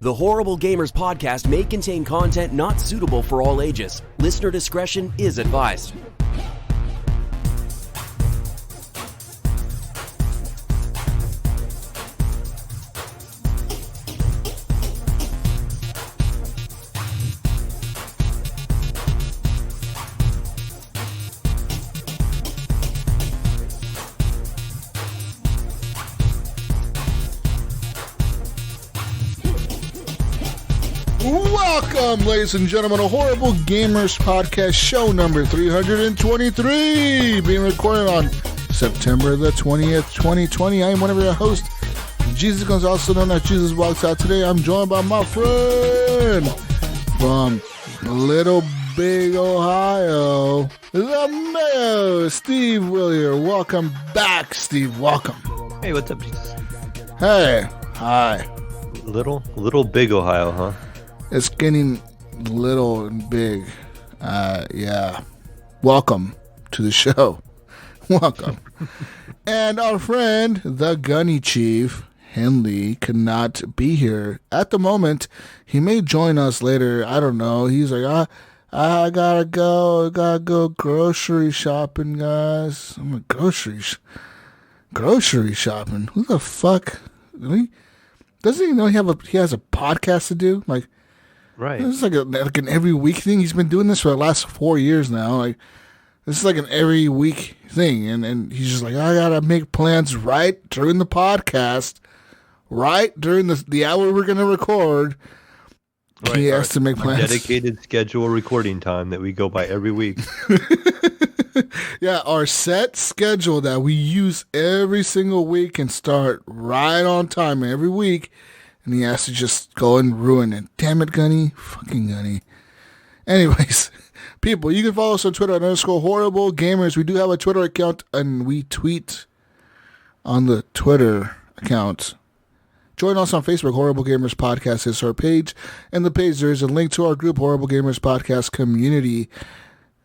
The Horrible Gamers podcast may contain content not suitable for all ages. Listener discretion is advised. Welcome, ladies and gentlemen, to Horrible Gamers Podcast, show number 323, being recorded on September the 20th, 2020. I am one of your hosts, Jesus Gonzalez, also known as Jesus Walks Out. Today, I'm joined by my friend from Little Big Ohio, the Mayo, Steve Willier. Welcome back, Steve. Welcome. Hey, what's up, Jesus? Hey. Hi. Little Big Ohio, huh? It's getting little and big. Yeah. Welcome to the show. Welcome. And our friend, the Gunny Chief, Henley, cannot be here at the moment. He may join us later. I don't know. He's like, I gotta go. I gotta go grocery shopping, guys. I'm like, grocery shopping? Who the fuck? Doesn't he know he has a podcast to do? Like, right. This is like an every week thing. He's been doing this for the last 4 years now. Like, this is like an every week thing. And he's just like, I gotta make plans right during the podcast, right during the hour we're gonna record. Right. He has to make plans. Dedicated schedule recording time that we go by every week. Yeah, our set schedule that we use every single week and start right on time every week. And he has to just go and ruin it. Damn it, Gunny. Fucking Gunny. Anyways, people, you can follow us on Twitter at _Horrible Gamers. We do have a Twitter account, and we tweet on the Twitter account. Join us on Facebook. Horrible Gamers Podcast is our page. And the page, there is a link to our group, Horrible Gamers Podcast Community.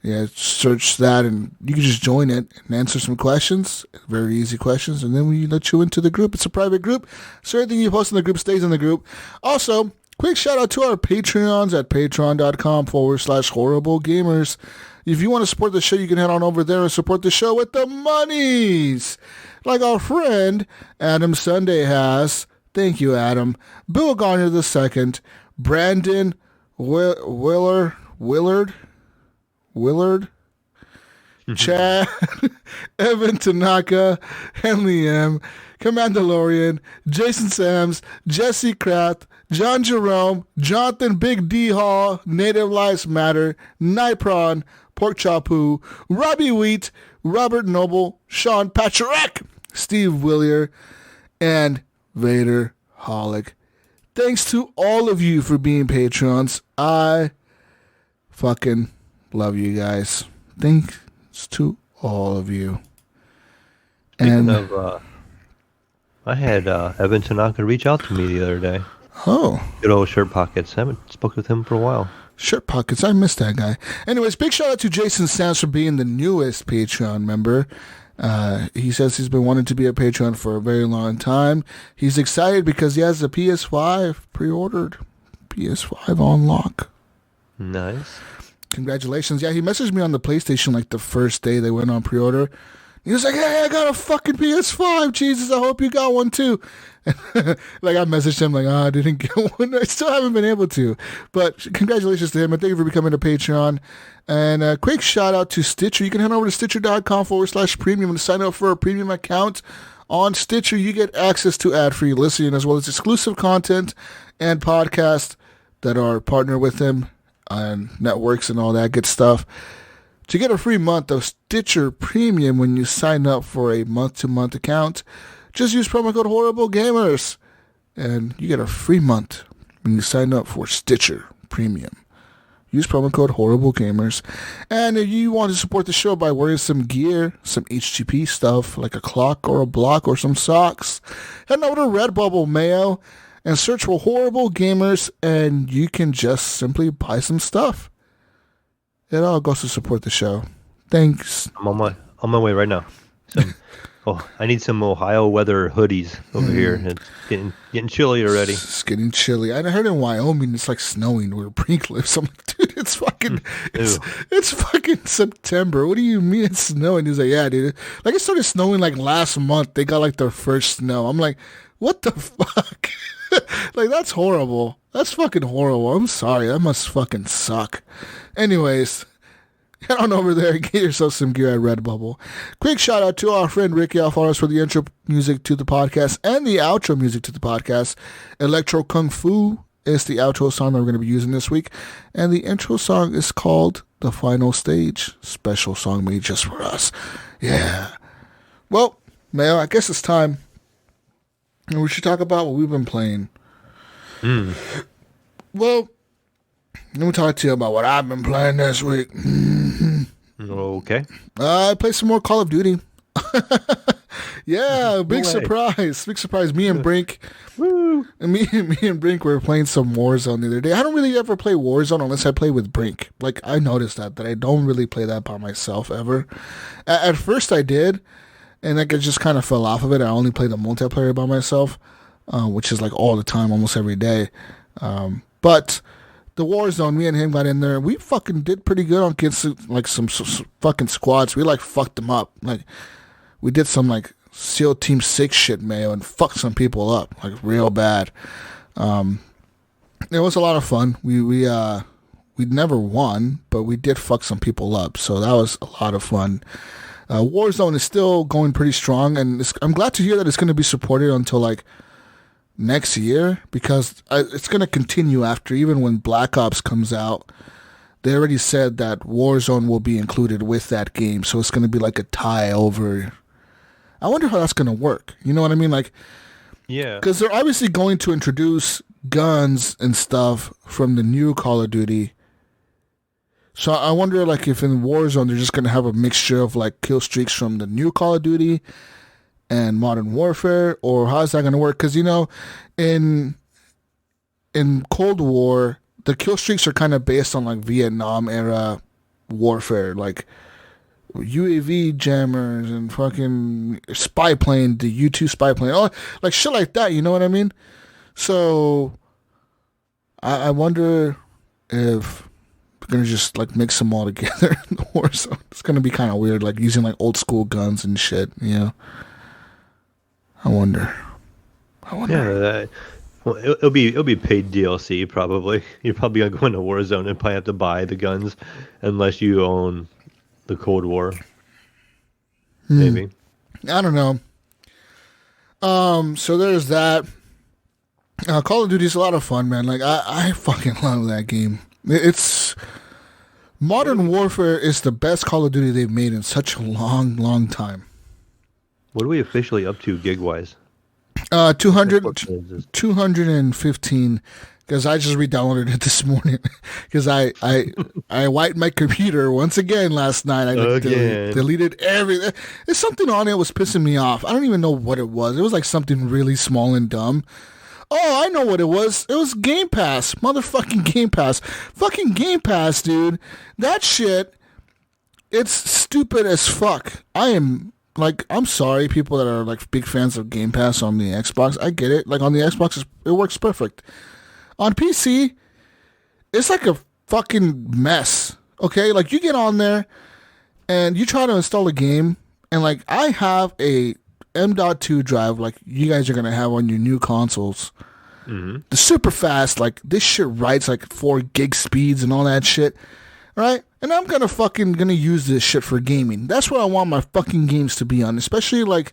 Yeah, search that, and you can just join it and answer some questions, very easy questions, and then we let you into the group. It's a private group, so everything you post in the group stays in the group. Also, quick shout out to our Patreons at patreon.com/Horrible Gamers. If you want to support the show, you can head on over there and support the show with the monies, like our friend Adam Sunday has. Thank you, Adam. Bill Garner II, Brandon Willard, Chad, Evan Tanaka, Henley M, Commandalorian, Jason Sams, Jesse Kraft, John Jerome, Jonathan Big D Hall, Native Lives Matter, Nipron, Pork Chapu, Robbie Wheat, Robert Noble, Sean Patrick, Steve Willier, and Vader Holic. Thanks to all of you for being patrons. I fucking love you guys. Thanks to all of you. Speaking of, I had Evan Tanaka reach out to me the other day. Oh. Good old Shirt Pockets. I haven't spoken with him for a while. Shirt Pockets. I missed that guy. Anyways, big shout out to Jason Sands for being the newest Patreon member. He says he's been wanting to be a Patreon for a very long time. He's excited because he has a PS5 pre-ordered. PS5 on lock. Nice. Congratulations. Yeah, he messaged me on the PlayStation like the first day they went on pre-order. He was like, hey, I got a fucking PS5. Jesus, I hope you got one too. Like, I messaged him like, I didn't get one. I still haven't been able to. But congratulations to him, and thank you for becoming a Patreon. And a quick shout out to Stitcher. You can head over to Stitcher.com/premium and sign up for a premium account. On Stitcher, you get access to ad-free listening as well as exclusive content and podcasts that are partnered with them on networks and all that good stuff. To get a free month of Stitcher Premium when you sign up for a month-to-month account, just use promo code Horrible Gamers, and you get a free month when you sign up for Stitcher Premium. Use promo code Horrible Gamers. And if you want to support the show by wearing some gear, some HGP stuff, like a clock or a block or some socks, head over to Redbubble Mayo and search for Horrible Gamers, and you can just simply buy some stuff. It all goes to support the show. Thanks. I'm on my way right now. I need some Ohio weather hoodies over here. It's getting chilly already. It's getting chilly. I heard in Wyoming it's like snowing where Brink lives. I'm like, dude, it's fucking it's fucking September. What do you mean it's snowing? He's like, yeah, dude. Like it started snowing like last month. They got like their first snow. I'm like, what the fuck? Like that's horrible. That's fucking horrible. I'm sorry. That must fucking suck. Anyways, head on over there and get yourself some gear at Redbubble. Quick shout out to our friend Ricky Alfaros for the intro music to the podcast and the outro music to the podcast. Electro Kung Fu is the outro song that we're going to be using this week. And the intro song is called The Final Stage. Special song made just for us. Yeah. Well, Mayo, I guess it's time. And we should talk about what we've been playing. Well, let me talk to you about what I've been playing this week. Okay. I played some more Call of Duty. Yeah, big surprise. Big surprise. Me and Brink. Woo. And me and Brink were playing some Warzone the other day. I don't really ever play Warzone unless I play with Brink. Like, I noticed that I don't really play that by myself ever. At first I did, and like, I just kind of fell off of it. I only play the multiplayer by myself, which is like all the time, almost every day. But the Warzone, me and him got in there. We fucking did pretty good on against like some fucking squads. We like fucked them up. Like we did some like SEAL Team 6 shit, Mayo, and fucked some people up like real bad. It was a lot of fun. We never won, but we did fuck some people up. So that was a lot of fun. Warzone is still going pretty strong, and I'm glad to hear that it's going to be supported until like next year, because it's going to continue after, even when Black Ops comes out. They already said that Warzone will be included with that game, so it's going to be like a tie over. I wonder how that's going to work. You know what I mean? Like, yeah, because they're obviously going to introduce guns and stuff from the new Call of Duty. So I wonder, like, if in Warzone they're just going to have a mixture of like kill streaks from the new Call of Duty and Modern Warfare, or how's that going to work? Because, you know, in Cold War, the kill streaks are kind of based on like Vietnam era warfare, like UAV jammers and fucking spy plane, the U-2 spy plane, all like shit like that. You know what I mean? So I wonder if we're gonna just like mix them all together in the Warzone. It's gonna be kind of weird, like using like old school guns and shit. You know? I wonder. Yeah, well, it'll be paid DLC probably. You're probably gonna go into Warzone and probably have to buy the guns, unless you own the Cold War. Maybe. I don't know. So there's that. Call of Duty is a lot of fun, man. Like I fucking love that game. It's Modern Warfare is the best Call of Duty they've made in such a long, long time. What are we officially up to gig-wise? 215, because I just re-downloaded it this morning because I wiped my computer once again last night. I deleted everything. There's something on it was pissing me off. I don't even know what it was. It was like something really small and dumb. Oh, I know what it was. It was Game Pass. Motherfucking Game Pass. Fucking Game Pass, dude. That shit, it's stupid as fuck. I'm sorry, people that are like big fans of Game Pass on the Xbox. I get it. Like on the Xbox, it works perfect. On PC, it's like a fucking mess. Okay, like you get on there and you try to install a game, and like I have a M.2 drive, like you guys are gonna have on your new consoles. Mm-hmm. The super fast, like this shit writes like 4 gig speeds and all that shit. Right? And I'm gonna use this shit for gaming. That's what I want my fucking games to be on, especially like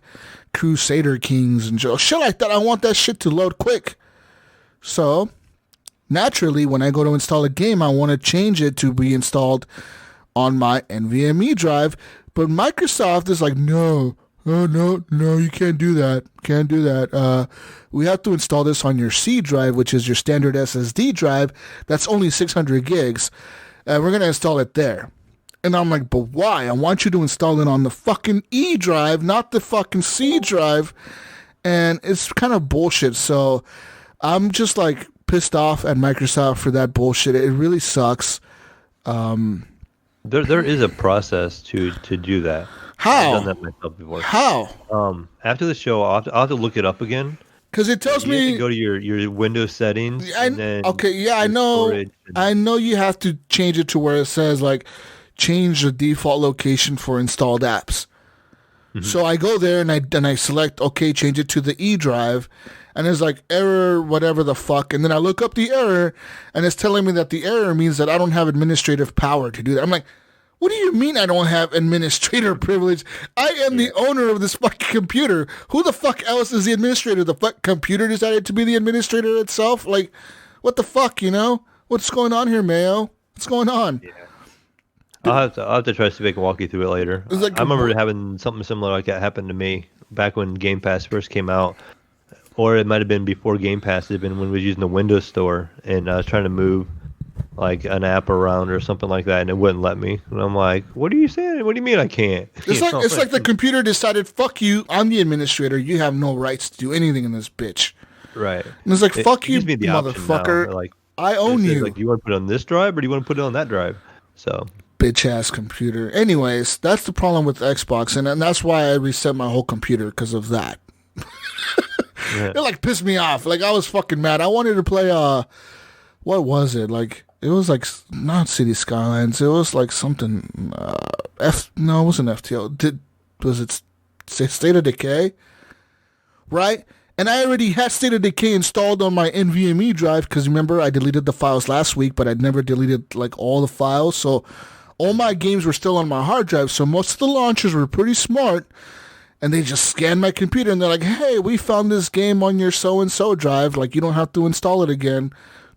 Crusader Kings and shit like that. I want that shit to load quick. So naturally, when I go to install a game, I want to change it to be installed on my NVMe drive. But Microsoft is like, no, you can't do that. Can't do that. We have to install this on your C drive, which is your standard SSD drive. That's only 600 gigs. And we're going to install it there. And I'm like, but why? I want you to install it on the fucking E drive, not the fucking C drive. And it's kind of bullshit. So I'm just like pissed off at Microsoft for that bullshit. It really sucks. There is a process to do that. How? I've done that myself before. How? After the show, I'll have to look it up again. Because it tells You have me to go to your Windows settings. And then I know. I know you have to change it to where it says like change the default location for installed apps. Mm-hmm. So I go there and I select change it to the E drive, and it's like error whatever the fuck, and then I look up the error, and it's telling me that the error means that I don't have administrative power to do that. I'm like, what do you mean I don't have administrator privilege? I am the owner of this fucking computer. Who the fuck else is the administrator? The fuck computer decided to be the administrator itself? Like, what the fuck, you know? What's going on here, Mayo? What's going on? Yeah. I'll have to try to see if I can walk you through it later. Like I remember having something similar like that happen to me back when Game Pass first came out. Or it might have been before Game Pass. It had been when we was using the Windows Store, and I was trying to move like an app around or something like that, and it wouldn't let me. And I'm like, "What are you saying? What do you mean I can't?" It's like the computer decided, "Fuck you! I'm the administrator. You have no rights to do anything in this bitch." Right. And it's like, "Fuck you, motherfucker! Like, I own you." Like, do you want to put it on this drive or do you want to put it on that drive? So. Bitch ass computer. Anyways, that's the problem with Xbox, and that's why I reset my whole computer because of that. Yeah. It like pissed me off. Like I was fucking mad. I wanted to play what was it? Like it was like not City Skylines. It was like something no, it wasn't FTL. Was it State of Decay? Right? And I already had State of Decay installed on my NVMe drive because remember I deleted the files last week, but I'd never deleted like all the files. So all my games were still on my hard drive. So most of the launchers were pretty smart. And they just scanned my computer and they're like, hey, we found this game on your so-and-so drive. Like, you don't have to install it again.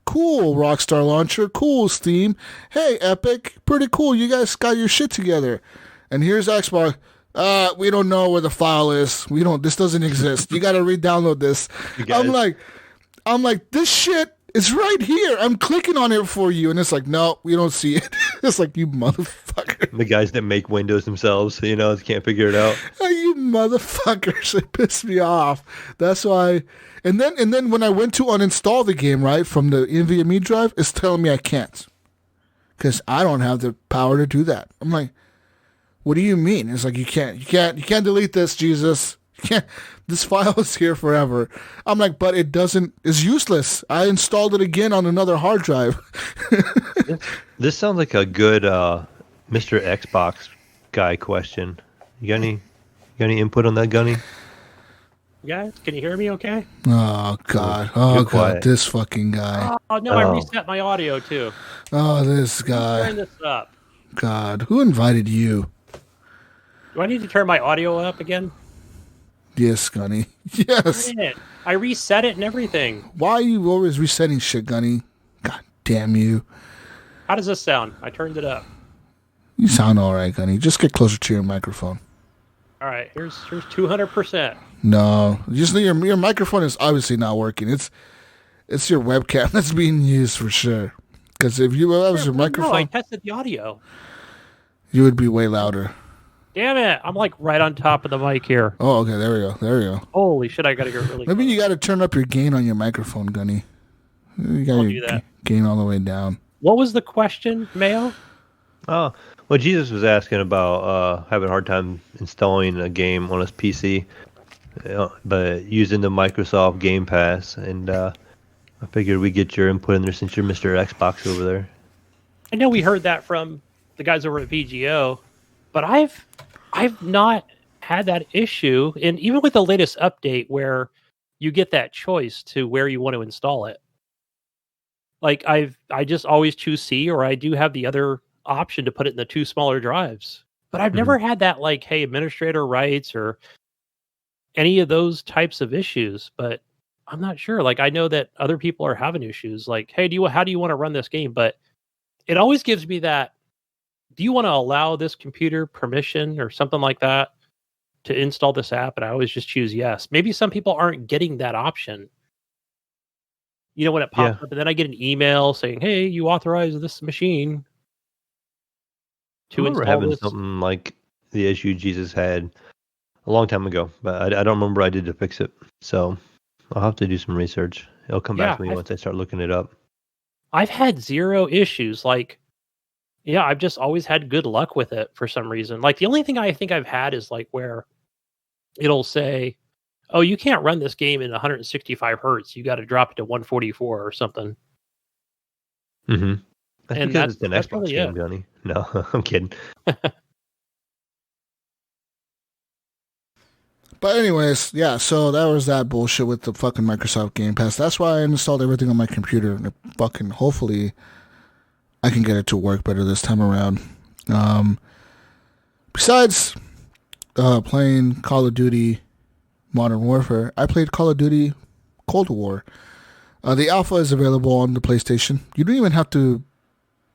Cool, Rockstar Launcher. Cool, Steam. Hey, Epic. Pretty cool. You guys got your shit together. And here's Xbox. We don't know where the file is. This doesn't exist. You got to re-download this. I'm like, this shit is right here. I'm clicking on it for you. And it's like, no, we don't see it. It's like, you motherfucker. The guys that make Windows themselves, they can't figure it out. You motherfuckers. It pissed me off. That's why. And then when I went to uninstall the game, right, from the NVMe drive, it's telling me I can't. Because I don't have the power to do that. I'm like, what do you mean? It's like, you can't delete this, Jesus. You can't. This file is here forever. I'm like, but it's useless. I installed it again on another hard drive. This sounds like a good Mr. Xbox guy question. You got any input on that, Gunny? Guys, can you hear me okay? Oh, God. Oh, God. This fucking guy. Oh, no, I reset my audio, too. Oh, this guy. Turn this up. God, who invited you? Do I need to turn my audio up again? Yes, Gunny. Yes. I reset it and everything. Why are you always resetting shit, Gunny? God damn you. How does this sound? I turned it up. You sound all right, Gunny. Just get closer to your microphone. All right, here's 200%. No, just your microphone is obviously not working. It's your webcam that's being used for sure. Because if you was your microphone, no, I tested the audio. You would be way louder. Damn it! I'm like right on top of the mic here. Oh, okay. There we go. Holy shit! I gotta get really. Maybe close. You got to turn up your gain on your microphone, Gunny. You got to do that. Gain all the way down. What was the question, Mayo? Oh, well, Jesus was asking about having a hard time installing a game on his PC, but using the Microsoft Game Pass, and I figured we'd get your input in there since you're Mr. Xbox over there. I know we heard that from the guys over at VGO, but I've not had that issue, and even with the latest update where you get that choice to where you want to install it. Like I just always choose C, or I do have the other option to put it in the two smaller drives. But I've never had that like, hey, administrator rights or any of those types of issues. But I'm not sure. Like I know that other people are having issues. Like, hey, how do you want to run this game? But it always gives me that. Do you want to allow this computer permission or something like that to install this app? And I always just choose yes. Maybe some people aren't getting that option. You know, when it pops up, and then I get an email saying, hey, you authorized this machine to install having this. Something like the issue Jesus had a long time ago, but I don't remember what I did to fix it. So I'll have to do some research. It'll come back to me once I start looking it up. I've had zero issues. Like, Yeah, I've just always had good luck with it for some reason. Like the only thing I think I've had is like where it'll say, "Oh, you can't run this game in 165 hertz. You got to drop it to 144 or something." Mm-hmm. That's And because it's an that's Xbox really game, it. Gunny. No, I'm kidding. But anyways, yeah, so that was that bullshit with the fucking Microsoft Game Pass. That's why I installed everything on my computer. And fucking, hopefully, I can get it to work better this time around. Besides playing Call of Duty Modern Warfare, I played Call of Duty Cold War. The alpha is available on the PlayStation. You don't even have to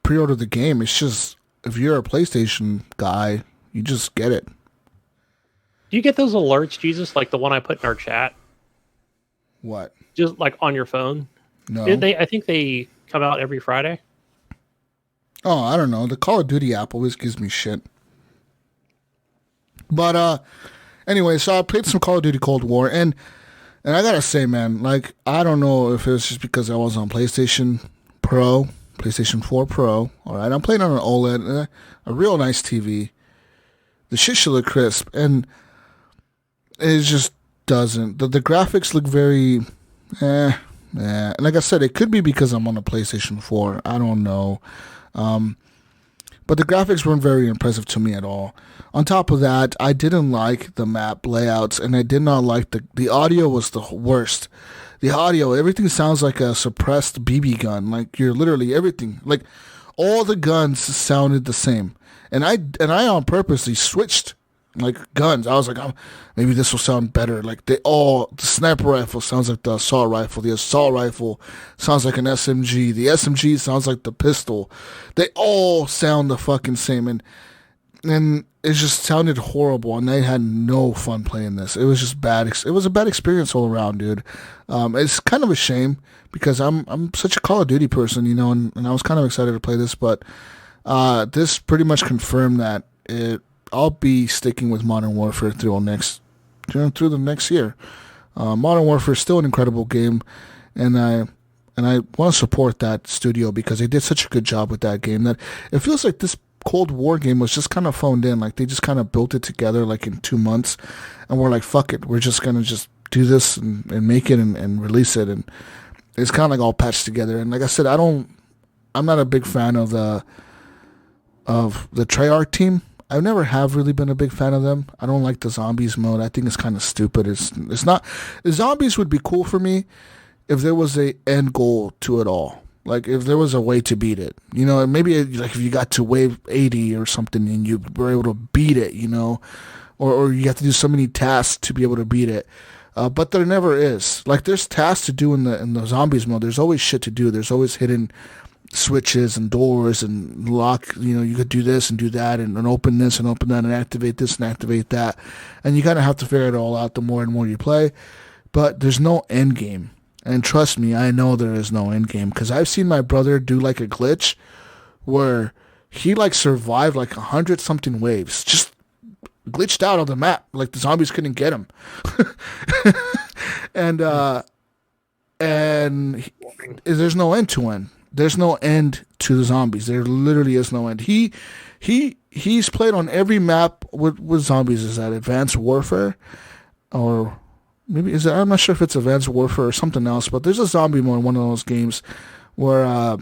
pre-order the game. It's just, if you're a PlayStation guy, you just get it. Do you get those alerts, Jesus, like the one I put in our chat? What? Just like on your phone? No. I think they come out every Friday. Oh, I don't know. The Call of Duty app always gives me shit. But anyway, so I played some Call of Duty Cold War, and I gotta say, man, like, I don't know if it's just because I was on PlayStation 4 Pro. All right, I'm playing on an OLED, a real nice TV. The shit should look crisp, and it just doesn't. The graphics look very, And like I said, it could be because I'm on a PlayStation 4. I don't know. But the graphics weren't very impressive to me at all. On top of that, I didn't like the map layouts, and I did not like the audio was the worst. The audio, everything sounds like a suppressed BB gun. Like, you're literally everything. Like, all the guns sounded the same. And I on purposely switched like guns. I was like, oh, maybe this will sound better. Like, the sniper rifle sounds like the assault rifle. The assault rifle sounds like an SMG. The SMG sounds like the pistol. They all sound the fucking same, and it just sounded horrible. And I had no fun playing this. It was just bad. It was a bad experience all around, dude. It's kind of a shame because I'm such a Call of Duty person, you know, and I was kind of excited to play this, but this pretty much confirmed that I'll be sticking with Modern Warfare through the next year. Modern Warfare is still an incredible game, and I want to support that studio because they did such a good job with that game that it feels like this Cold War game was just kind of phoned in. Like, they just kind of built it together like in 2 months, and we're like, fuck it, we're just gonna just do this and make it and release it, and it's kind of like all patched together. And like I said, I'm not a big fan of the Treyarch team. I never have really been a big fan of them. I don't like the zombies mode. I think it's kind of stupid. It's not. The zombies would be cool for me if there was a end goal to it all. Like, if there was a way to beat it, you know, maybe like if you got to wave 80 or something and you were able to beat it, you know, or you have to do so many tasks to be able to beat it. But there never is. Like, there's tasks to do in the zombies mode. There's always shit to do. There's always hidden switches and doors and lock, you know, you could do this and do that and open this and open that and activate this and activate that. And you kind of have to figure it all out the more and more you play. But there's no end game. And trust me, I know there is no end game because I've seen my brother do like a glitch where he like survived like 100-something waves, just glitched out of the map. Like, the zombies couldn't get him. and there's no end to end. There's no end to the zombies. There literally is no end. He's played on every map with zombies. Is that Advanced Warfare? Or maybe is it? I'm not sure if it's Advanced Warfare or something else, but there's a zombie mode in one of those games where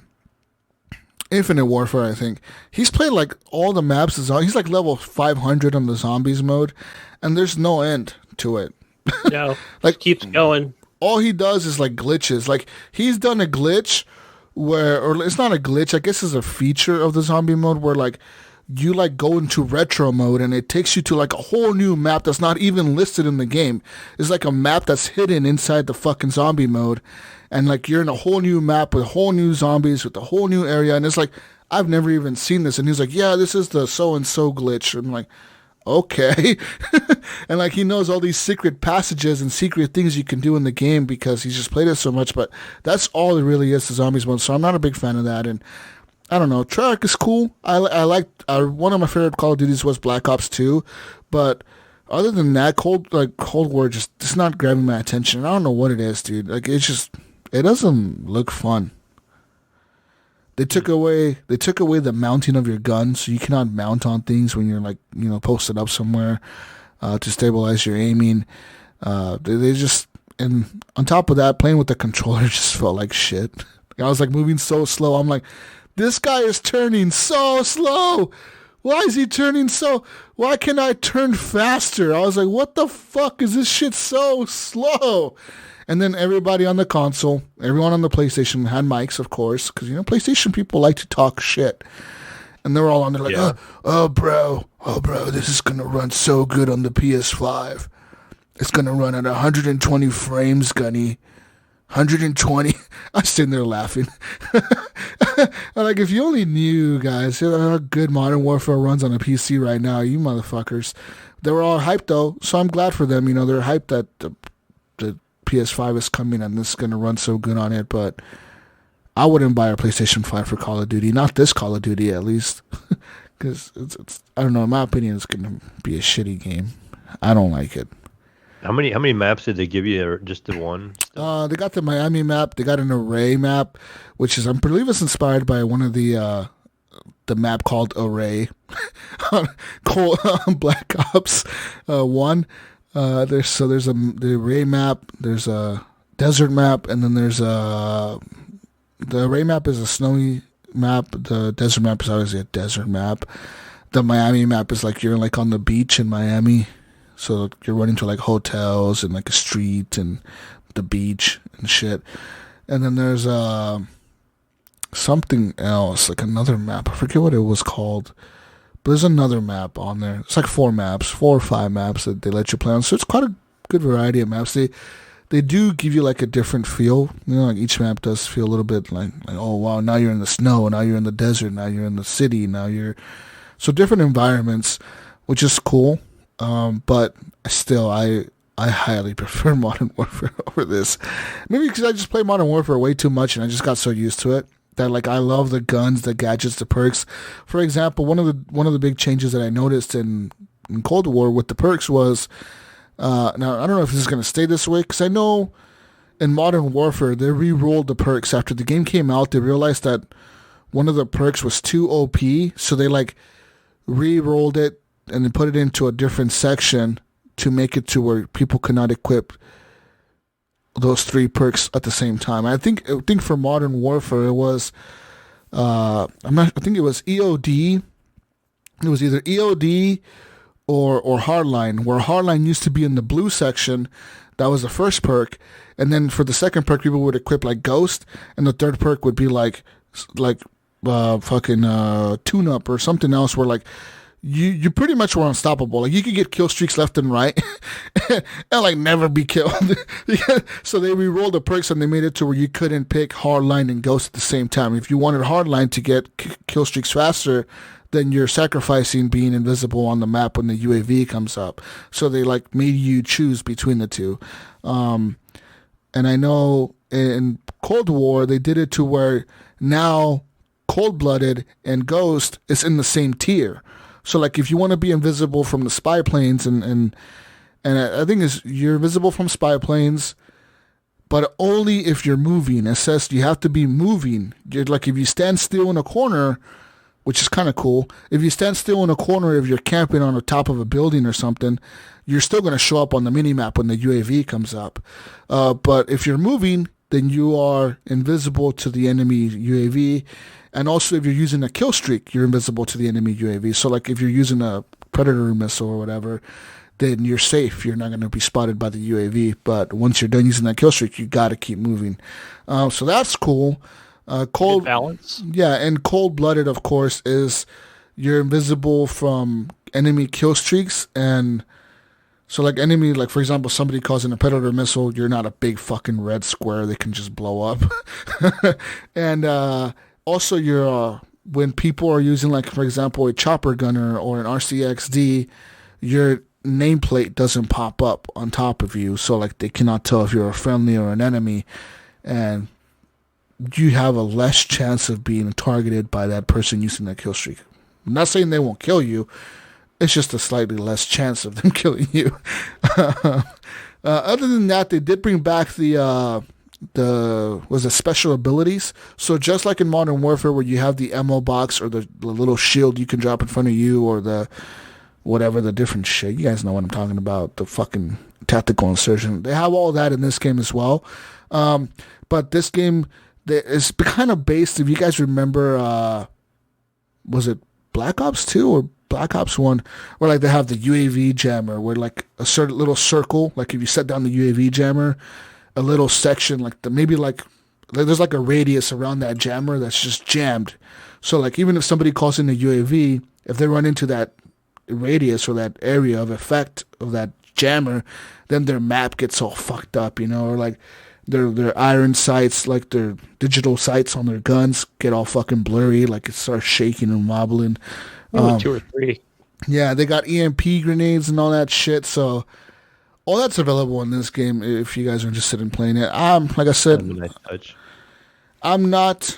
Infinite Warfare, I think. He's played like all the maps. He's like level 500 on the zombies mode, and there's no end to it. No, like, keeps going. All he does is like glitches. Like, he's done a glitch or it's not a glitch, I guess it's a feature of the zombie mode where like you like go into retro mode and it takes you to like a whole new map that's not even listed in the game. It's like a map that's hidden inside the fucking zombie mode, and like you're in a whole new map with whole new zombies with a whole new area, and it's like, I've never even seen this. And he's like, yeah, this is the so and so glitch. I'm like, okay. And like, he knows all these secret passages and secret things you can do in the game because he's just played it so much, but that's all it really is, the zombies mode. So I'm not a big fan of that. And I don't know, Treyarch is cool. I like one of my favorite Call of Duties was Black Ops 2, but other than that, Cold War just it's not grabbing my attention. I don't know what it is, dude. Like, it doesn't look fun. They took away the mounting of your gun, so you cannot mount on things when you're like, you know, posted up somewhere to stabilize your aiming. They just, and on top of that, playing with the controller just felt like shit. I was like moving so slow. I'm like, this guy is turning so slow. Why is he turning so? Why can't I turn faster? I was like, what the fuck is this shit so slow? And then everybody on the console, everyone on the PlayStation had mics, of course, because, you know, PlayStation people like to talk shit. And they were all on there like, oh, bro, this is going to run so good on the PS5. It's going to run at 120 frames, Gunny. 120. I'm sitting there laughing. I'm like, if you only knew, guys, how good Modern Warfare runs on a PC right now, you motherfuckers. They were all hyped, though, so I'm glad for them. You know, they're hyped that the PS5 is coming and this is going to run so good on it, but I wouldn't buy a PlayStation 5 for Call of Duty. Not this Call of Duty, at least. Because, it's I don't know, in my opinion, it's going to be a shitty game. I don't like it. How many maps did they give you? Or just the one? They got the Miami map. They got an Array map, which is, I believe, it's inspired by one of the map called Array, Black Ops 1. There's the Array map. There's a desert map, and then there's the Array map is a snowy map. The desert map is obviously a desert map. The Miami map is like you're like on the beach in Miami. So you're running to like hotels and like a street and the beach and shit. And then there's something else, like another map. I forget what it was called. But there's another map on there. It's like 4 or 5 maps that they let you play on. So it's quite a good variety of maps. They do give you like a different feel. You know, like each map does feel a little bit like oh wow, now you're in the snow, now you're in the desert, now you're in the city, so different environments, which is cool. But still, I highly prefer Modern Warfare over this. Maybe because I just play Modern Warfare way too much and I just got so used to it that like I love the guns, the gadgets, the perks. For example, one of the big changes that I noticed in Cold War with the perks was now I don't know if this is going to stay this way because I know in Modern Warfare they re-rolled the perks after the game came out. They realized that one of the perks was too OP, so they like re-rolled it and then put it into a different section to make it to where people cannot equip those 3 perks at the same time. I think for Modern Warfare it was I think it was EOD. It was either EOD or Hardline, where Hardline used to be in the blue section. That was the first perk, and then for the second perk people would equip like Ghost, and the third perk would be like fucking Tune Up or something else where like you pretty much were unstoppable. Like you could get kill streaks left and right and like never be killed. So they re-rolled the perks and they made it to where you couldn't pick Hardline and Ghost at the same time. If you wanted Hardline to get kill streaks faster, then you're sacrificing being invisible on the map when the UAV comes up. So they like made you choose between the two. And I know in Cold War they did it to where now Cold-Blooded and Ghost is in the same tier. So, like, if you want to be invisible from the spy planes, and I think you're invisible from spy planes, but only if you're moving. It says you have to be moving. Like, if you stand still in a corner, which is kind of cool, if you stand still in a corner, if you're camping on the top of a building or something, you're still going to show up on the minimap when the UAV comes up. But if you're moving, then you are invisible to the enemy UAV. And also, if you're using a kill streak, you're invisible to the enemy UAV. So, like, if you're using a Predator missile or whatever, then you're safe. You're not going to be spotted by the UAV. But once you're done using that kill streak, you got to keep moving. So that's cool. Good balance. Yeah, and Cold-Blooded, of course, is you're invisible from enemy kill streaks. And so, like, enemy, like, for example, somebody calls in a Predator missile, you're not a big fucking red square they can just blow up. And, also, you're when people are using, like, for example, a chopper gunner or an RCXD, your nameplate doesn't pop up on top of you. So, like, they cannot tell if you're a friendly or an enemy. And you have a less chance of being targeted by that person using that kill streak. I'm not saying they won't kill you. It's just a slightly less chance of them killing you. Other than that, they did bring back the special abilities. So just like in Modern Warfare, where you have the ammo box or the little shield you can drop in front of you, or the whatever, the different shit. You guys know what I'm talking about. The fucking tactical insertion. They have all that in this game as well. But this game is kind of based, if you guys remember, was it Black Ops 2 or Black Ops 1, where like they have the UAV jammer, where like a certain little circle, like if you set down the UAV jammer, a little section, like maybe like there's like a radius around that jammer that's just jammed. So like even if somebody calls in a UAV, if they run into that radius or that area of effect of that jammer, then their map gets all fucked up, or like their iron sights, like their digital sights on their guns get all fucking blurry, like it starts shaking and wobbling. 2 or 3. Yeah, they got EMP grenades and all that shit, so all that's available in this game if you guys are interested in playing it. Like I said, Nice touch. I'm not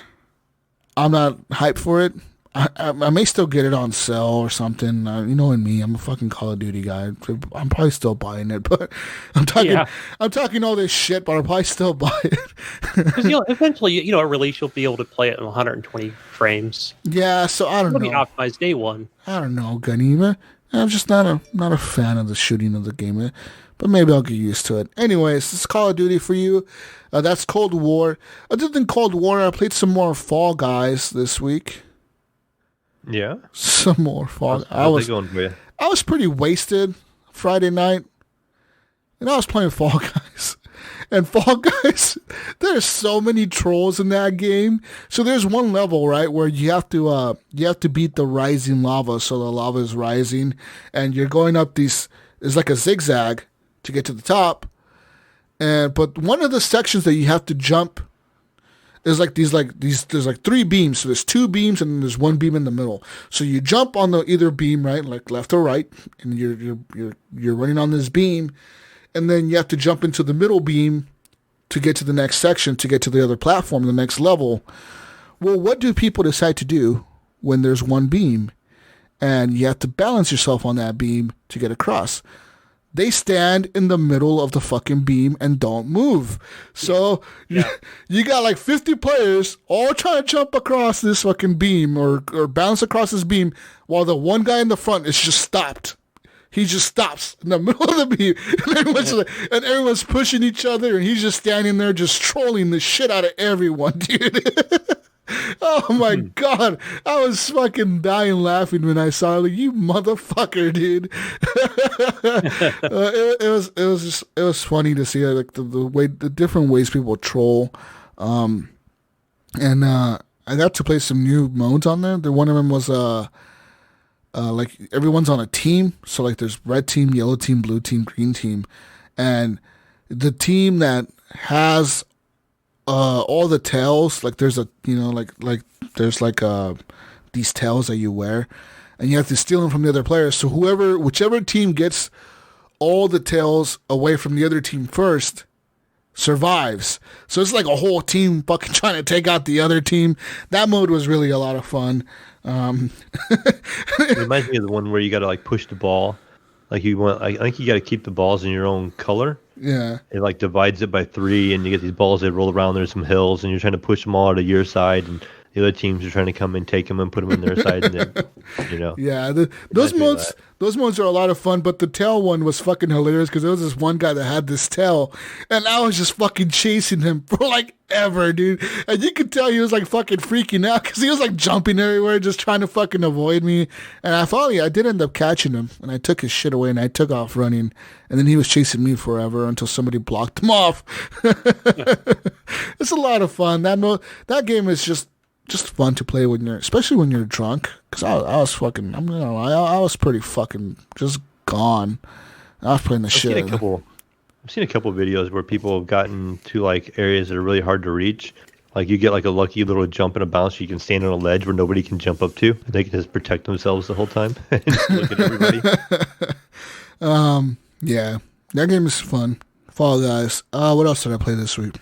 hyped for it. I may still get it on sale or something. You know me, I'm a fucking Call of Duty guy. I'm probably still buying it, but I'm talking all this shit, but I'll probably still buy it. Because eventually, at release, you'll be able to play it in 120 frames. Yeah, so I don't know. It'll be optimized day one. I don't know, Gunny. I'm just not a fan of the shooting of the game, but maybe I'll get used to it. Anyways, this is Call of Duty for you. That's Cold War. Other than Cold War, I played some more Fall Guys this week. Yeah, some more Fall. How's it going for you? I was pretty wasted Friday night, and I was playing Fall Guys. And Fall Guys, there's so many trolls in that game. So there's one level, right, where you have to beat the rising lava. So the lava is rising, and you're going up these. It's like a zigzag to get to the top. But one of the sections that you have to jump is there's like 3 beams. So there's 2 beams and then there's 1 beam in the middle. So you jump on the either beam, right, like left or right, and you're running on this beam, and then you have to jump into the middle beam to get to the next section, to get to the other platform, the next level. Well, what do people decide to do when there's 1 beam and you have to balance yourself on that beam to get across? They stand in the middle of the fucking beam and don't move. So you got like 50 players all trying to jump across this fucking beam or bounce across this beam while the one guy in the front is just stopped. He just stops in the middle of the beam. And everyone's pushing each other, and he's just standing there just trolling the shit out of everyone, dude. Oh my god, I was fucking dying laughing when I saw it. Like, you motherfucker, dude. It was funny to see like the different ways people troll. And I got to play some new modes on there. One of them was like everyone's on a team. So like there's red team, yellow team, blue team, green team, and the team that has all the tails, like there's a there's these tails that you wear, and you have to steal them from the other players. So whichever team gets all the tails away from the other team first survives. So it's like a whole team fucking trying to take out the other team. That mode was really a lot of fun. It reminds me of the one where you got to like push the ball. Like I think you got to keep the balls in your own color. Yeah. It like divides it by 3, and you get these balls that roll around. There's some hills, and you're trying to push them all out of your side, and the other teams are trying to come and take them and put them in their side. And then, Yeah, those modes are a lot of fun. But the tail one was fucking hilarious because there was this one guy that had this tail, and I was just fucking chasing him for like ever, dude. And you could tell he was like fucking freaking out because he was like jumping everywhere, just trying to fucking avoid me. And I did end up catching him, and I took his shit away, and I took off running. And then he was chasing me forever until somebody blocked him off. It's a lot of fun. That game is just fun to play especially when you're drunk. Because I was fucking, I was pretty fucking just gone. I was playing the shit. I've seen a couple of videos where people have gotten to like areas that are really hard to reach. Like you get like a lucky little jump and a bounce, you can stand on a ledge where nobody can jump up to. And they can just protect themselves the whole time and just look at everybody. Yeah, that game is fun. Fall Guys. What else did I play this week?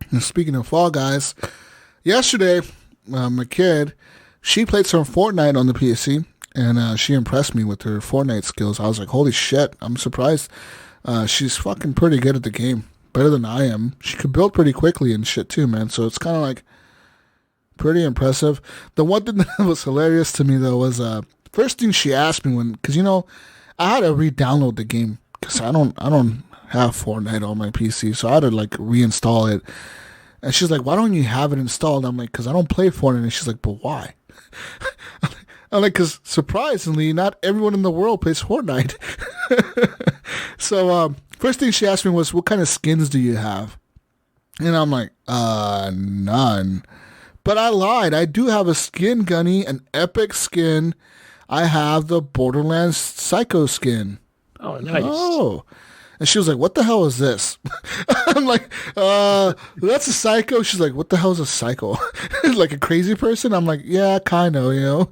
And speaking of Fall Guys, yesterday, my kid, she played some Fortnite on the PC, and she impressed me with her Fortnite skills. I was like, holy shit, I'm surprised. She's fucking pretty good at the game. better than I am. She could build pretty quickly and shit too, man. So it's kind of like pretty impressive. The one thing that was hilarious to me though was first thing she asked me because I had to re-download the game because I don't have Fortnite on my PC, so I had to like reinstall it. And she's like, "Why don't you have it installed?" I'm like, "Because I don't play Fortnite." And she's like, "But why?" I'm like, "Because surprisingly, not everyone in the world plays Fortnite." So first thing she asked me was, "What kind of skins do you have?" And I'm like, none. But I lied. I do have a skin, Gunny, an epic skin. I have the Borderlands Psycho skin. Oh, nice. Oh. And she was like, "What the hell is this?" I'm like, "That's a psycho." She's like, "What the hell is a psycho?" Like a crazy person? I'm like, "Yeah, kind of, Yeah.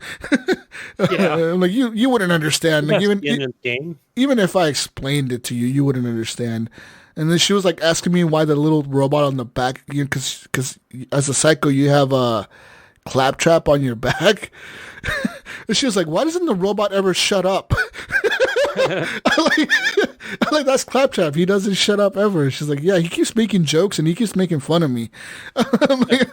I'm like, you wouldn't understand. Like, In the game. even if I explained it to you, you wouldn't understand. And then she was like asking me why the little robot on the back, because as a psycho, you have a claptrap on your back. And she was like, "Why doesn't the robot ever shut up?" I'm like, "That's Claptrap. He doesn't shut up ever." She's like, "Yeah, he keeps making jokes and he keeps making fun of me." I'm like,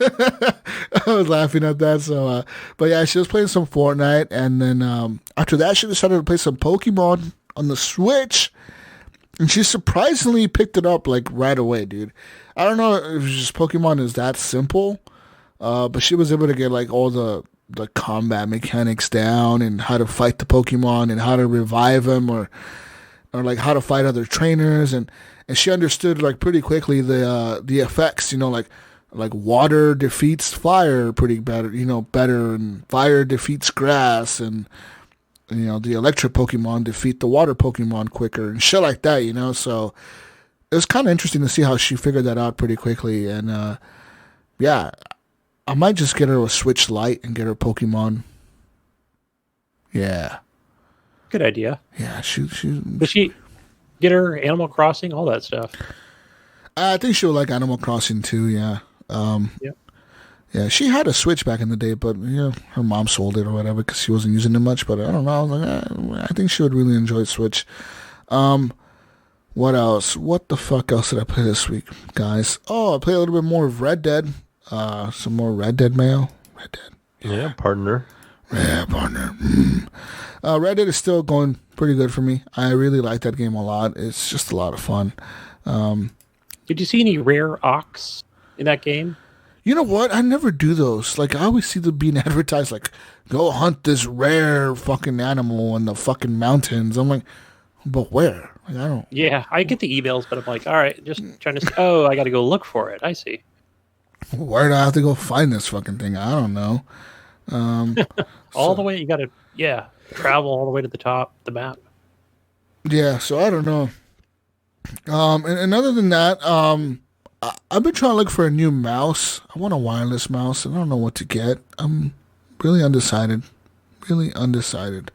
I was laughing at that. So, but yeah, she was playing some Fortnite, and then after that, she decided to play some Pokemon on the Switch, and she surprisingly picked it up like right away, dude. I don't know if it's just Pokemon is that simple, but she was able to get like all the combat mechanics down and how to fight the Pokemon and how to revive them or like how to fight other trainers, and she understood like pretty quickly the effects, like water defeats fire pretty better, and fire defeats grass, and the electric Pokemon defeat the water Pokemon quicker and shit like that, so it was kind of interesting to see how she figured that out pretty quickly. And yeah, I might just get her a Switch Lite and get her Pokemon. Yeah. Good idea. Yeah, Does she get her Animal Crossing, all that stuff? I think she'll like Animal Crossing too, yeah. Yeah. Yeah, she had a Switch back in the day, but her mom sold it or whatever because she wasn't using it much. But I don't know. I was like, I think she would really enjoy Switch. What else? What the fuck else did I play this week, guys? Oh, I played a little bit more of Red Dead. Some more Red Dead Mayo. Red Dead. Yeah, partner. Yeah, partner. Red Dead is still going pretty good for me. I really like that game a lot. It's just a lot of fun. Did you see any rare ox in that game? You know what? I never do those. Like, I always see them being advertised, like, "Go hunt this rare fucking animal in the fucking mountains." I'm like, but where? Like, I don't. Yeah, I get the emails, but I'm like, all right, just trying to see. Oh, I got to go look for it. I see. Where do I have to go find this fucking thing? I don't know. The way you got to, travel all the way to the top of the map. Yeah, so I don't know. And other than that, I've been trying to look for a new mouse. I want a wireless mouse. I don't know what to get. I'm really undecided. Really undecided.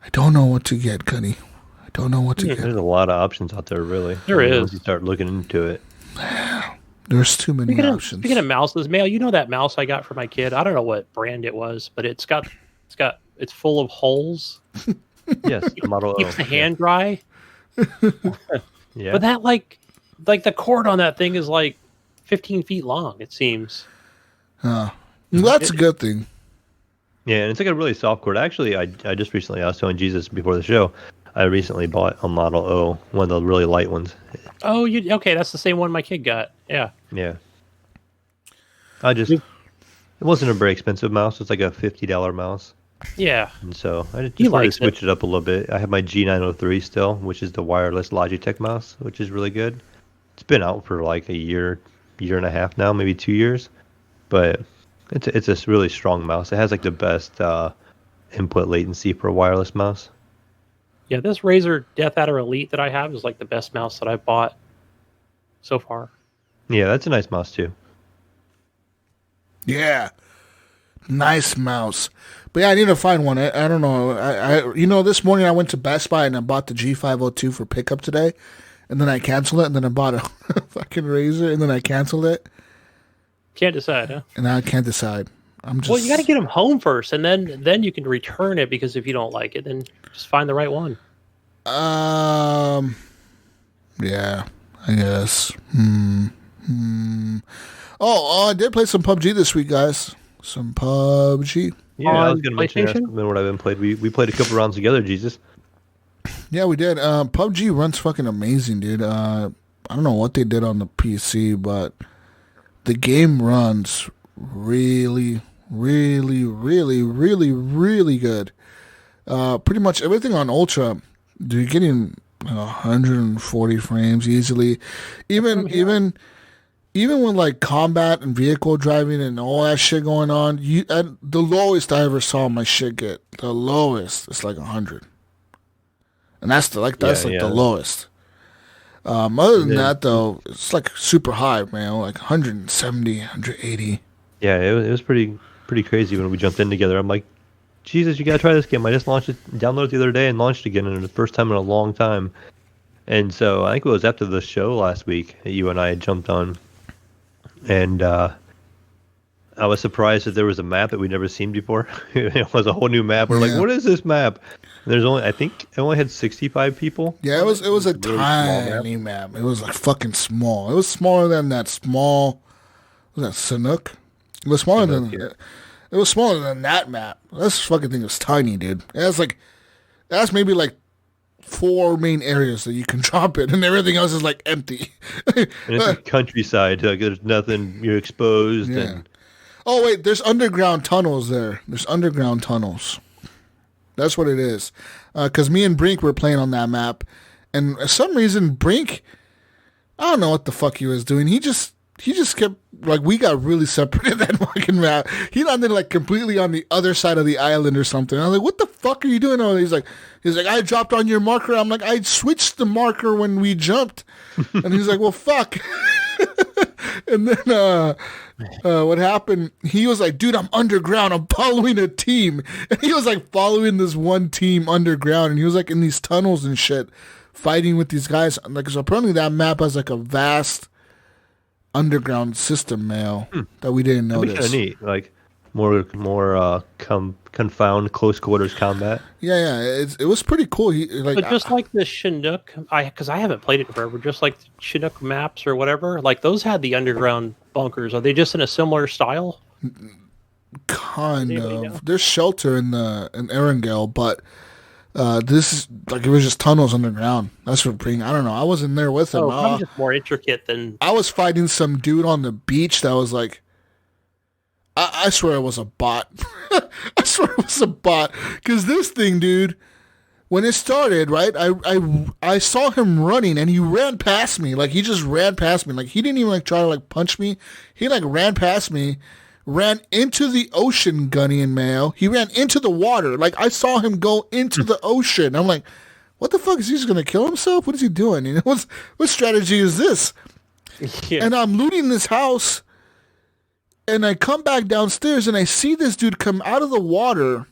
I don't know what to get, Gunny. I don't know what to get. There's a lot of options out there, really. There is. Once you start looking into it. There's too many options. Speaking of mouses, Mail, you know that mouse I got for my kid? I don't know what brand it was, but it's full of holes. Yes, the Model O. Keeps the hand dry. Yeah. But that like the cord on that thing is like 15 feet long, it seems. Well, that's a good thing. Yeah, and it's like a really soft cord. Actually, I just recently, I was telling Jesus before the show, I recently bought a Model O, one of the really light ones. Oh, okay, that's the same one my kid got. Yeah. Yeah. It wasn't a very expensive mouse. It's like a $50 mouse. Yeah. And so I just wanted to switch it up a little bit. I have my G903 still, which is the wireless Logitech mouse, which is really good. It's been out for like a year and a half now, maybe 2 years. But it's a really strong mouse. It has like the best input latency for a wireless mouse. Yeah, this Razer Death Adder Elite that I have is like the best mouse that I've bought so far. Yeah, that's a nice mouse too. Yeah. Nice mouse. But yeah, I need to find one. I don't know. This morning I went to Best Buy and I bought the G502 for pickup today. And then I canceled it. And then I bought a fucking Razer. And then I canceled it. Can't decide, huh? And I can't decide. Well, you got to get them home first. And then you can return it, because if you don't like it, then just find the right one. Yeah. I guess. Oh, I did play some PUBG this week, guys. Some PUBG. Yeah, I was On going to mention that's PlayStation? what I've been played. We played a couple rounds together, Jesus. Yeah, we did. PUBG runs fucking amazing, dude. I don't know what they did on the PC, but the game runs really, really, really, really, really good. Pretty much everything on Ultra, you're getting 140 frames easily. Even with like combat and vehicle driving and all that shit going on, the lowest I ever saw my shit get, the lowest, it's like 100. And that's the lowest. Other than that, though, it's like super high, man. Like 170, 180. Yeah, it was pretty crazy when we jumped in together. I'm like, Jesus, you gotta try this game. I just downloaded it the other day and launched again, and it was the first time in a long time. And so I think it was after the show last week that you and I had jumped on, and I was surprised that there was a map that we'd never seen before. It was a whole new map. We're like, what is this map? I think it only had 65 people. Yeah, it was a really tiny map. It was like fucking small. It was smaller than that small. Was that Sanook? It was smaller than. Yeah. It was smaller than that map. This fucking thing was tiny, dude. That's maybe like 4 main areas that you can drop it, and everything else is like empty. And it's like countryside. Like there's nothing. You're exposed. Yeah. And Oh wait, there's underground tunnels there. There's underground tunnels. That's what it is. Because me and Brink were playing on that map, and for some reason Brink, I don't know what the fuck he was doing. He just kept, like, we got really separated that fucking map. He landed like completely on the other side of the island or something. I was like, what the fuck are you doing? He's like, I dropped on your marker. I'm like, I switched the marker when we jumped. And he's like, well, fuck. And then what happened, he was like, dude, I'm underground. I'm following a team. And he was like following this one team underground. And he was like in these tunnels and shit, fighting with these guys. Like, so apparently that map has like a vast underground system, Mayo, that we didn't notice. That'd be kind of neat. Like more confound close quarters combat. Yeah, it was pretty cool. But just like the Chinook, because I haven't played it in forever, just like the Chinook maps or whatever, like those had the underground bunkers. Are they just in a similar style? Kind of. There's shelter in Erangel, but this is like, it was just tunnels underground. That's what I don't know. I wasn't there with him. Probably just more intricate than. I was fighting some dude on the beach that was like, I swear it was a bot. I swear it was a bot. Because this thing, dude, when it started, right, I saw him running, and he ran past me. Like, he just ran past me. Like, he didn't even, like, try to, like, punch me. He, like, ran past me, ran into the ocean, Gunny and Mayo. He ran into the water. Like, I saw him go into the ocean. I'm like, what the fuck? Is he just going to kill himself? What is he doing? You know, what strategy is this? Yeah. And I'm looting this house. And I come back downstairs, and I see this dude come out of the water,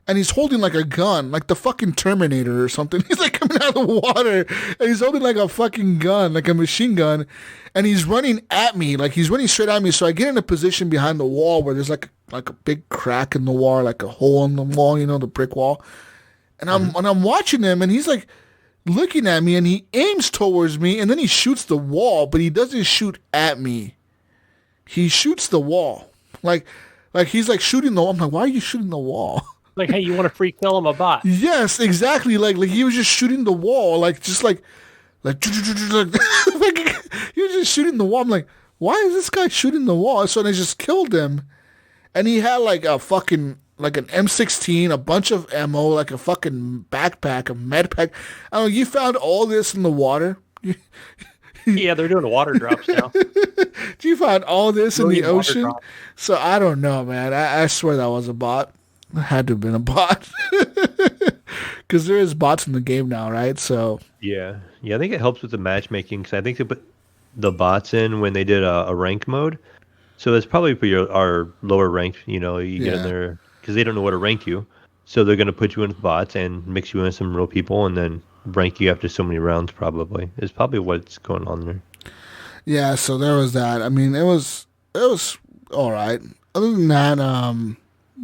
and he's holding like a gun, like the fucking Terminator or something. He's like coming out of the water, and he's holding like a fucking gun, like a machine gun, and he's running at me, like he's running straight at me. So I get in a position behind the wall where there's like a big crack in the wall, like a hole in the wall, you know, the brick wall. And I'm watching him, and he's like looking at me, and he aims towards me, and then he shoots the wall, but he doesn't shoot at me. He shoots the wall. Like he's like shooting the wall. I'm like, why are you shooting the wall? Like, hey, you want to free kill him, a bot? Yes, exactly. Like he was just shooting the wall. Like he was just shooting the wall. I'm like, why is this guy shooting the wall? So I just killed him. And he had like a fucking, like an M16, a bunch of ammo, like a fucking backpack, a med pack. I don't know, you found all this in the water? Yeah, they're doing water drops now. You found all this in the ocean? So I don't know, man. I swear that was a bot. It had to have been a bot. Because there is bots in the game now, right? So Yeah, I think it helps with the matchmaking, because I think they put the bots in when they did a rank mode. So it's probably for our lower ranked, you know, you get in there, because they don't know what to rank you. So they're going to put you in with bots and mix you in with some real people, and then rank you after so many rounds, probably. Is probably what's going on there. yeah, so there was that. I mean, it was all right. Other than that,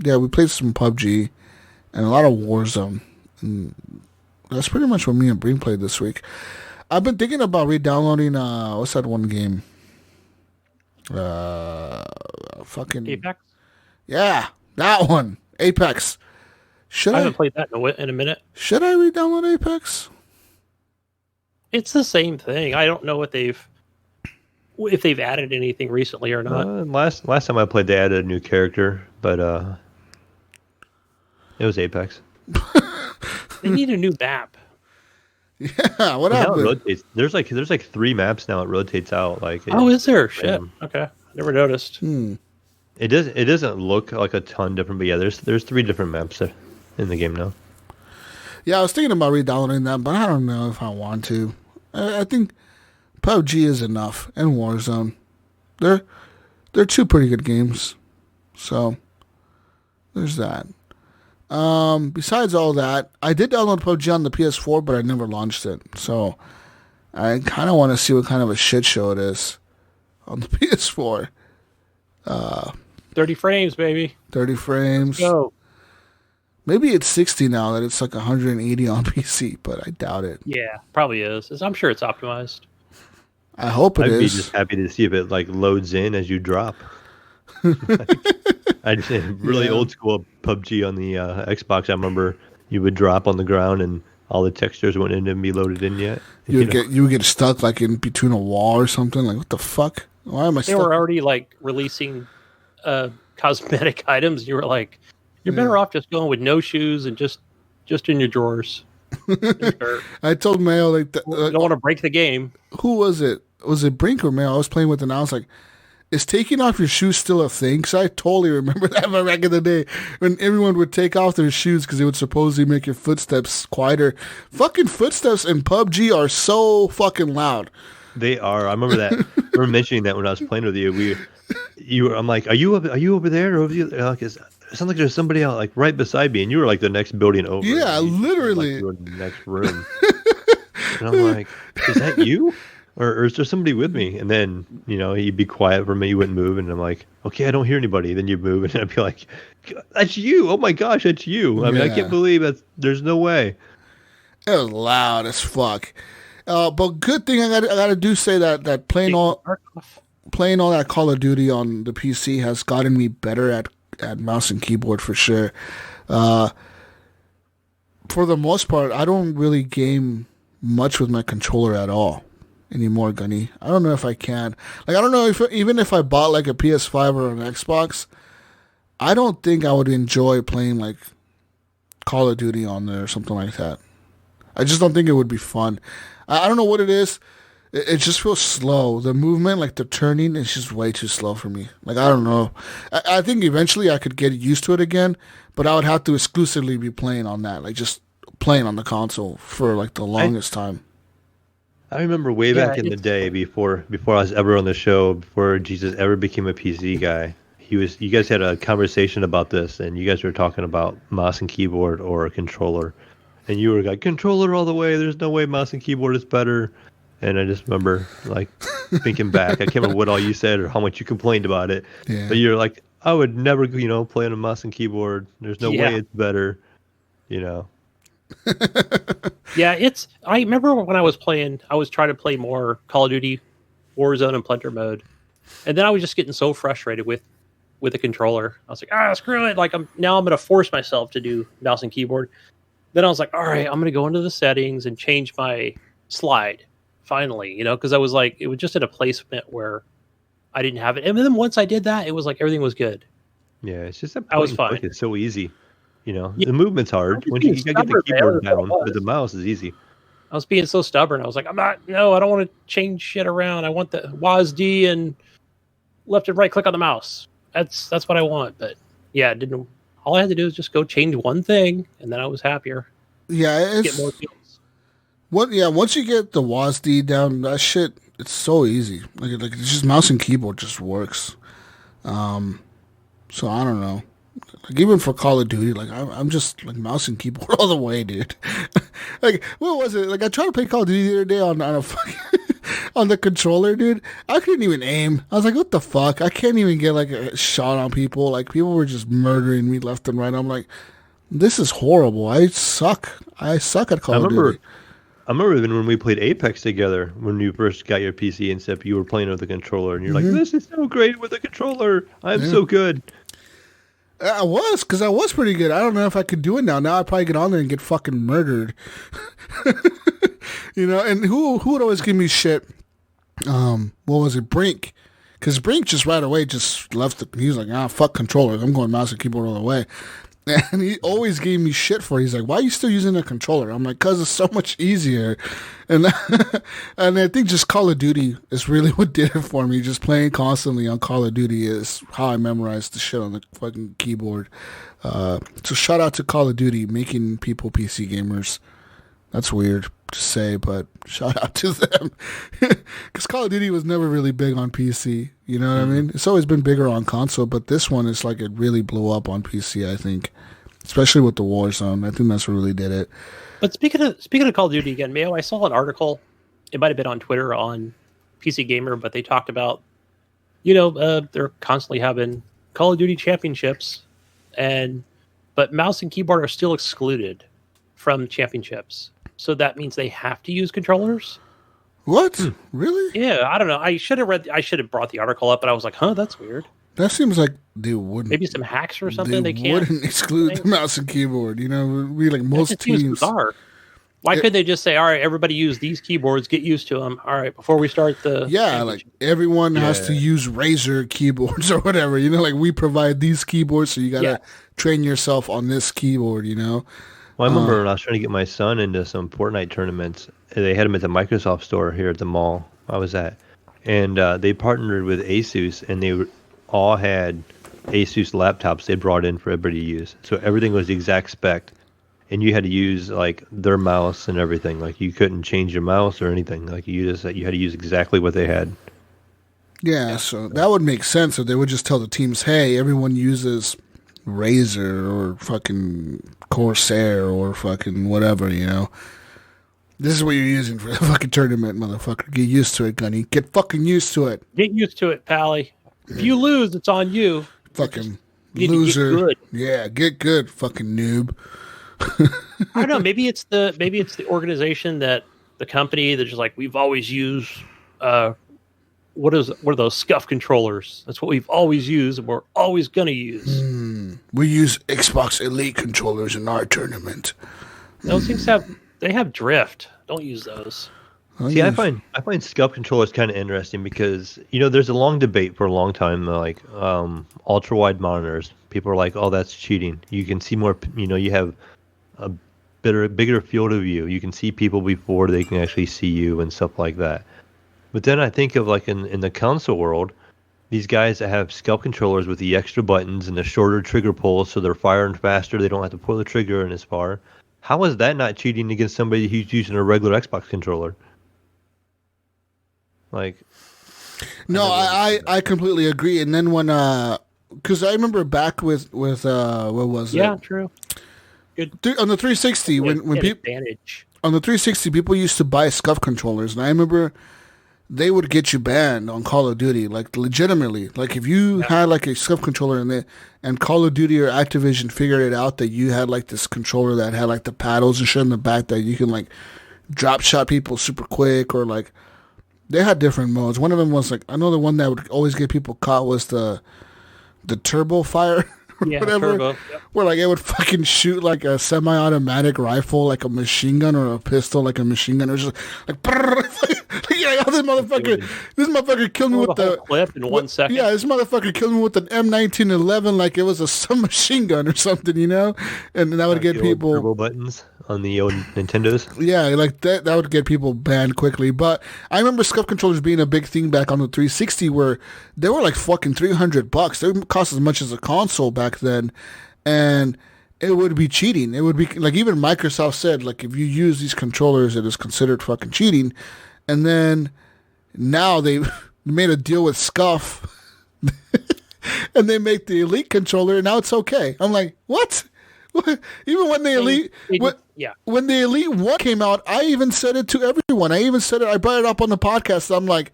yeah, we played some PUBG and a lot of Warzone. And that's pretty much what me and Breen played this week. I've been thinking about re-downloading. What's that one game? Fucking Apex. yeah, that one, Apex. I haven't played that in a minute. Should I re-download Apex? It's the same thing. I don't know if they've added anything recently or not. Last time I played, they added a new character, but it was Apex. They need a new map. Yeah, what Now it happened? rotates. There's like 3 maps now. It rotates out like. Oh, is there? Shit. Okay, never noticed. It doesn't look like a ton different, but yeah, there's 3 different maps in the game now. Yeah, I was thinking about re-downloading that, but I don't know if I want to. I think PUBG is enough, and Warzone. They're 2 pretty good games. So there's that. Besides all that, I did download PUBG on the PS4, but I never launched it. So I kind of want to see what kind of a shit show it is on the PS4. 30 frames, baby. 30 frames. Go. Maybe it's 60 now that it's like 180 on PC, but I doubt it. Yeah, probably is. I'm sure it's optimized. I hope it I'd be is. just happy to see if it like loads in as you drop. I just really old school PUBG on the Xbox. I remember you would drop on the ground and all the textures wouldn't be loaded in yet. You would get stuck like in between a wall or something. Like, what the fuck? Why am I They stuck? were already like releasing cosmetic items. You were like, you're better off just going with no shoes and just in your drawers. Sure. I told Mayo like, You don't want to break the game. who was it? Was it Brink or Mayo? I was playing with, and I was like, is taking off your shoes still a thing? Because I totally remember that back in the day when everyone would take off their shoes because it would supposedly make your footsteps quieter. Fucking footsteps in PUBG are so fucking loud. They are. I remember that. I remember mentioning that when I was playing with you. I'm like, are you over there? Or over here? Like, it sounds like there's somebody else like right beside me, and you were like the next building over. Yeah, literally. Like, you were in the next room. And I'm like, is that you? Or is there somebody with me? And then, you'd be quiet for me, you wouldn't move, and I'm like, okay, I don't hear anybody. Then you move, and I'd be like, that's you. Oh my gosh, that's you. I mean, I can't believe there's no way. It was loud as fuck. But good thing I gotta say that playing all that Call of Duty on the PC has gotten me better at mouse and keyboard for sure. For the most part, I don't really game much with my controller at all anymore, Gunny. I don't know if I can. Like, I don't know even if I bought like a PS5 or an Xbox, I don't think I would enjoy playing like Call of Duty on there or something like that. I just don't think it would be fun. I don't know what it is. It just feels slow. The movement, like the turning, is just way too slow for me. Like, I don't know. I think eventually I could get used to it again, but I would have to exclusively be playing on that, like just playing on the console for like the longest time. I remember way back in the day before I was ever on the show, before Jesus ever became a PC guy. You guys had a conversation about this, and you guys were talking about mouse and keyboard or a controller, and you were like, controller all the way. There's no way mouse and keyboard is better. And I just remember like thinking back. I can't remember what all you said or how much you complained about it. Yeah. But you're like, I would never, play on a mouse and keyboard. There's no way it's better. Yeah, I remember when I was playing, I was trying to play more Call of Duty, Warzone, and Plunder mode, and then I was just getting so frustrated with the controller. I was like, screw it! Like I'm going to force myself to do mouse and keyboard. Then I was like, all right, I'm going to go into the settings and change my slide. Finally, because I was like, it was just at a placement where I didn't have it, and then once I did that, it was like everything was good. Yeah, it's just I was fine. It's so easy. The movement's hard when you gotta get the keyboard down, but the mouse is easy. I was being so stubborn. I was like, I don't want to change shit around. I want the WASD and left and right click on the mouse. That's what I want. But yeah, all I had to do was just go change one thing, and then I was happier. Yeah, Get more kills. Once you get the WASD down, that shit, it's so easy. Like it's just mouse and keyboard just works. So I don't know. Like, even for Call of Duty, like I'm just like mouse and keyboard all the way, dude. Like, what was it? Like, I tried to play Call of Duty the other day on a fucking on the controller, dude. I couldn't even aim. I was like, what the fuck? I can't even get like a shot on people. Like, people were just murdering me left and right. I'm like, this is horrible. I suck at Call of Duty. I remember even when we played Apex together, when you first got your PC and stuff, you were playing with the controller, and you're like, "This is so great with the controller. I'm so good." I was, because I was pretty good. I don't know if I could do it now. Now I'd probably get on there and get fucking murdered. And who would always give me shit? What was it? Brink. Because Brink just right away just left he was like, fuck controllers. I'm going mouse and keyboard all the way. And he always gave me shit for it. He's like, why are you still using a controller? I'm like, because it's so much easier. And and I think just Call of Duty is really what did it for me. Just playing constantly on Call of Duty is how I memorized the shit on the fucking keyboard. So shout out to Call of Duty, making people PC gamers. That's weird to say, but shout out to them. Because Call of Duty was never really big on PC. You know what I mean? It's always been bigger on console, but this one is like it really blew up on PC, I think. Especially with the Warzone. I think that's what really did it. But speaking of Call of Duty again, Mayo, I saw an article. It might have been on Twitter on PC Gamer, but they talked about, they're constantly having Call of Duty championships, but mouse and keyboard are still excluded from championships. So that means they have to use controllers. What? Really? Yeah, I don't know. I should have brought the article up, but I was like, that's weird. That seems like they wouldn't. Maybe some hacks or something. They wouldn't exclude the mouse and keyboard. We like most teams. Bizarre. Why couldn't they just say, all right, everybody use these keyboards, get used to them. All right, before we start the... Yeah, like everyone has to use Razer keyboards or whatever. Like we provide these keyboards, so you got to train yourself on this keyboard, Well, I remember when I was trying to get my son into some Fortnite tournaments, they had him at the Microsoft store here at the mall I was at. And they partnered with Asus, and they all had Asus laptops they brought in for everybody to use. So everything was the exact spec. And you had to use like their mouse and everything. Like you couldn't change your mouse or anything. Like you had to use exactly what they had. Yeah, so that would make sense if they would just tell the teams, hey, everyone uses Razer or fucking Corsair or fucking whatever, This is what you're using for the fucking tournament, motherfucker. Get used to it, Gunny. Get fucking used to it. Get used to it, Pally. If you lose, it's on you. Fucking loser. Get good. Yeah, get good, fucking noob. I don't know. Maybe it's the organization the company that's just like, we've always used what are those SCUF controllers? That's what we've always used and we're always gonna use. We use Xbox Elite controllers in our tournament. Those things have drift. Don't use those. See, I find SCUF controllers kind of interesting because there's a long debate for a long time, like ultra wide monitors. People are like, "Oh, that's cheating." You can see more. You have a bigger field of view. You can see people before they can actually see you and stuff like that. But then I think of like in the console world, these guys that have SCUF controllers with the extra buttons and the shorter trigger pulls, so they're firing faster. They don't have to pull the trigger in as far. How is that not cheating against somebody who's using a regular Xbox controller? Like, no, I completely agree. And then when because I remember back with what was it? Yeah, true. Good. On the 360 when people on the 360 people used to buy SCUF controllers, and I remember they would get you banned on Call of Duty, like legitimately. Like if you had like a SCUF controller and Call of Duty or Activision figured it out that you had like this controller that had like the paddles and shit in the back that you can like drop shot people super quick, or like they had different modes. One of them was like, I know the one that would always get people caught was the turbo fire. Whatever, turbo. Yep. Where like it would fucking shoot like a semi-automatic rifle, like a machine gun, or a pistol, like a machine gun, or just like, yeah, this motherfucker killed me with the clip in 1 second. Yeah, this motherfucker killed me with an M1911, like it was a submachine gun or something, and that would get people turbo buttons on the old Nintendos. Yeah, like that would get people banned quickly. But I remember SCUF controllers being a big thing back on the 360, where they were like fucking $300. They would cost as much as a console back then, and it would be cheating. It would be like, even Microsoft said, like, if you use these controllers, it is considered fucking cheating. And then now they made a deal with SCUF, and they make the Elite controller, and now it's okay. I'm like, what? Even when the Elite, when the Elite 1 came out, I even said it to everyone. I brought it up on the podcast. I'm like,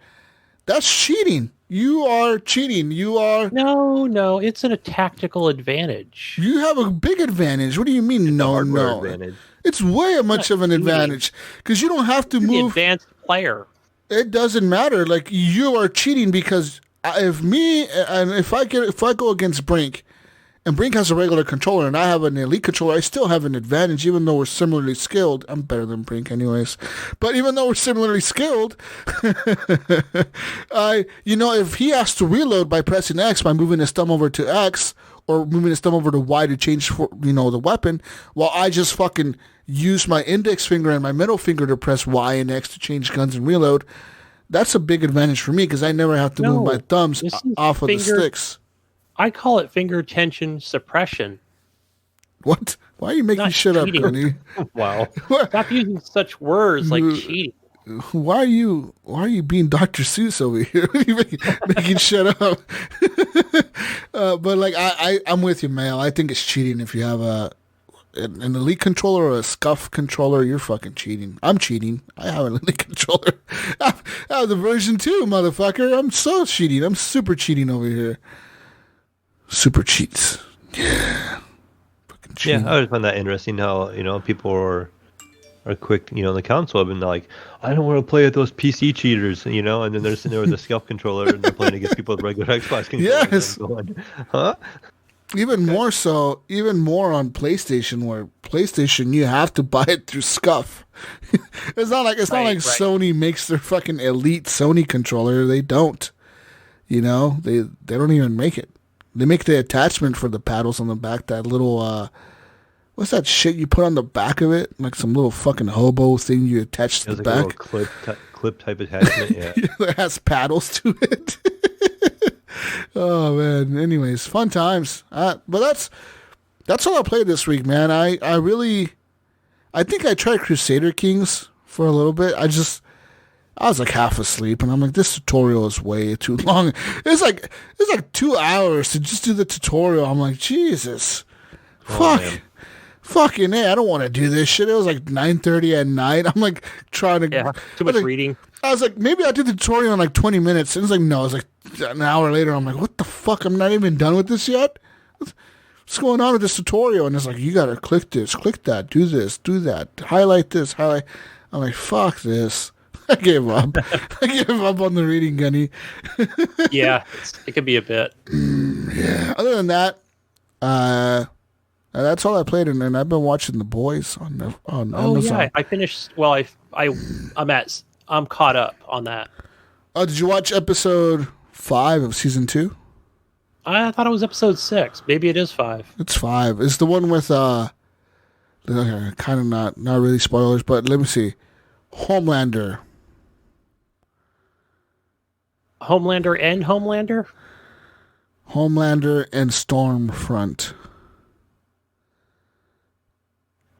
that's cheating. You are cheating. No, it's a tactical advantage. You have a big advantage. What do you mean? No. Advantage. It's way much of an advantage because you don't have to You're move. the advanced player. It doesn't matter. Like you are cheating because if I go against Brink, and Brink has a regular controller and I have an elite controller, I still have an advantage even though we're similarly skilled. I'm better than Brink anyways. But even though we're similarly skilled, if he has to reload by pressing X, by moving his thumb over to X, or moving his thumb over to Y to change the weapon, while I just fucking use my index finger and my middle finger to press Y and X to change guns and reload, that's a big advantage for me because I never have to move my thumbs off of the sticks. I call it finger tension suppression. What? Why are you making shit up, Gunny? Wow. Stop using such words like cheating. Why are you being Dr. Seuss over here? making shit up. But like I'm with you, Mayo. I think it's cheating if you have an elite controller or a scuff controller. You're fucking cheating. I'm cheating. I have an elite controller. I have the version 2, motherfucker. I'm so cheating. I'm super cheating over here. Super cheats. Yeah. Fucking cheating. Yeah, I always find that interesting how, people are quick, in the console and they're like, I don't want to play with those PC cheaters, and then they're sitting there with a scuff controller and they're playing against people with regular Xbox controllers. Yes. Going, huh? Even more on PlayStation, where PlayStation you have to buy it through scuff. It's not like Sony makes their fucking elite Sony controller. They don't. They don't even make it. They make the attachment for the paddles on the back, that little, what's that shit you put on the back of it? Like some little fucking hobo thing you attach to the back. A little clip type attachment, yeah. That has paddles to it. Oh, man. Anyways, fun times. But that's all I played this week, man. I think I tried Crusader Kings for a little bit. I was like half asleep, and I'm like, this tutorial is way too long. It's like 2 hours to just do the tutorial. I'm like, Jesus, fucking A, I don't want to do this shit. It was like 9:30 at night. I'm like trying to too much reading. I was like, maybe I'll do the tutorial in like 20 minutes. And it's like, no, it's like an hour later. I'm like, what the fuck? I'm not even done with this yet. What's going on with this tutorial? And it's like, you gotta click this, click that, do this, do that, highlight this, highlight. I'm like, fuck this. I gave up. I gave up on the reading, Gunny. Yeah, it could be a bit. Yeah. Other than that, that's all I played, and then I've been watching The Boys on Amazon. Yeah, I finished. Well, I'm caught up on that. Oh, did you watch episode 5 of season 2? I thought it was episode 6. Maybe it is 5. It's 5. It's the one with kind of not really spoilers, but let me see. Homelander and Homelander and Stormfront.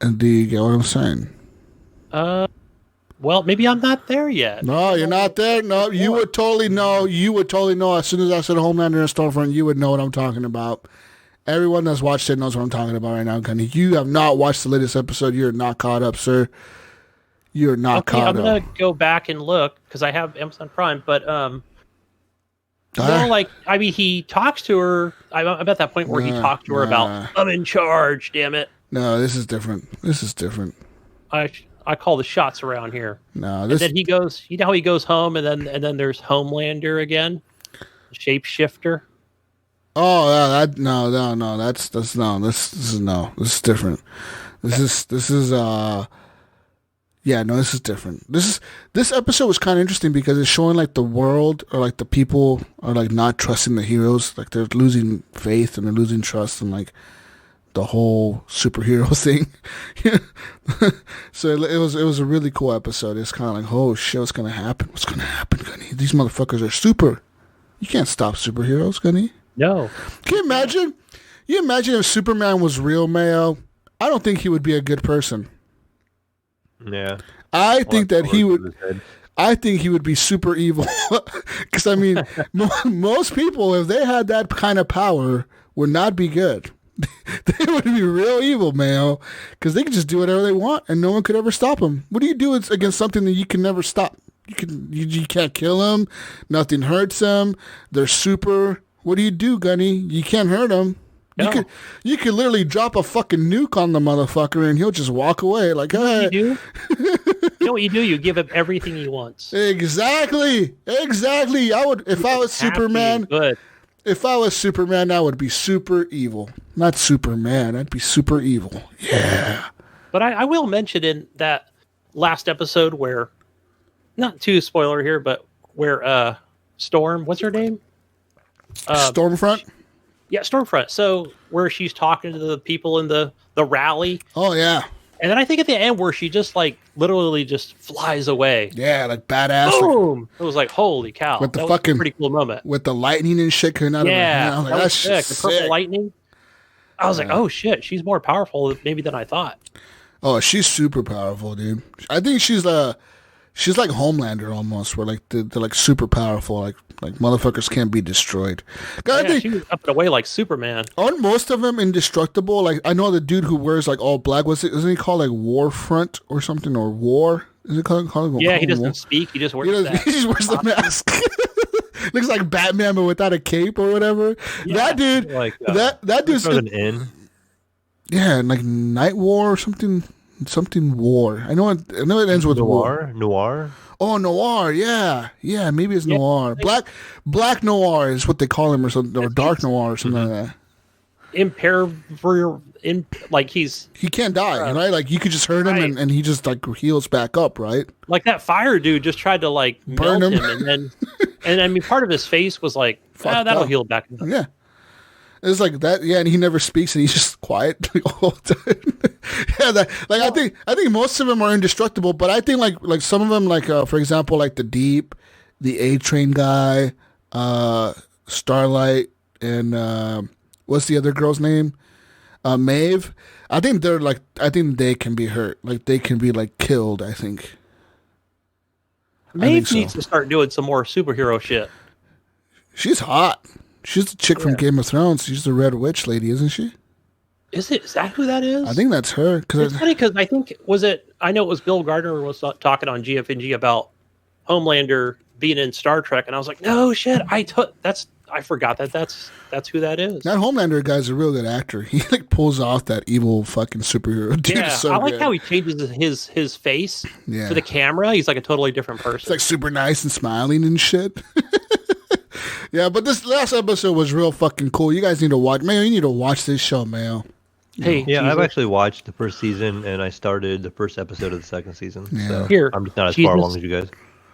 And do you get what I'm saying? Well, maybe I'm not there yet. No, you're not there. No, you would totally know. You would totally know. As soon as I said Homelander and Stormfront, you would know what I'm talking about. Everyone that's watched it knows what I'm talking about right now, Gunny. You have not watched the latest episode. You're not caught up, sir. You're not caught up. I'm going to go back and look because I have Amazon Prime, but he talks to her. I'm at that point where he talked to her about, I'm in charge, damn it. No, this is different. I call the shots around here. No, this. And then he goes. You know how he goes home, and then there's Homelander again, shapeshifter. Oh, no. This is different. This is different. This episode was kind of interesting because it's showing like the world or like the people are like not trusting the heroes, like they're losing faith and they're losing trust and like the whole superhero thing. So it was a really cool episode. It's kind of like, oh shit, what's gonna happen? What's gonna happen, Gunny? These motherfuckers are super. You can't stop superheroes, Gunny. No. Can you imagine? You imagine if Superman was real, Mayo? I don't think he would be a good person. Yeah. I think he would be super evil. Because, I mean, most people, if they had that kind of power, would not be good. They would be real evil, Mayo. Because they could just do whatever they want, and no one could ever stop them. What do you do against something that you can never stop? You can't kill them. Nothing hurts them. They're super. What do, Gunny? You can't hurt them. No. You could literally drop a fucking nuke on the motherfucker and he'll just walk away like, hey. You know what you do? You give him everything he wants. Exactly. I would, if I was Superman. Good. If I was Superman, I would be super evil. Not Superman. I'd be super evil. Yeah. But I will mention in that last episode where, not too spoiler here, but where Storm, what's her name? Stormfront? Yeah, Stormfront. So where she's talking to the people in the rally. Oh, yeah. And then I think at the end where she just like literally just flies away. Yeah, like badass. Boom! It was like, holy cow. With the that fucking, was a pretty cool moment. With the lightning and shit coming out of her hand. Like, that was sick. The purple lightning. I was like, oh shit, she's more powerful maybe than I thought. Oh, she's super powerful, dude. I think she's like Homelander almost, where like they're like super powerful, like motherfuckers can't be destroyed. I think she was up and away like Superman. Aren't most of them indestructible? Like I know the dude who wears like all black. Isn't he called like Warfront or something, or War? Is it called? Yeah, he doesn't speak. He just wears that. He just wears the mask. Looks like Batman, but without a cape or whatever. Yeah, that dude, like that dude's an in. Yeah, like Night War or something War. I know it ends with War. Noir. Oh, Noir. Yeah, maybe it's Noir. Black Noir is what they call him, or something, or Dark Noir or something like that. He can't die, right? Like you could just hurt him and he just like heals back up, right? Like that fire dude just tried to like burn melt him, and then and I mean part of his face was like, that'll heal back up. Yeah. It's like that, yeah, and he never speaks, and he's just quiet the whole time. I think most of them are indestructible, but I think like some of them, like for example, like the Deep, the A-Train guy, Starlight, and what's the other girl's name? Maeve. I think they can be hurt, like they can be like killed. I think Maeve needs to start doing some more superhero shit. She's hot. She's the chick from Game of Thrones. She's the Red Witch lady, isn't she? Is that who that is? I think that's her. It's funny because I think I know it was Bill Gardner was talking on GFNG about Homelander being in Star Trek, and I was like, no shit, I forgot that's who that is. That Homelander guy's a real good actor. He like pulls off that evil fucking superhero. Dude, yeah, so I like good. how he changes his face for the camera. He's like a totally different person. It's like super nice and smiling and shit. Yeah, but this last episode was real fucking cool. You guys need to watch. Mayo, you need to watch this show, Mayo. Hey, yeah, Jesus. I've actually watched the first season, and I started the first episode of the second season. Yeah. So here, I'm just not as far along as you guys.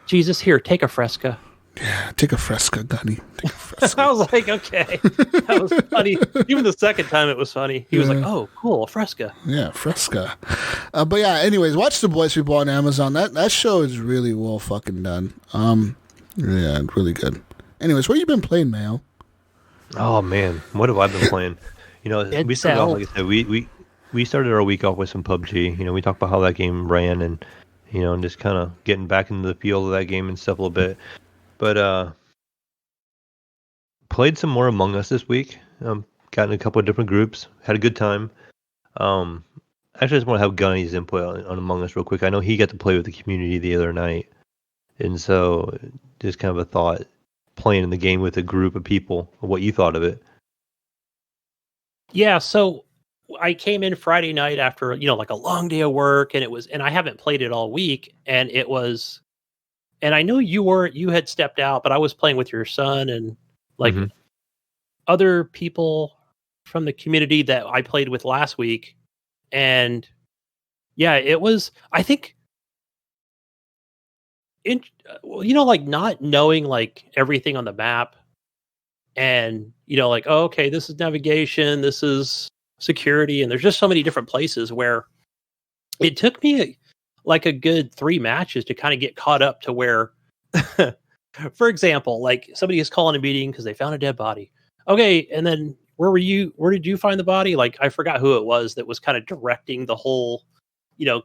Jesus, here, take a Fresca. Yeah, take a Fresca, Gunny. Take a Fresca. I was like, okay. That was funny. Even the second time it was funny. He was like, oh, cool, a Fresca. Yeah, Fresca. But yeah, anyways, watch The Boys People on Amazon. That show is really well fucking done. Yeah, really good. Anyways, what have you been playing, Mayo? Oh man, what have I been playing? You know, we started off, like I said, we started our week off with some PUBG. You know, we talked about how that game ran, and you know, and just kind of getting back into the feel of that game and stuff a little bit. But played some more Among Us this week. Got in a couple of different groups, had a good time. Actually, I just want to have Gunny's input on Among Us real quick. I know he got to play with the community the other night, and so just kind of a thought. Playing in the game with a group of people, what you thought of it? Yeah, so I came in Friday night after like a long day of work, and I haven't played it all week, and I know you had stepped out, but I was playing with your son and like other people from the community that I played with last week, and yeah, it was, I think. Like not knowing like everything on the map, and like, oh, okay, this is navigation, this is security, and there's just so many different places where it took me like a good 3 matches to kind of get caught up to where, for example, like somebody is calling a meeting because they found a dead body. Okay, and then where did you find the body? Like I forgot who it was that was kind of directing the whole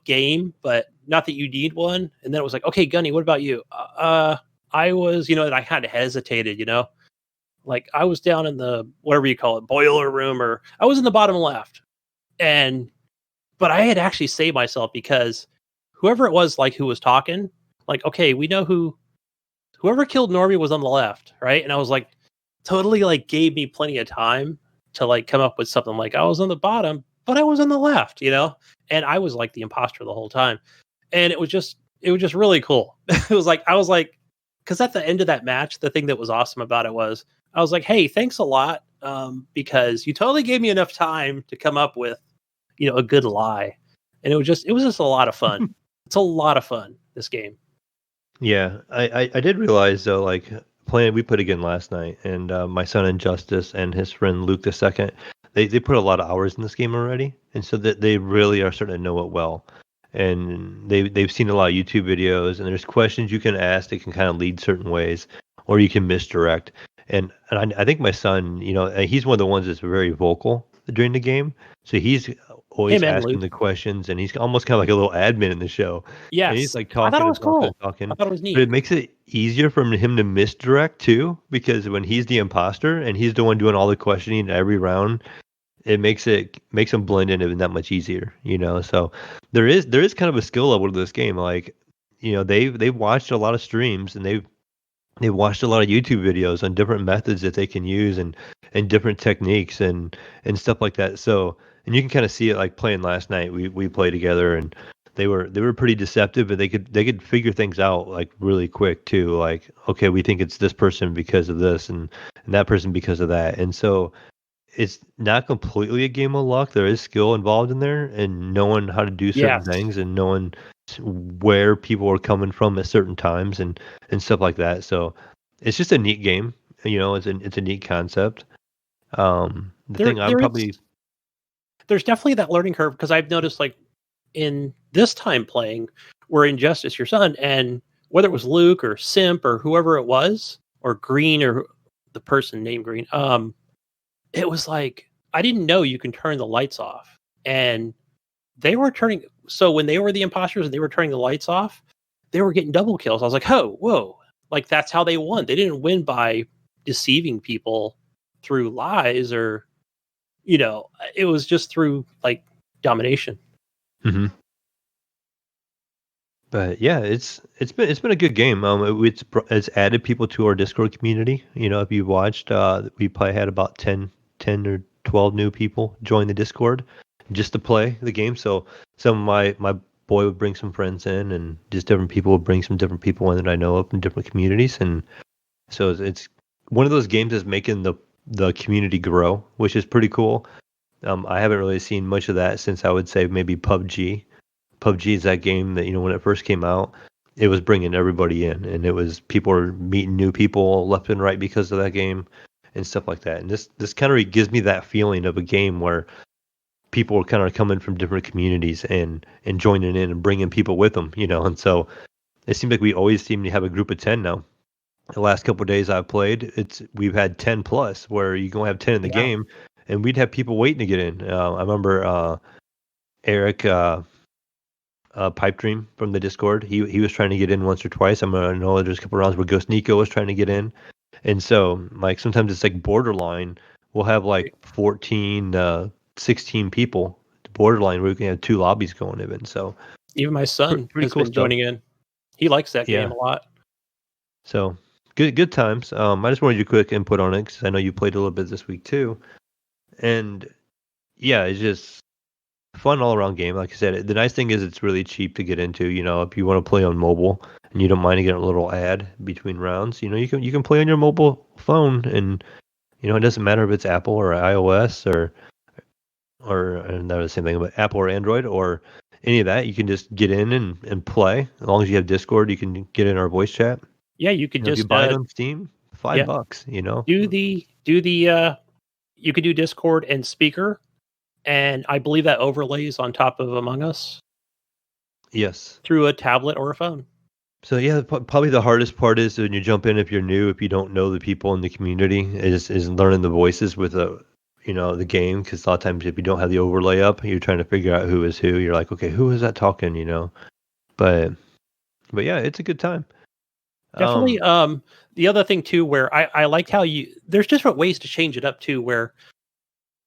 game, but not that you need one. And then it was like, okay, Gunny, what about you? I was, and I kind of hesitated, like I was down in the, whatever you call it, boiler room, or I was in the bottom left. But I had actually saved myself because whoever it was, like who was talking, like, okay, we know whoever killed Normie was on the left, right? And I was like, totally like gave me plenty of time to like come up with something like I was on the bottom, but I was on the left, and I was like the imposter the whole time. And it was just really cool. It was like, I was like, because at the end of that match, the thing that was awesome about it was I was like, hey, thanks a lot. Because you totally gave me enough time to come up with, a good lie. And it was just a lot of fun. It's a lot of fun, this game. Yeah, I did realize though, like we played again last night, and my son Injustice and his friend Luke the Second, they put a lot of hours in this game already, and so that they really are starting to know it well, and they've seen a lot of YouTube videos, and there's questions you can ask that can kind of lead certain ways, or you can misdirect, and I think my son, he's one of the ones that's very vocal during the game, so he's always Hey, man, asking Luke. the questions, and he's almost kind of like a little admin in the show. Yes. And he's like I thought talking it and was talking cool. and talking. I thought it was neat. But it makes it easier for him to misdirect too, because when he's the imposter and he's the one doing all the questioning every round, it makes him blend in even that much easier, So there is kind of a skill level to this game. Like, they've watched a lot of streams, and they've watched a lot of YouTube videos on different methods that they can use and different techniques and stuff like that. So, and you can kind of see it like playing last night. We played together, and they were pretty deceptive, but they could figure things out like really quick too. Like, okay, we think it's this person because of this and that person because of that. And so it's not completely a game of luck. There is skill involved in there, and knowing how to do certain things and knowing where people are coming from at certain times and stuff like that. So it's just a neat game. It's a neat concept. There's definitely that learning curve, because I've noticed, like, in this time playing, we're Injustice, your son, and whether it was Luke or Simp or whoever it was, or Green or the person named Green, it was like, I didn't know you can turn the lights off. And they were so when they were the imposters and they were turning the lights off, they were getting double kills. I was like, oh, whoa. Like, that's how they won. They didn't win by deceiving people through lies or, it was just through like domination. Mm-hmm. But yeah, it's been a good game. It's added people to our Discord community. If you watched, we probably had about 10 or 12 new people join the Discord just to play the game. So some of my boy would bring some friends in, and just different people would bring some different people in that I know of in different communities. And so it's one of those games that's making the community grow, which is pretty cool. I haven't really seen much of that since I would say maybe PUBG. PUBG is that game that, when it first came out, it was bringing everybody in, and it was people were meeting new people left and right because of that game and stuff like that. And this kind of gives me that feeling of a game where people are kind of coming from different communities and joining in and bringing people with them, And so it seems like we always seem to have a group of 10 now. The last couple of days I've played, we've had 10 plus, where you go have 10 in the game, and we'd have people waiting to get in. I remember Eric Pipe Dream from the Discord. He was trying to get in once or twice. I know there's a couple rounds where Ghost Nico was trying to get in, and so like sometimes it's like borderline. We'll have like 14, 16 people. Borderline, where we can have 2 lobbies going even. So even my son pretty has cool been joining in. He likes that game a lot. So good times. I just wanted your quick input on it because I know you played a little bit this week too, and yeah, it's just fun all around game. Like I said, the nice thing is it's really cheap to get into. If you want to play on mobile and you don't mind getting a little ad between rounds, you can play on your mobile phone, and it doesn't matter if it's Apple or iOS or and that was the same thing, but Apple or Android or any of that. You can just get in and play. As long as you have Discord, you can get in our voice chat. Yeah, you could just if you buy it on Steam, $5. Do the you could do Discord and speaker, and I believe that overlays on top of Among Us. Yes, through a tablet or a phone. So yeah, probably the hardest part is when you jump in, if you're new, if you don't know the people in the community, is learning the voices with the game, because a lot of times if you don't have the overlay up, you're trying to figure out who is who. You're like, okay, who is that talking? But yeah, it's a good time. Definitely. The other thing too, where I liked how there's different ways to change it up too.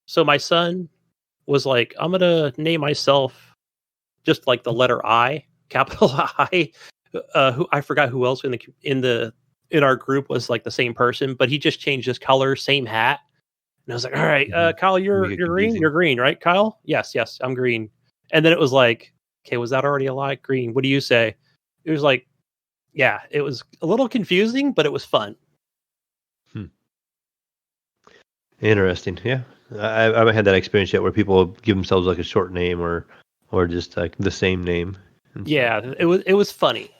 So my son was like, I'm gonna name myself just like the letter I, capital I, who I forgot who else in our group was like the same person, but he just changed his color, same hat. And I was like, all right, Kyle, you're green. confusing. You're green, right, Kyle? Yes, I'm green. And then it was like, okay, was that already a lie? Green. What do you say? It was like, yeah, it was a little confusing, but it was fun. Interesting. Yeah, I haven't had that experience yet where people give themselves like a short name or just like the same name. Yeah, it was funny.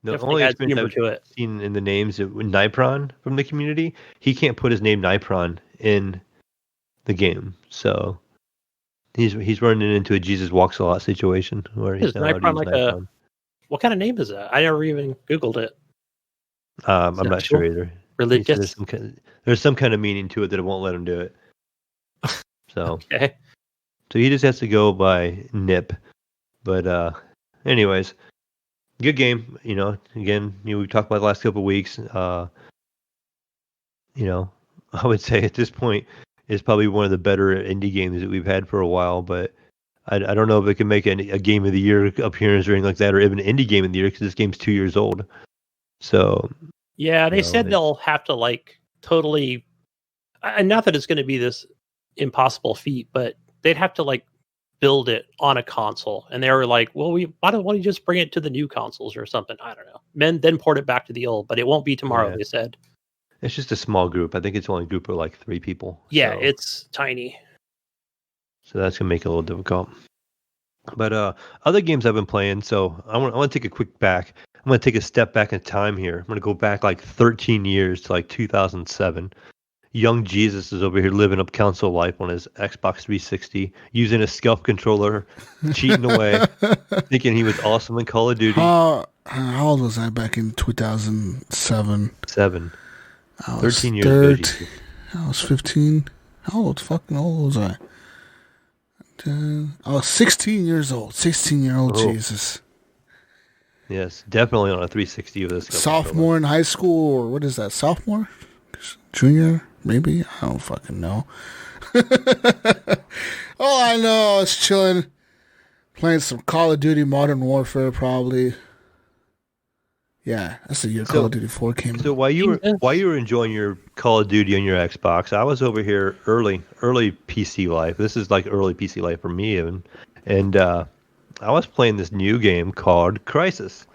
The Definitely only adds experience humor I've to it. seen in the names of Nipron from the community, he can't put his name Nipron in the game, so he's running into a Jesus Walks a Lot situation where he's Is not allowed to Nipron use like Nipron. what kind of name is that? I never even Googled it. I'm not sure Sexual? either. He said Religious? there's some kind of meaning to it that it won't let him do it. So Okay. so he just has to go by Nip. But anyways, good game. Again, we talked about the last couple of weeks. I would say at this point it's probably one of the better indie games that we've had for a while. But I don't know if it can make a game of the year appearance or anything like that, or even an indie game of the year because this game's 2 years old. So Yeah, they said they'll have to like totally, and not that it's going to be this impossible feat, but they'd have to like build it on a console. And they were like, well, why don't you just bring it to the new consoles or something? I don't know. Then port it back to the old, but it won't be tomorrow, Yeah. they said. it's just a small group. I think it's only a group of like 3 people. Yeah, so, it's tiny. so that's gonna make it a little difficult. But other games I've been playing. So I want to take a quick back. I'm going to take a step back in time here. I'm going to go back like 13 years to like 2007. Young Jesus is over here living up console life on his Xbox 360, using a stealth controller, cheating away, thinking he was awesome in Call of Duty. How old was I back in 2007? 7. I was 13 years ago. Jesus. I was 15. How old was I? I was 16 years old. 16-year-old Jesus. Yes, definitely on a 360 with a stealth Sophomore in high school, or what is that? Sophomore? Junior? Maybe? I don't fucking know. All I know, I was chilling, playing some Call of Duty Modern Warfare, probably. Yeah, that's the year Call of Duty 4 came out. So while you were enjoying your Call of Duty on your Xbox, I was over here early PC life. This is like early PC life for me even. And I was playing this new game called Crysis.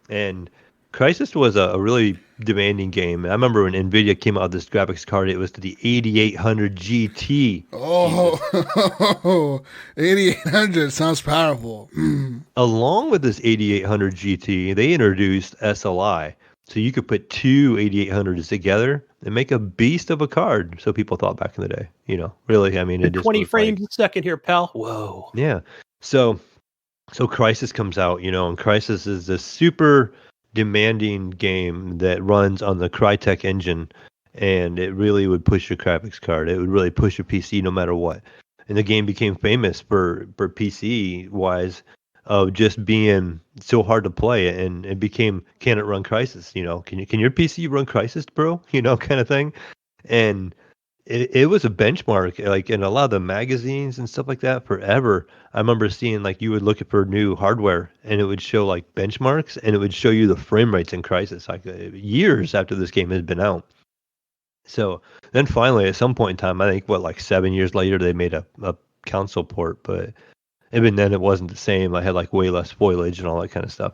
And Crysis was a really demanding game. I remember when NVIDIA came out with this graphics card, it was to the 8800 GT. Oh, 8800 sounds powerful. Along with this 8800 GT, they introduced SLI. So you could put two 8800s together and make a beast of a card. So people thought back in the day, really, I mean, it just 20 was frames like, a second here, pal. Whoa. Yeah. So Crysis comes out, and Crysis is this super demanding game that runs on the Crytek engine, and it really would push your graphics card. It would really push your PC no matter what. And the game became famous for PC wise of just being so hard to play, and it became, can it run Crysis? Can your PC run Crysis, bro? Kind of thing. And it was a benchmark, like in a lot of the magazines and stuff like that forever. I remember seeing like you would look for new hardware and it would show like benchmarks and it would show you the frame rates in Crysis like years after this game had been out. So then finally at some point in time, I think like 7 years later, they made a console port, but even then it wasn't the same. I had like way less foliage and all that kind of stuff.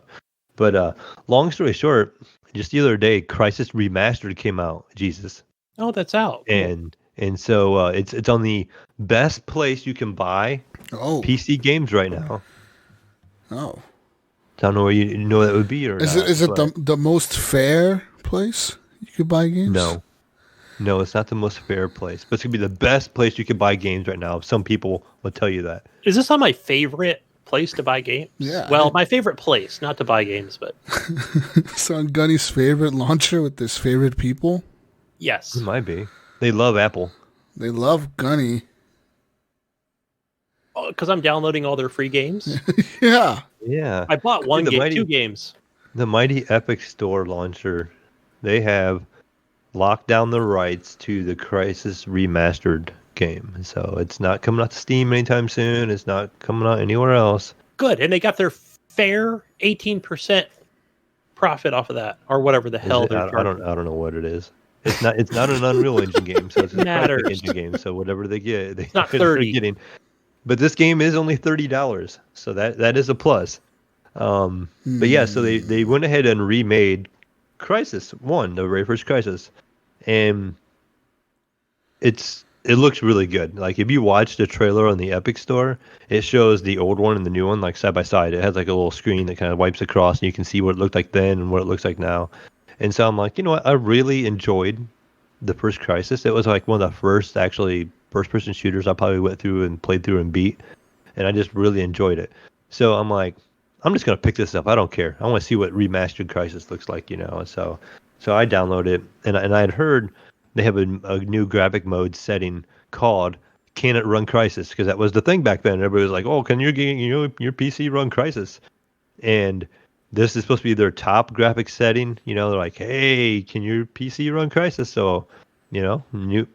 But long story short, just the other day, Crysis Remastered came out. Jesus. Oh, that's out. Cool. And so it's on the best place you can buy PC games right now. Oh. I don't know where you know that would be or is not. Is it the most fair place you could buy games? No, it's not the most fair place, but it's gonna be the best place you can buy games right now. Some people will tell you that. Is this on my favorite place to buy games? Yeah. Well, my favorite place, not to buy games, but it's on Gunny's favorite launcher with his favorite people. Yes. It might be. They love Apple. They love Gunny. Because I'm downloading all their free games. Yeah. Yeah. I bought one game, 2 games. The Mighty Epic Store launcher, they have locked down the rights to the Crysis Remastered game. So it's not coming out to Steam anytime soon. It's not coming out anywhere else. Good. And they got their fair 18% profit off of that, or whatever the hell they're I charging. don't know what it is. It's not an Unreal Engine game, so it's a Matters. Crytek Engine game. So whatever they get, It's not they're 30. getting. But this game is only $30, so that is a plus. But yeah, so they went ahead and remade Crysis 1, the very first Crysis, and it looks really good. Like if you watch the trailer on the Epic Store, it shows the old one and the new one like side by side. It has like a little screen that kind of wipes across, and you can see what it looked like then and what it looks like now. And so I'm like, you know what? I really enjoyed the first Crysis. It was like one of the first actually first-person shooters I probably went through and played through and beat, and I just really enjoyed it. So I'm like, I'm just gonna pick this up. I don't care. I want to see what remastered Crysis looks like, you know. And so I downloaded it, and I had heard they have a new graphic mode setting called "Can it run Crysis?" Because that was the thing back then. Everybody was like, "Oh, can your PC run Crysis?" And this is supposed to be their top graphics setting. You know, they're like, "Hey, can your PC run Crysis?" So, you know,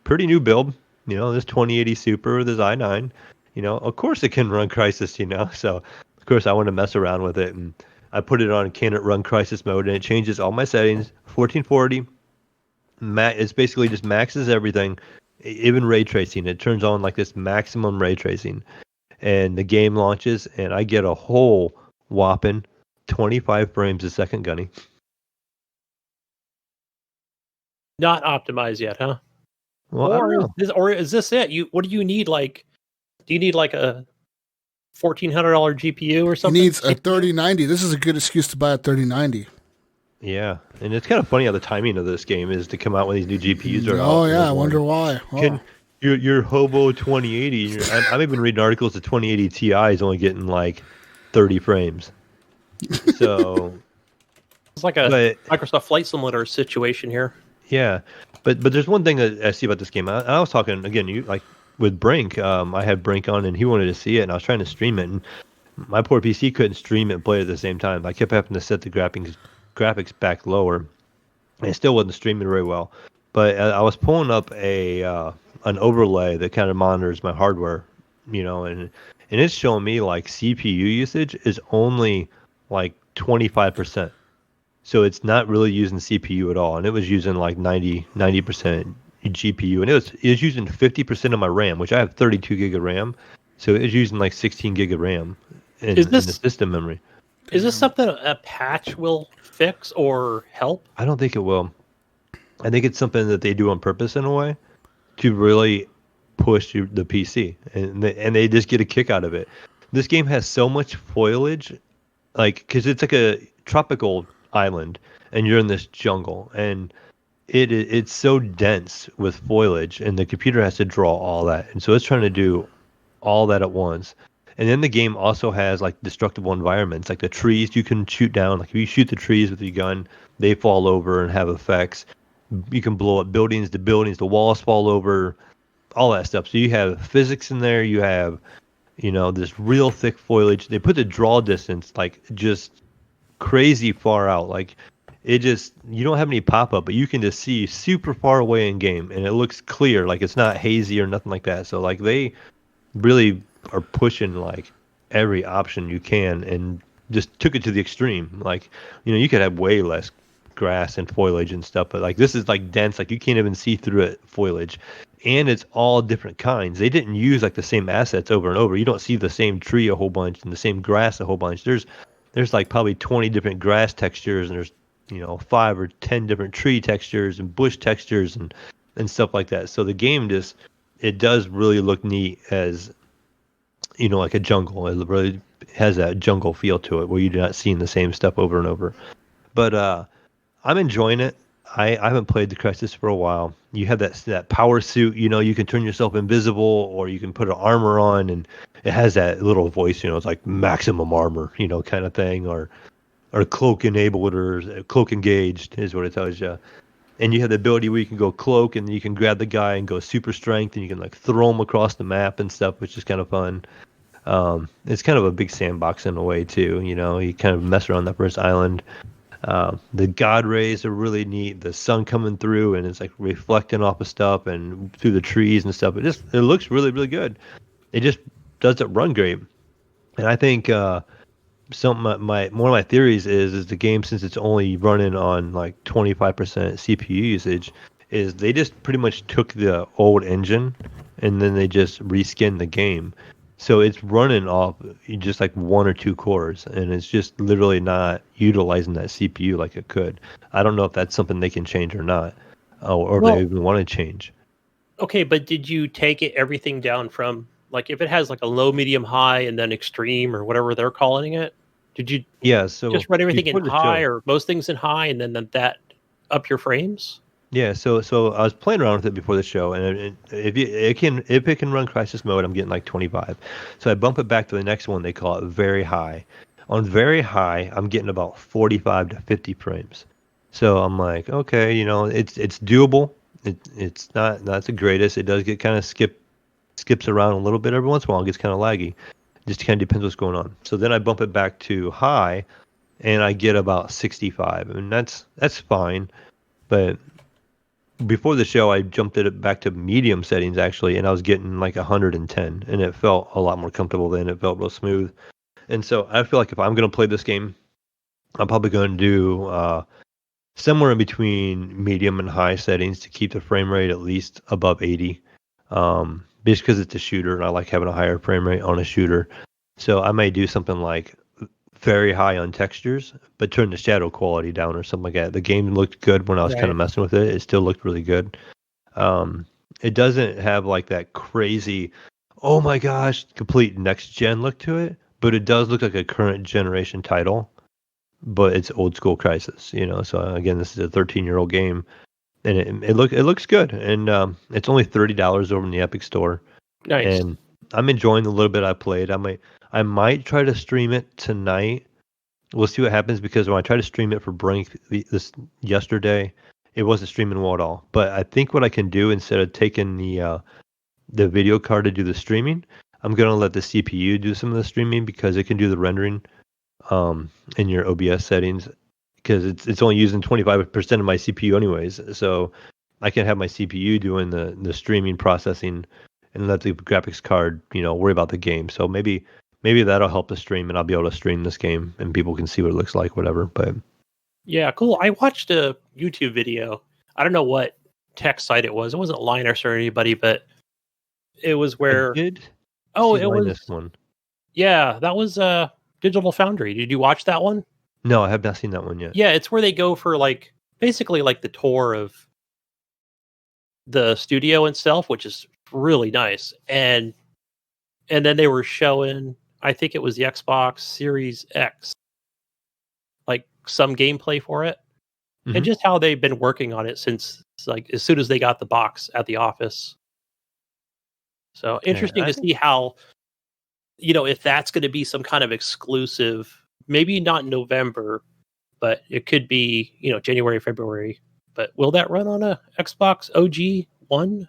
pretty new build. You know, this 2080 Super, this i9. You know, of course it can run Crysis. You know, so of course I want to mess around with it, and I put it on "Can it run Crysis?" mode, and it changes all my settings. 1440. It's basically just maxes everything, even ray tracing. It turns on like this maximum ray tracing, and the game launches, and I get a whole whopping 25 frames a second, Gunny. Not optimized yet, huh? Well, I don't know. Or is this it? What do you need? Like, do you need like a $1,400 GPU or He something? needs a 3090. This is a good excuse to buy a 3090. Yeah, and it's kind of funny how the timing of this game is to come out when these new GPUs are out. Oh yeah, I wonder why. Oh. Can your Hobo 2080? I'm even reading articles. The 2080 Ti is only getting like 30 frames. So It's like a Microsoft Flight Simulator situation here. yeah, but there's one thing that I see about this game. I was talking again, you like with Brink. I had Brink on, and he wanted to see it, and I was trying to stream it, and my poor PC couldn't stream it and play it at the same time. I kept having to set the graphics back lower, and it still wasn't streaming very well. But I was pulling up an overlay that kind of monitors my hardware, you know, and it's showing me like CPU usage is only like 25%. So it's not really using CPU at all, and it was using like 90% GPU, and it was using 50% of my RAM, which I have 32 gig of RAM, so it was using like 16 gig of RAM in the system memory. Is this something a patch will fix or help? I don't think it will. I think it's something that they do on purpose in a way to really push the PC, and they just get a kick out of it. This game has so much foliage, like because it's like a tropical island, and you're in this jungle, and it's so dense with foliage, and the computer has to draw all that, and so it's trying to do all that at once. And then the game also has like destructible environments, like the trees you can shoot down. Like if you shoot the trees with your gun, they fall over and have effects. You can blow up buildings, the walls fall over, all that stuff. So you have physics in there. You have, you know, this real thick foliage. They put the draw distance like just crazy far out. Like it just, you don't have any pop up, but you can just see super far away in game, and it looks clear. Like it's not hazy or nothing like that. So like they really are pushing like every option you can, and just took it to the extreme. Like, you know, you could have way less grass and foliage and stuff, but like this is like dense, like you can't even see through it foliage, and it's all different kinds. They didn't use like the same assets over and over. You don't see the same tree a whole bunch and the same grass a whole bunch. There's like probably 20 different grass textures, and there's, you know, 5 or 10 different tree textures and bush textures and stuff like that. So the game just, it does really look neat as, you know, like a jungle. It really has that jungle feel to it where you're not seeing the same stuff over and over. But I'm enjoying it. I haven't played the Crysis for a while. You have that power suit, you know, you can turn yourself invisible, or you can put an armor on, and it has that little voice, you know, it's like maximum armor, you know, kind of thing, or cloak enabled, or cloak engaged is what it tells you. And you have the ability where you can go cloak, and you can grab the guy and go super strength, and you can like throw him across the map and stuff, which is kind of fun. It's kind of a big sandbox in a way too, you know, you kind of mess around that first island. The god rays are really neat. The sun coming through, and it's like reflecting off of stuff and through the trees and stuff. It looks really, really good. It just doesn't run great. And I think some my one of my theories is the game, since it's only running on like 25% CPU usage, is they just pretty much took the old engine and then they just reskinned the game. So it's running off just like one or two cores, and it's just literally not utilizing that CPU like it could. I don't know if that's something they can change or not, or if they Well, even want to change. okay, but did you take everything down from like if it has like a low, medium, high, and then extreme or whatever they're calling it? Did you Yeah, so just run everything in before the high show, or most things in high, and then that up your frames? yeah, so I was playing around with it before the show, and if it can run Crisis Mode, I'm getting like 25. So I bump it back to the next one. They call it very high. On very high, I'm getting about 45 to 50 frames. So I'm like, okay, it's doable. It's not the greatest. It does get kind of skips around a little bit every once in a while. It gets kind of laggy. Just kind of depends what's going on. So then I bump it back to high, and I get about 65. I mean that's fine, but before the show, I jumped it back to medium settings actually, and I was getting like 110, and it felt a lot more comfortable then. It felt real smooth, and so I feel like if I'm going to play this game, I'm probably going to do somewhere in between medium and high settings to keep the frame rate at least above 80. Just because it's a shooter, and I like having a higher frame rate on a shooter. So I may do something like very high on textures, but turn the shadow quality down or something like that. The game looked good when I was kind of Right. messing with it. It still looked really good. It doesn't have like that crazy, oh my gosh, complete next gen look to it, but it does look like a current generation title. But it's old school Crisis. So again, this is a 13-year-old game, and it looks good, and it's only $30 over in the Epic Store, Nice. and I'm enjoying the little bit I played. I might try to stream it tonight. We'll see what happens, because when I tried to stream it for Brink this yesterday, it wasn't streaming well at all. But I think what I can do, instead of taking the video card to do the streaming, I'm gonna let the CPU do some of the streaming, because it can do the rendering in your OBS settings, because it's only using 25% of my CPU anyways. So I can have my CPU doing the streaming processing, and let the graphics card worry about the game. So maybe that'll help the stream, and I'll be able to stream this game and people can see what it looks like, whatever. But Yeah, cool. I watched a YouTube video. I don't know what tech site it was. It wasn't Linus or anybody, but it was I where did oh, see it Linus was one. yeah, that was Digital Foundry. Did you watch that one? No, I have not seen that one yet. Yeah, it's where they go for like basically like the tour of the studio itself, which is really nice. And then they were showing, I think it was the Xbox Series X, like some gameplay for it, and Mhm. just how they've been working on it since like as soon as they got the box at the office. So Yeah, interesting to see how, if that's going to be some kind of exclusive, maybe not in November, but it could be, January, February. But will that run on a Xbox OG One?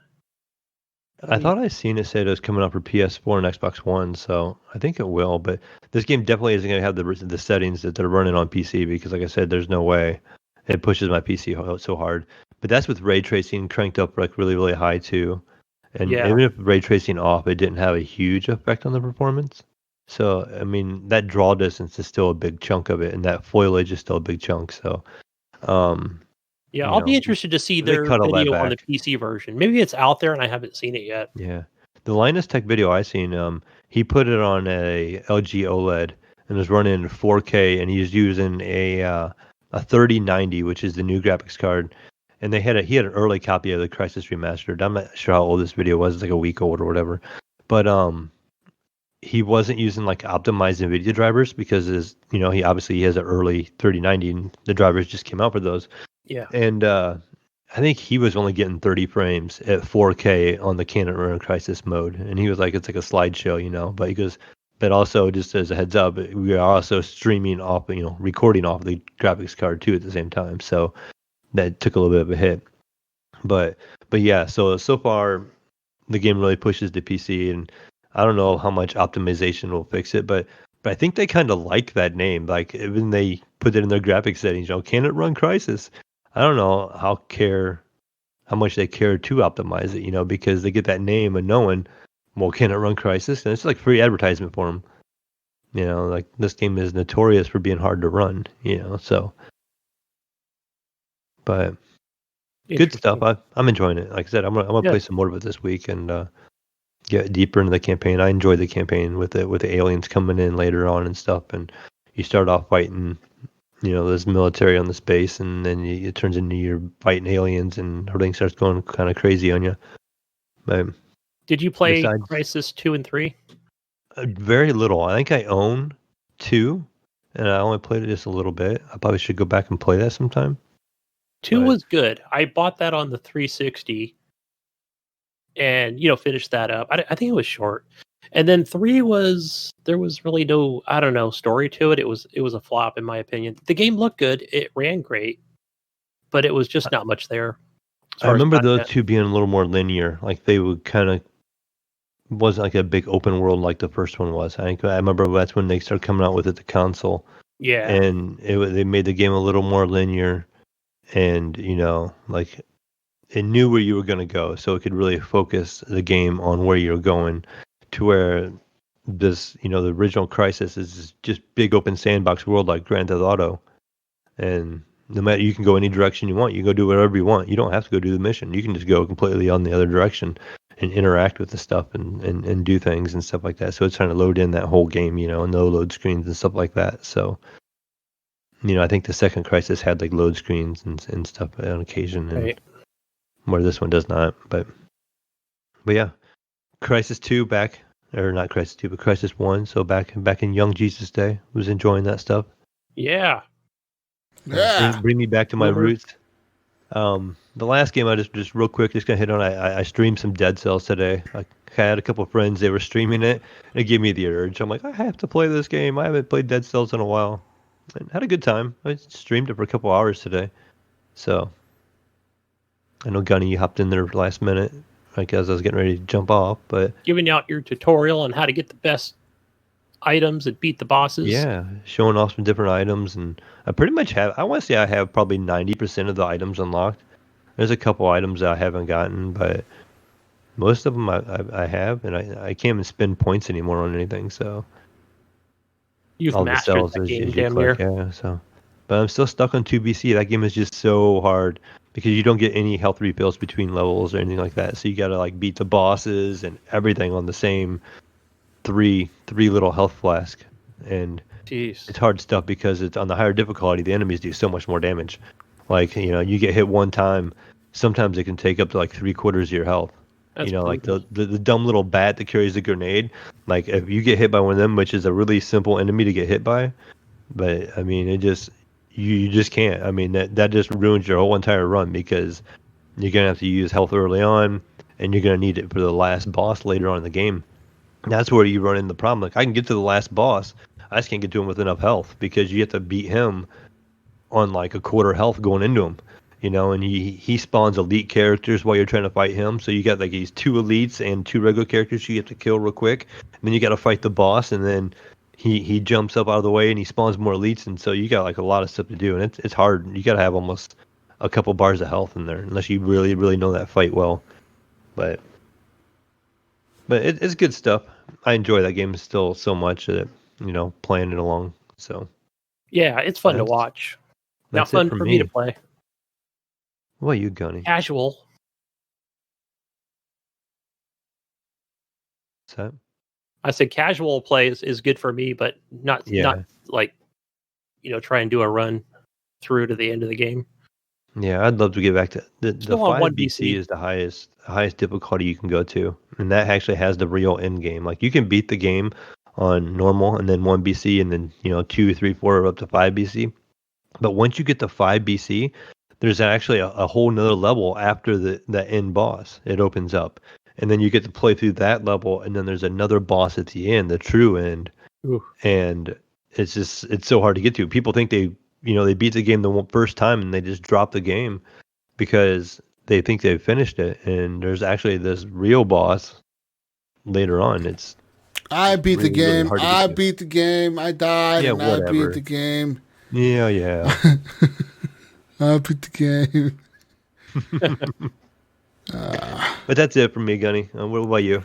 That'll I be thought I seen it said it was coming out for PS4 and Xbox One, so I think it will. But this game definitely isn't going to have the settings that they're running on PC, because, like I said, there's no way it pushes my PC so hard. But that's with ray tracing cranked up like really really high too, and yeah, even if ray tracing off, it didn't have a huge effect on the performance. So I mean, that draw distance is still a big chunk of it, and that foliage is still a big chunk. So, um, yeah. you I'll be know, interested to see they their cut all that video on the back. PC version. Maybe it's out there and I haven't seen it yet. Yeah. The Linus Tech video I seen, he put it on a LG OLED and was running 4K, and he's using a 3090, which is the new graphics card. And he had an early copy of the Crysis Remastered. I'm not sure how old this video was. It's like a week old or whatever. But he wasn't using like optimized NVIDIA drivers, because he has an early 3090 and the drivers just came out for those. Yeah. And I think he was only getting 30 frames at 4K on the Canon Runner Crisis mode, and he was like, it's like a slideshow. But he goes, but also just as a heads up, we are also streaming off, recording off the graphics card too at the same time. So that took a little bit of a hit. But yeah, so far the game really pushes the PC, and I don't know how much optimization will fix it, but I think they kind of like that name. Like even they put it in their graphics settings. Can it run Crisis? I don't know how much they care to optimize it. Because they get that name and knowing, well, can it run Crisis? And it's like free advertisement for them. You know, like this game is notorious for being hard to run. You know, so but good stuff. I'm enjoying it. Like I said, I'm gonna play some more of it this week and get deeper into the campaign. I enjoyed the campaign with the aliens coming in later on and stuff. And you start off fighting, you know, this military on this base, and then it turns into you're fighting aliens, and everything starts going kind of crazy on you. But did you play besides, Crysis 2 and 3? Very little. I think I own 2, and I only played it just a little bit. I probably should go back and play that sometime. 2 was good. I bought that on the 360 and, finished that up. I think it was short. And then 3 there was really no, I don't know, story to it. It was a flop in my opinion. The game looked good. It ran great, but it was just not much there. I remember those two being a little more linear. Like they would kind of wasn't like a big open world like the first one was. I remember that's when they started coming out with it, the console. Yeah. And they made the game a little more linear, and like it knew where you were going to go, so it could really focus the game on where you're going. To where this, the original Crysis is just big open sandbox world like Grand Theft Auto, and no matter, you can go any direction you want. You can go do whatever you want. You don't have to go do the mission. You can just go completely on the other direction and interact with the stuff and do things and stuff like that. So it's trying to load in that whole game, and no load screens and stuff like that. So, I think the second Crysis had like load screens and stuff on occasion, and right. Where this one does not. But yeah, Crysis 2 back, or not Crysis 2, but Crysis 1. So back in Young Jesus Day, was enjoying that stuff. Yeah. Bring me back to my roots. The last game I just real quick, just gonna hit on. I streamed some Dead Cells today. I had a couple of friends, they were streaming it, and it gave me the urge. I'm like, I have to play this game. I haven't played Dead Cells in a while, and had a good time. I streamed it for a couple hours today. So I know Gunny, you hopped in there last minute, like as I was getting ready to jump off, but giving out your tutorial on how to get the best items and beat the bosses. Yeah, showing off some different items, and I pretty much have. I want to say I have probably 90% of the items unlocked. There's a couple items that I haven't gotten, but most of them I have, and I can't even spend points anymore on anything. So you've all mastered the cells that game, as you damn click, near. yeah. So, but I'm still stuck on 2BC. That game is just so hard because you don't get any health refills between levels or anything like that. So you got to like beat the bosses and everything on the same three little health flask, and Jeez. it's hard stuff because it's on the higher difficulty. The enemies do so much more damage. Like you get hit one time, sometimes it can take up to like 3/4 of your health. That's Like brutal. the dumb little bat that carries the grenade. Like if you get hit by one of them, which is a really simple enemy to get hit by, but I mean it just you just can't. I mean that just ruins your whole entire run because you're gonna have to use health early on, and you're gonna need it for the last boss later on in the game. That's where you run into the problem. Like I can get to the last boss, I just can't get to him with enough health because you have to beat him on like a quarter health going into him. And he spawns elite characters while you're trying to fight him. So you got like these 2 elites and 2 regular characters you have to kill real quick. And then you got to fight the boss, and then he jumps up out of the way and he spawns more elites, and so you got like a lot of stuff to do, and it's hard. You got to have almost a couple bars of health in there unless you really really know that fight well. But it's good stuff. I enjoy that game still so much that playing it along. So Yeah, it's fun to watch. Not that's it fun for for me. me to play. What are you, Gunny? Casual. What's that? I said casual play is good for me, but not like try and do a run through to the end of the game. Yeah, I'd love to get back to the Still on 5BC is the highest difficulty you can go to, and that actually has the real end game. Like you can beat the game on normal and then 1BC and then 2, 3, 4 up to 5BC. But once you get to 5BC, there's actually a whole nother level after the end boss. It opens up, and then you get to play through that level, and then there's another boss at the end, the true end. Ooh. And it's so hard to get to. People think they beat the game the first time and they just drop the game because they think they've finished it, and there's actually this real boss later on. I beat the game. Really I beat the game. I died, Yeah, and whatever. I beat the game. Yeah. I beat the game. But that's it for me, Gunny. What about you?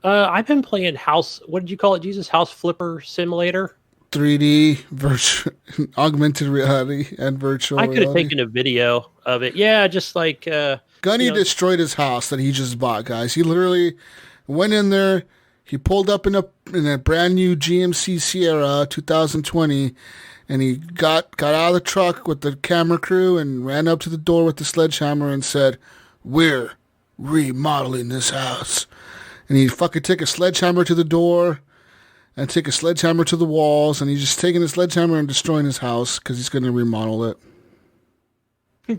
I've been playing House. What did you call it, Jesus? House Flipper Simulator. 3D, virtual, augmented reality, and virtual I could have reality. taken a video of it. Yeah, just like Gunny destroyed his house that he just bought, guys. He literally went in there. He pulled up in a brand new GMC Sierra 2020, and he got out of the truck with the camera crew and ran up to the door with the sledgehammer and said, "We're remodeling this house." And he fucking took a sledgehammer to the door and take a sledgehammer to the walls, and he's just taking a sledgehammer and destroying his house because he's going to remodel it.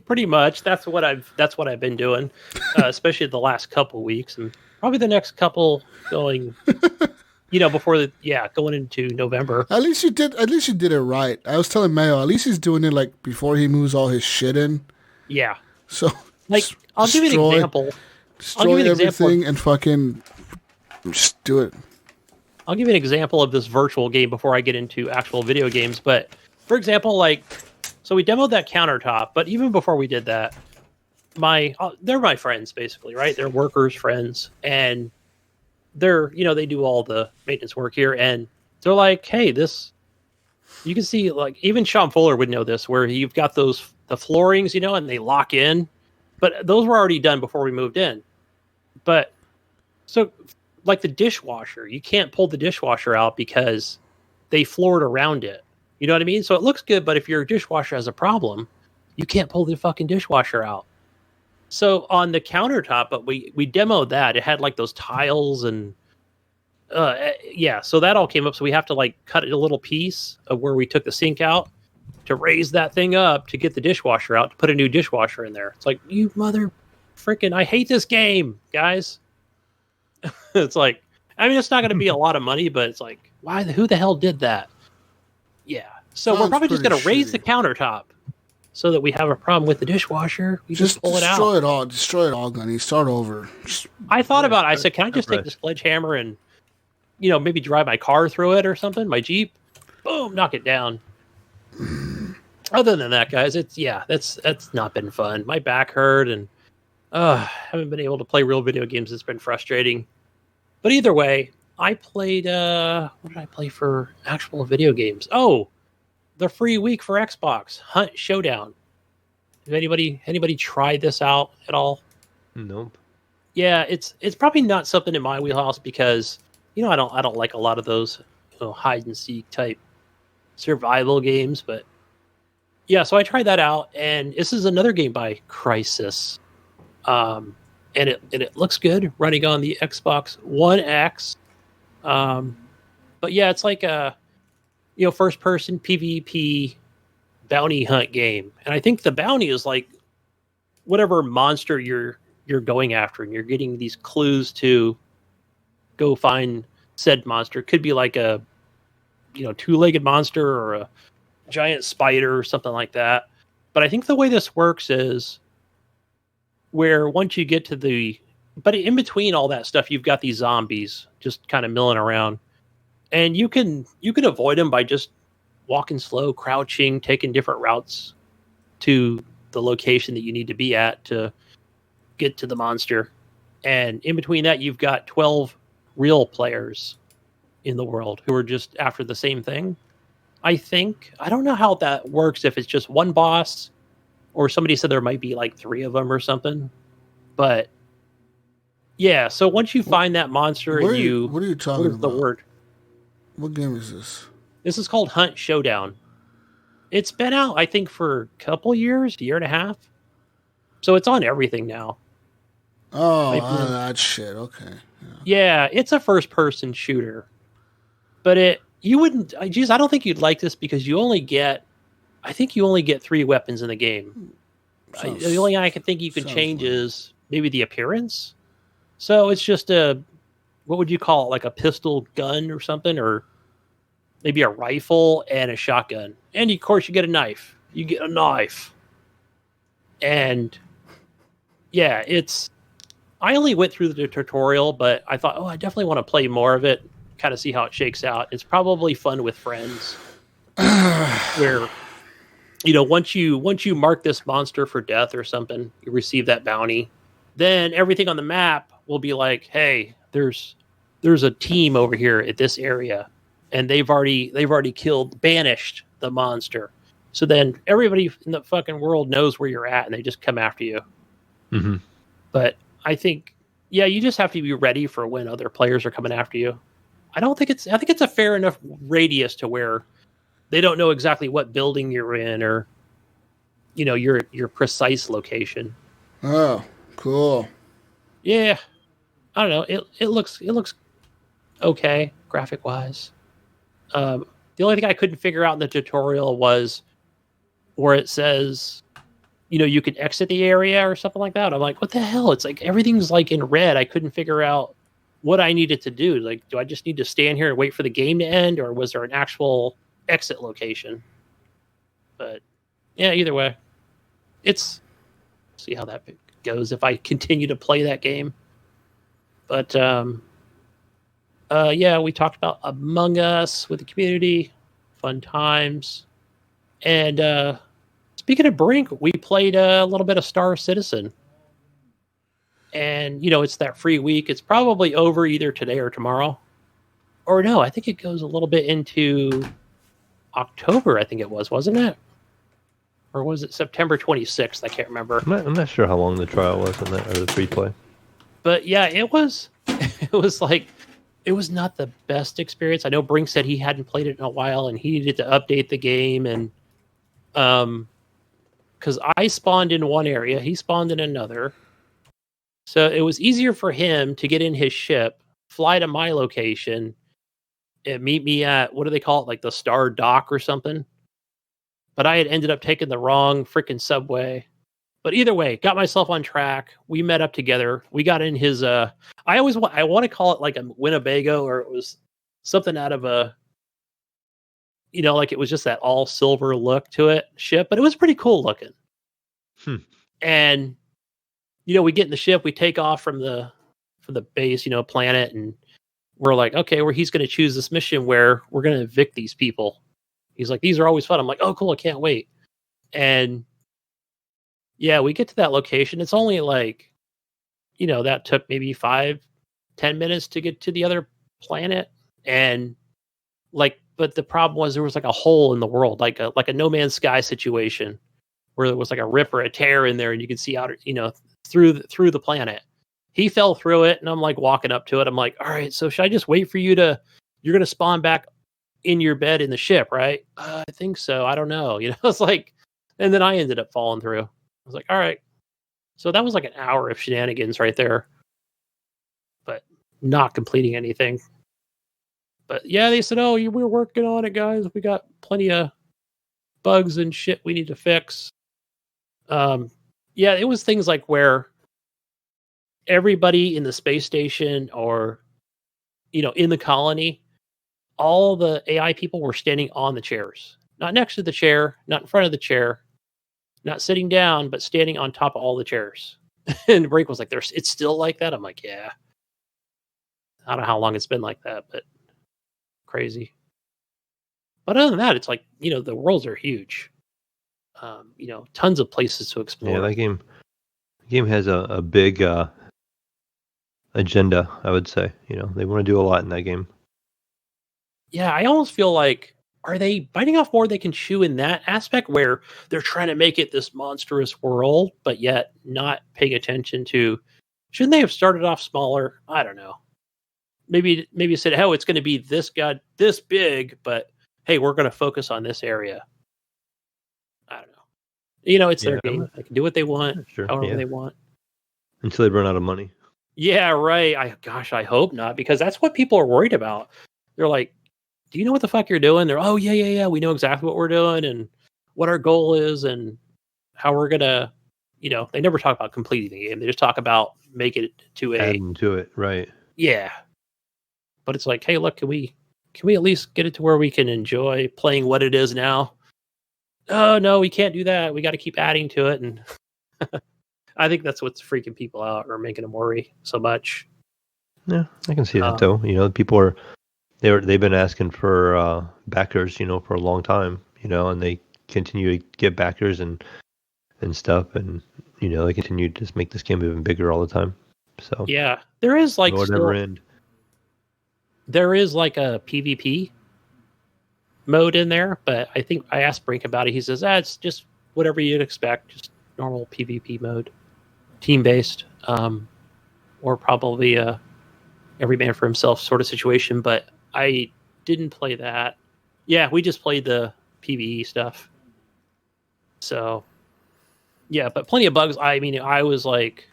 Pretty much. That's what I've been doing, especially the last couple weeks, and probably the next couple going. Before going into November. At least you did it right. I was telling Mayo, at least he's doing it like before he moves all his shit in. Yeah. So I'll give you an example. Destroy everything and fucking just do it. I'll give you an example of this virtual game before I get into actual video games. But for example, so we demoed that countertop, but even before we did that, they're my friends basically, right? They're workers, friends, and they're, they do all the maintenance work here, and they're like, hey, you can see, like, even Sean Fuller would know this, where you've got the floorings, and they lock in, but those were already done before we moved in. But so, like the dishwasher, you can't pull the dishwasher out because they floored around it. You know what I mean? So it looks good, but if your dishwasher has a problem, you can't pull the fucking dishwasher out. So on the countertop, but we demoed that. It had like those tiles and so that all came up. So we have to like cut a little piece of where we took the sink out to raise that thing up to get the dishwasher out, to put a new dishwasher in there. It's like, you mother freaking, I hate this game, guys. It's like, I mean, it's not going to be a lot of money, but it's like, who the hell did that? Yeah. So we're probably just going to raise the countertop so that we have a problem with the dishwasher. We just pull it out. Destroy it all, Gunny. Start over. I thought about it. I said, can I just take the sledgehammer and, maybe drive my car through it or something? My Jeep? Boom, knock it down. Other than that, guys, that's not been fun. My back hurt, and haven't been able to play real video games. It's been frustrating. But either way, I played, what did I play for actual video games? Oh, the free week for Xbox, Hunt Showdown. Has anybody tried this out at all? Nope. Yeah, it's probably not something in my wheelhouse because I don't like a lot of those hide and seek type survival games. But yeah, so I tried that out, and this is another game by Crysis, and it looks good running on the Xbox One X. But yeah, it's like a first person PvP bounty hunt game. And I think the bounty is like whatever monster you're going after, and you're getting these clues to go find said monster. It could be like a two-legged monster or a giant spider or something like that. But I think the way this works is where once you get to but in between all that stuff, you've got these zombies just kind of milling around. And you can avoid them by just walking slow, crouching, taking different routes to the location that you need to be at to get to the monster. And in between that, you've got 12 real players in the world who are just after the same thing. I think. I don't know how that works, if it's just one boss, or somebody said there might be like 3 of them or something. But yeah, so once you find that monster what are you talking about? The word? What game is this? This is called Hunt Showdown. It's been out, I think, for a couple years, a year and a half. So it's on everything now. Oh, that shit. Okay. Yeah, it's a first-person shooter. But I don't think you'd like this because you only get 3 weapons in the game. The only thing I can think you can change is maybe the appearance. So it's just what would you call it? Like a pistol gun or something, or maybe a rifle and a shotgun. And of course you get a knife. And yeah, I only went through the tutorial, but I thought, I definitely want to play more of it, kind of see how it shakes out. It's probably fun with friends where, once you mark this monster for death or something, you receive that bounty. Then everything on the map will be like, hey, there's there's a team over here at this area, and they've already banished the monster. So then everybody in the fucking world knows where you're at, and they just come after you. Mm-hmm. But I think, you just have to be ready for when other players are coming after you. I think it's a fair enough radius to where they don't know exactly what building you're in or, your precise location. Oh, cool. Yeah, I don't know. It looks okay graphic wise. The only thing I couldn't figure out in the tutorial was where it says, you can exit the area or something like that. I'm like, what the hell? It's like everything's like in red. I couldn't figure out what I needed to do. Like, do I just need to stand here and wait for the game to end, or was there an actual exit location? But yeah, either way, see how that goes if I continue to play that game. But we talked about Among Us with the community, fun times, and speaking of Brink, we played a little bit of Star Citizen. And, it's that free week. It's probably over either today or tomorrow. Or no, I think it goes a little bit into October, I think it was, wasn't it? Or was it September 26th? I can't remember. I'm not sure how long the trial was on that, or the free play. But yeah, it was not the best experience. I know Brink said he hadn't played it in a while and he needed to update the game. And because I spawned in one area, he spawned in another. So it was easier for him to get in his ship, fly to my location, and meet me at, what do they call it, like the Star Dock or something. But I had ended up taking the wrong freaking subway. But either way, got myself on track. We met up together. We got in his, I want to call it like a Winnebago, or it was something out of a, like it was just that all silver look to it ship, but it was pretty cool looking. And we get in the ship, we take off from the base, planet, and we're like, okay, he's going to choose this mission where we're going to evict these people. He's like, these are always fun. I'm like, oh, cool, I can't wait. And yeah, we get to that location. It's only like, that took maybe 5-10 minutes to get to the other planet. And but the problem was there was like a hole in the world, like a No Man's Sky situation where there was like a rip or a tear in there and you could see out, through the planet. He fell through it, and I'm like walking up to it. I'm like, all right, so should I just wait for you're going to spawn back in your bed in the ship, right? I think so. I don't know. It's like, and then I ended up falling through. I was like, all right. So that was like an hour of shenanigans right there, but not completing anything. But yeah, they said, oh, we're working on it, guys. We got plenty of bugs and shit we need to fix. Yeah, it was things like where everybody in the space station or, in the colony, all the AI people were standing on the chairs, not next to the chair, not in front of the chair, not sitting down, but standing on top of all the chairs. And Brink was like, it's still like that. I'm like, yeah. I don't know how long it's been like that, but crazy. But other than that, it's like, the worlds are huge. Tons of places to explore. Yeah, that game has a big agenda, I would say. They want to do a lot in that game. Yeah, I almost feel like, are they biting off more they can chew in that aspect where they're trying to make it this monstrous world, but yet not paying attention to, shouldn't they have started off smaller? I don't know. Maybe said, oh, it's going to be this big, but hey, we're going to focus on this area. I don't know. It's their game. They can do what they want, however they want. Until they run out of money. Yeah, right. I hope not, because that's what people are worried about. They're like, do you know what the fuck you're doing? They're, oh, yeah. We know exactly what we're doing and what our goal is and how we're going to, they never talk about completing the game. They just talk about making it to adding to it, right. Yeah. But it's like, hey, look, can we at least get it to where we can enjoy playing what it is now? Oh, no, we can't do that. We got to keep adding to it. And I think that's what's freaking people out or making them worry so much. Yeah, I can see that, though. People they've been asking for backers, for a long time, and they continue to get backers and stuff. And, they continue to just make this game even bigger all the time. So yeah, there is like no never end. There is like a PvP mode in there, but I think I asked Brink about it. He says, it's just whatever you'd expect, just normal PvP mode, team-based, or probably a every man for himself sort of situation, but I didn't play that. Yeah, we just played the PvE stuff. So, yeah, but plenty of bugs. I mean, I was like,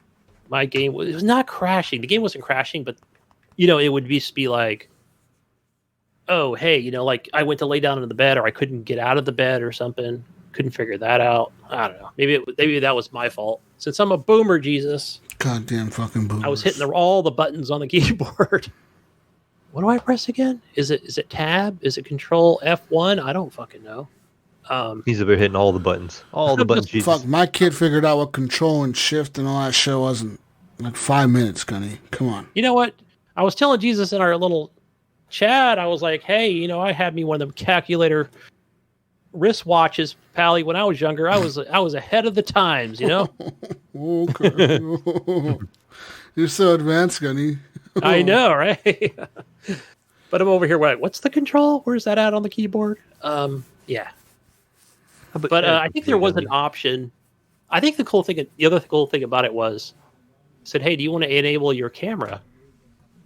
my game was, it was not crashing. The game wasn't crashing, but, it would just be like, oh, hey, like I went to lay down in the bed or I couldn't get out of the bed or something. Couldn't figure that out. I don't know. Maybe that was my fault. Since I'm a boomer, Jesus. Goddamn fucking boomer. I was hitting all the buttons on the keyboard. What do I press again? Is it tab? Is it control F1? I don't fucking know. He's over hitting all the buttons. All the buttons. Jesus. Fuck, my kid figured out what control and shift and all that shit was in like 5 minutes, Gunny. Come on. You know what? I was telling Jesus in our little chat, I was like, hey, I had me one of the calculator wristwatches, Pally, when I was younger. I was ahead of the times, Okay. You're so advanced, Gunny. I know, right? But I'm over here. What's the control? Where's that at on the keyboard? Yeah. But I think there was an option. I think the other cool thing about it was, I said, hey, do you want to enable your camera?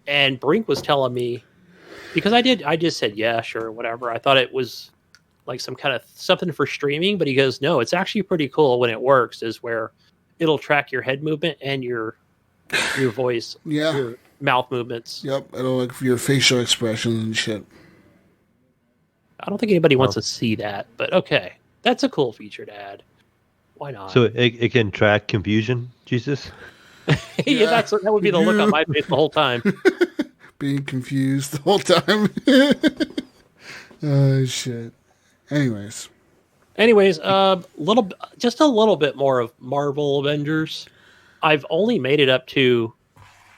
And Brink was telling me, because I just said, yeah, sure, whatever. I thought it was like some kind of something for streaming, but he goes, no, it's actually pretty cool when it works, is where it'll track your head movement and your voice, your mouth movements. Yep, it'll like for your facial expressions and shit. I don't think anybody wants to see that, but okay. That's a cool feature to add. Why not? So it can track confusion, Jesus? Yeah, that would be the look on my face the whole time. Being confused the whole time. Oh, shit. Anyways, just a little bit more of Marvel Avengers. I've only made it up to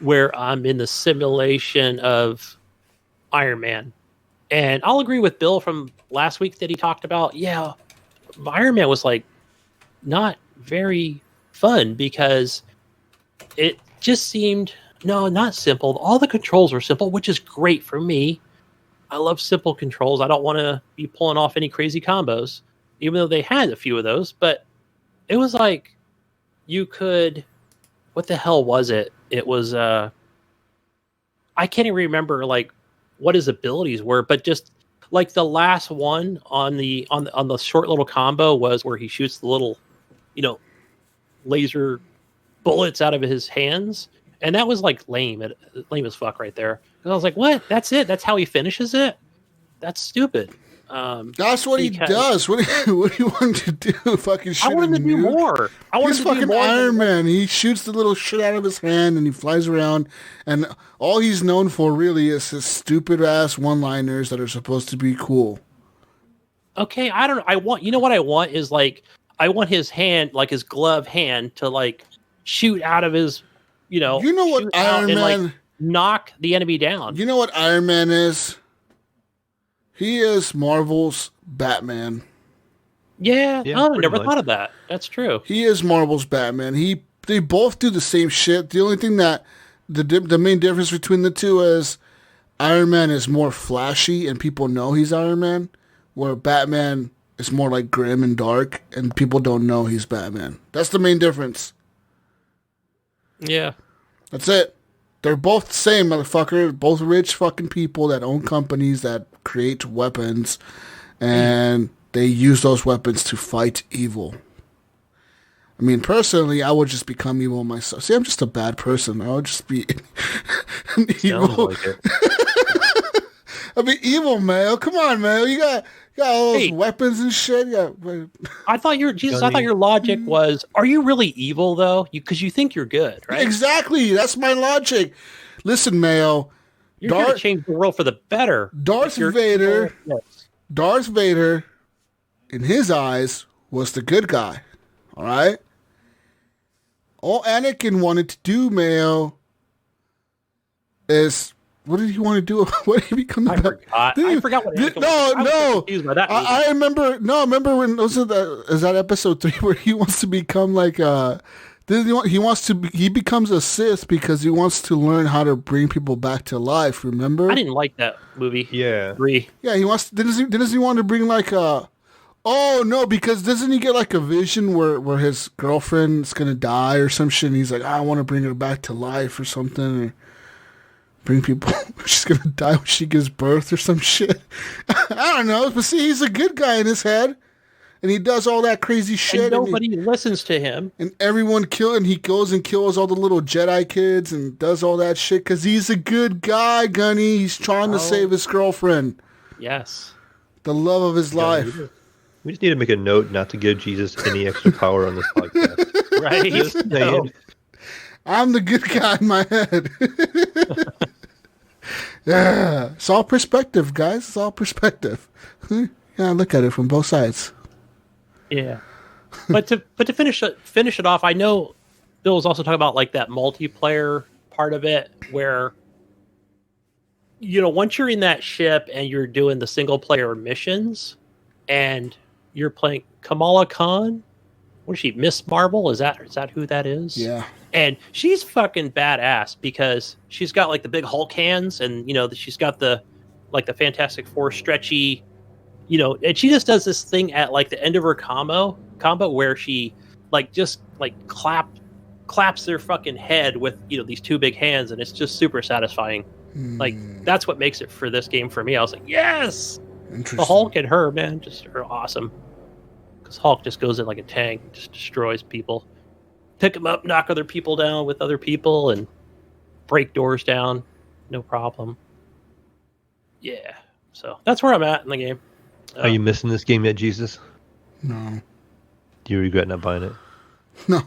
where I'm in the simulation of Iron Man. And I'll agree with Bill from last week that he talked about, Iron Man was like not very fun because it just seemed, not simple. All the controls are simple, which is great for me. I love simple controls. I don't want to be pulling off any crazy combos, even though they had a few of those. But it was like you could, what the hell was it? It was, I can't even remember like what his abilities were, but just like the last one on the short little combo was where he shoots the little, laser bullets out of his hands. And that was like lame as fuck right there. And I was like, what? That's it? That's how he finishes it? That's stupid. That's what he does. What do you want him to do? Fucking shoot. I want him to do more. He's fucking Iron Man. He shoots the little shit out of his hand and he flies around. And all he's known for really is his stupid ass one-liners that are supposed to be cool. Okay, I don't know. What I want is like, I want his hand, like his glove hand, to like shoot out of his, You know what Iron Man... and, like, knock the enemy down. You know what Iron Man is? He is Marvel's Batman. Yeah, I never thought of that. That's true. He is Marvel's Batman. They both do the same shit. The only thing that the main difference between the two is Iron Man is more flashy and people know he's Iron Man, where Batman is more like grim and dark and people don't know he's Batman. That's the main difference. Yeah. That's it. They're both the same, motherfucker. Both rich fucking people that own companies that create weapons, and they use those weapons to fight evil. I mean, personally, I would just become evil myself. See, I'm just a bad person. I would just be evil. Like it. I'd be evil, Mayo. Come on, Mayo. You got all those weapons and shit. I thought your logic was, are you really evil though? Because you think you're good, right? Exactly. That's my logic. Listen, Mayo. You're going to change the world for the better. Darth Vader, in his eyes, was the good guy. All right? All Anakin wanted to do, Mayo, is... What did he want to do? What did he become? I forgot what Anakin was. I remember. No, I remember when is that episode 3 where he wants to become like to He becomes a Sith because he wants to learn how to bring people back to life. Remember? I didn't like that movie. Yeah. 3. Yeah, he wants. Doesn't he want to bring like a? Oh no, because doesn't he get like a vision where his girlfriend's gonna die or some shit? And he's like, I want to bring her back to life or something, or bring people. She's gonna die when she gives birth or some shit. I don't know, but see, he's a good guy in his head. And he does all that crazy shit. And nobody listens to him. And everyone and he goes and kills all the little Jedi kids and does all that shit because he's a good guy, Gunny. He's trying to save his girlfriend. Yes. The love of his life. We just need to make a note not to give Jesus any extra power on this podcast. Right? Just No. I'm the good guy in my head. Yeah. It's all perspective, guys. It's all perspective. Yeah, look at it from both sides. Yeah, but to finish it off, I know Bill was also talking about like that multiplayer part of it, where once you're in that ship and you're doing the single player missions, and you're playing Kamala Khan, what is she? Miss Marvel? Is that who that is? Yeah, and she's fucking badass because she's got like the big Hulk hands, and she's got the Fantastic Four stretchy. And she just does this thing at like the end of her combo where she just claps their fucking head with these two big hands, and it's just super satisfying. Like that's what makes it for this game for me. I was like, yes, the Hulk and her, man, just are awesome. Because Hulk just goes in like a tank, just destroys people, pick them up, knock other people down with other people, and break doors down, no problem. Yeah, so that's where I'm at in the game. Are you missing this game yet, Jesus? No. Do you regret not buying it? No,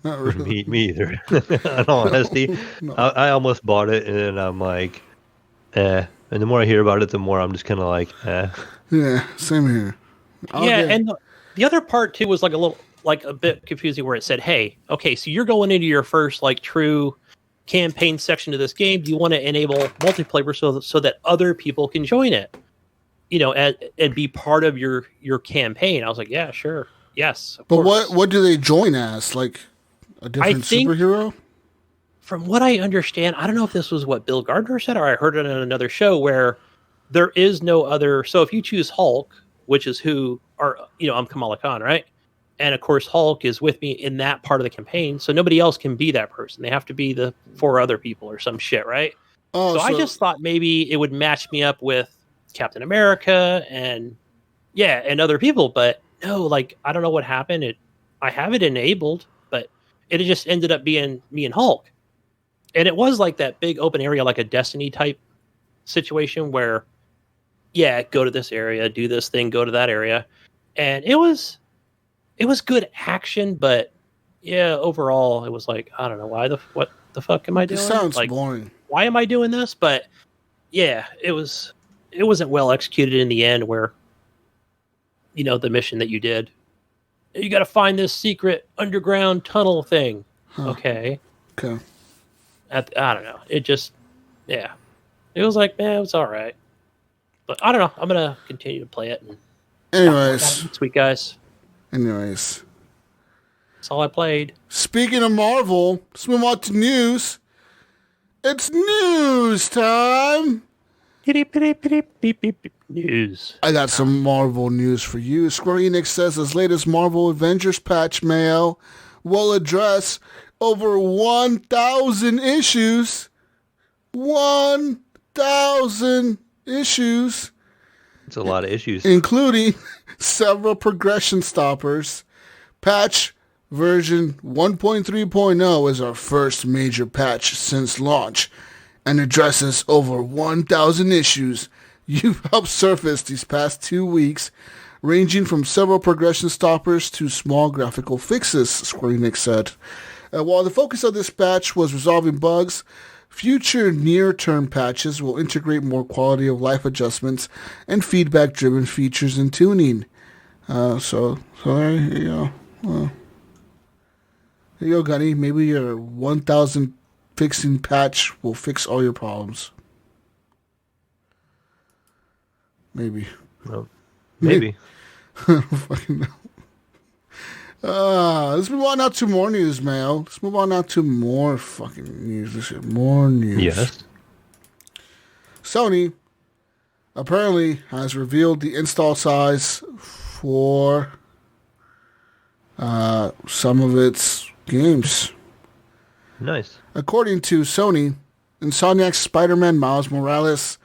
not really. Me either. In all honesty, No. I almost bought it, and then I'm like, eh. And the more I hear about it, the more I'm just kind of like, eh. Yeah, same here. And the other part too was a bit confusing, where it said, "Hey, okay, so you're going into your first true campaign section of this game. Do you want to enable multiplayer so that other people can join it?" And be part of your campaign. I was like, yeah, sure. Yes. But course. what do they join as? Like a different superhero? From what I understand, I don't know if this was what Bill Gardner said or I heard it on another show, where there is no other. So if you choose Hulk, which is I'm Kamala Khan, right? And of course, Hulk is with me in that part of the campaign. So nobody else can be that person. They have to be the 4 other people or some shit, right? Oh, so I just thought maybe it would match me up with Captain America and other people, but no, I don't know what happened. I have it enabled, but it just ended up being me and Hulk. And it was like that big open area, like a Destiny type situation where, go to this area, do this thing, go to that area. And it was good action, but overall it was like, I don't know what the fuck am I doing? It sounds boring. Why am I doing this? But it wasn't well executed in the end, where the mission that you did, you got to find this secret underground tunnel thing. Okay. I don't know. It just it was like, man, it was all right, but I don't know. I'm gonna continue to play it. And anyways, sweet guys. Anyways, that's all I played. Speaking of Marvel, let's move on to news. It's news time. News. I got some Marvel news for you. Square Enix says its latest Marvel Avengers patch, Mayo, will address over 1,000 issues. 1,000 issues. It's a lot of issues. Including several progression stoppers. Patch version 1.3.0 is our first major patch since launch and addresses over 1,000 issues you've helped surface these past 2 weeks, ranging from several progression stoppers to small graphical fixes, Square Enix said. While the focus of this patch was resolving bugs, future near-term patches will integrate more quality-of-life adjustments and feedback-driven features and tuning. So there you go. Well, there you go, Gunny. Maybe your 1,000 fixing patch will fix all your problems. Maybe. Well, maybe. I don't fucking know. Let's move on now to more news, Mayo. Let's move on now to more fucking news. This shit, more news. Yes. Sony apparently has revealed the install size for some of its games. Nice. According to Sony, Insomniac's Spider-Man Miles Morales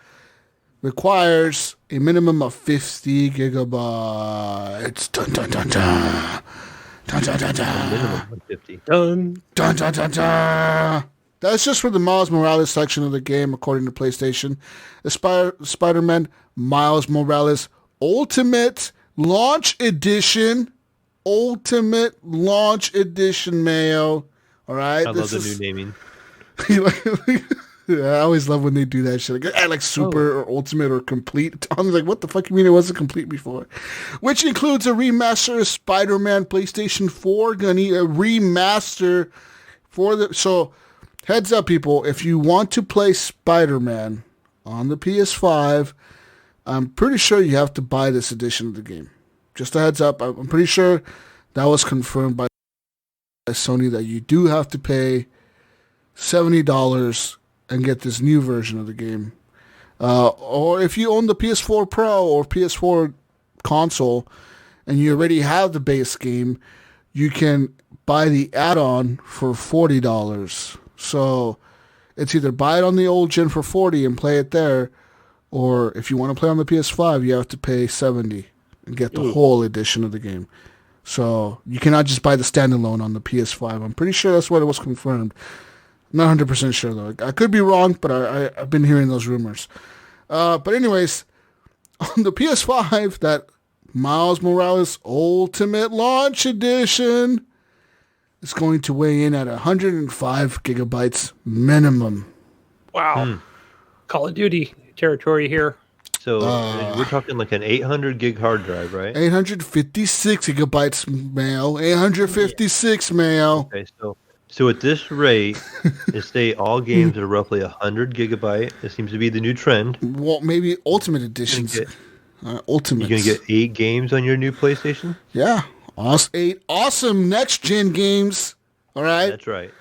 requires a minimum of 50 gigabytes. Dun, dun, dun, dun. Dun, dun, dun, dun. Minimum 150. Done. Dun, dun, dun, dun. That's just for the Miles Morales section of the game, according to PlayStation. The Spider-Man Miles Morales Ultimate Launch Edition. Ultimate Launch Edition, Mayo. All right? I love the new naming. Yeah, I always love when they do that shit. Like super or ultimate or complete. I'm like, what the fuck you mean it wasn't complete before? Which includes a remaster of Spider-Man PlayStation 4, Gunny. A remaster for the... So, heads up, people. If you want to play Spider-Man on the PS5, I'm pretty sure you have to buy this edition of the game. Just a heads up. I'm pretty sure that was confirmed by Sony that you do have to pay $70 and get this new version of the game. Or if you own the PS4 Pro or PS4 console and you already have the base game, you can buy the add-on for $40. So it's either buy it on the old gen for $40 and play it there, or if you want to play on the PS5, you have to pay $70 and get the whole edition of the game. So you cannot just buy the standalone on the PS5. I'm pretty sure that's what it was confirmed. Not 100% sure, though. I could be wrong, but I've been hearing those rumors. But anyways, on the PS5, that Miles Morales Ultimate Launch Edition is going to weigh in at 105 gigabytes minimum. Wow. Call of Duty territory here. So we're talking like an 800 gig hard drive, right? 856 gigabytes, Mayo. 856, Mayo. Okay, so at this rate, say all games are roughly 100 gigabyte. It seems to be the new trend. Well, maybe Ultimate Editions. Ultimate. You're going to get 8 games on your new PlayStation? Yeah. 8 awesome next-gen games. All right? That's right.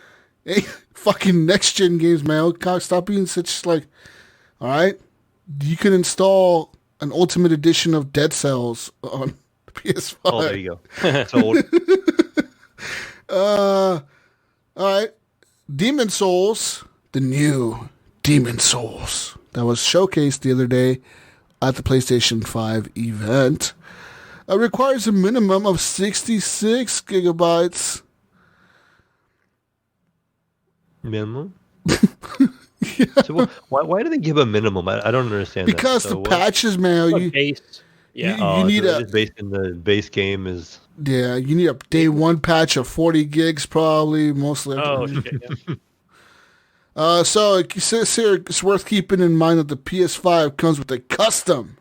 8 fucking next-gen games, man. Stop being such, like... All right? You can install an Ultimate Edition of Dead Cells on PS5. Oh, there you go. Sold. All right. Demon Souls, the new Demon Souls that was showcased the other day at the PlayStation 5 event, requires a minimum of 66 gigabytes. Minimum? Yeah. So why do they give a minimum? I don't understand because that. The patches, man. Base. Yeah. You need so it's based in the base game is... Yeah, you need a day one patch of 40 gigs probably, mostly. Oh, shit, yeah. So it says here it's worth keeping in mind that the PS5 comes with a custom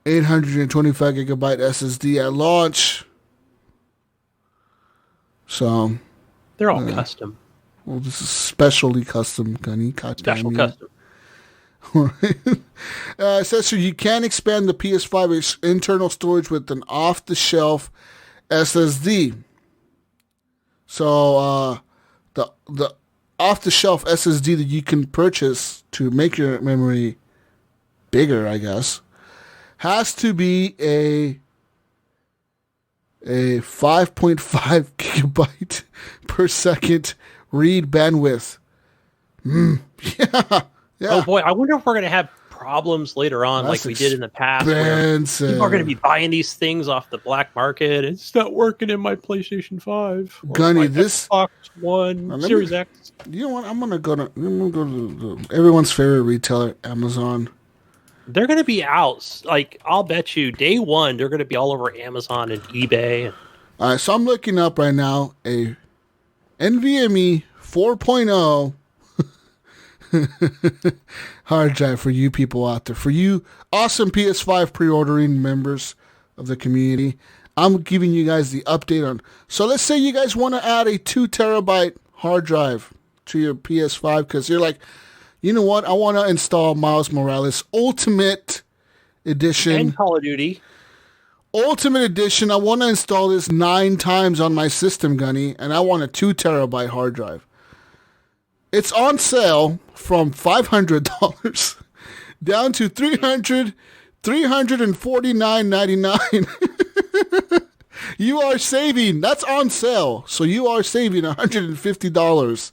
825 gigabyte SSD at launch. So they're all custom. Well, this is specially custom, Gunny. Special custom. It says so you can expand the PS5's internal storage with an off-the-shelf SSD. So the off-the-shelf SSD that you can purchase to make your memory bigger, I guess, has to be a 5.5 gigabyte per second read bandwidth. Yeah. Yeah. Oh boy, I wonder if we're going to have problems later on, like we did in the past. Where people are going to be buying these things off the black market. It's not working in my PlayStation 5. Gunny, this Xbox One, Series X. You know what? I'm gonna go to everyone's favorite retailer, Amazon. They're going to be out. Like I'll bet you, day one, they're going to be all over Amazon and eBay. All right, so I'm looking up right now a NVMe 4.0 hard drive for you people out there. For you awesome PS5 pre-ordering members of the community, I'm giving you guys the update on. So let's say you guys want to add a 2 terabyte hard drive to your PS5 because you're like, you know what? I want to install Miles Morales Ultimate Edition. And Call of Duty. Ultimate Edition, I want to install this 9 times on my system, Gunny, and I want a 2 terabyte hard drive. It's on sale from $500 down to $349.99. You are saving. That's on sale. So you are saving $150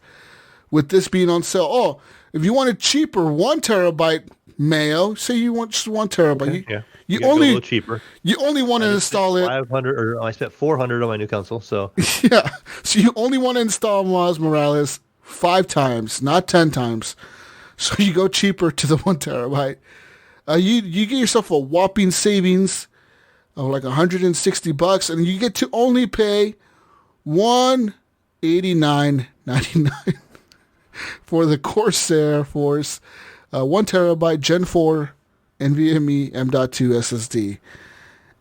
with this being on sale. Oh, if you want a cheaper 1 terabyte Mayo, say you want just 1 terabyte. Okay, yeah. You go a only little cheaper. You only want to install it. 500, or I spent 400 on my new console. So yeah, so you only want to install Miles Morales 5 times, not 10 times. So you go cheaper to the 1 terabyte. You get yourself a whopping savings of like $160, and you get to only pay $189.99 for the Corsair Force 1 terabyte Gen 4 NVMe M.2 SSD.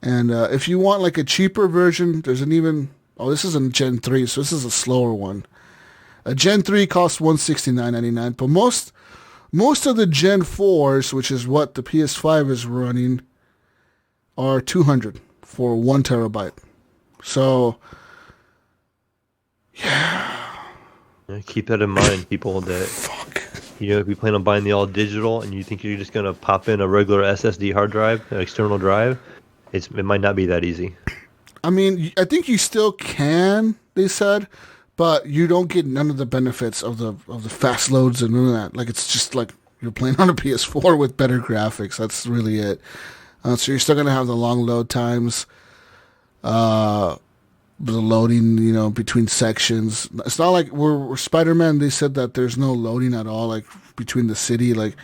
And if you want like a cheaper version, there's an even... Oh, this is a Gen 3, so this is a slower one. A Gen 3 costs $169.99, but most of the Gen 4s, which is what the PS5 is running, are $200 for 1 terabyte. So, yeah. Keep that in mind, people, that if you plan on buying the all digital and you think you're just going to pop in a regular SSD hard drive, an external drive, it might not be that easy. I mean, I think you still can, they said, but you don't get none of the benefits of the fast loads and none of that. Like, it's just like you're playing on a PS4 with better graphics. That's really it. So you're still going to have the long load times, the loading, between sections. It's not like we're Spider-Man. They said that there's no loading at all, like between the city, like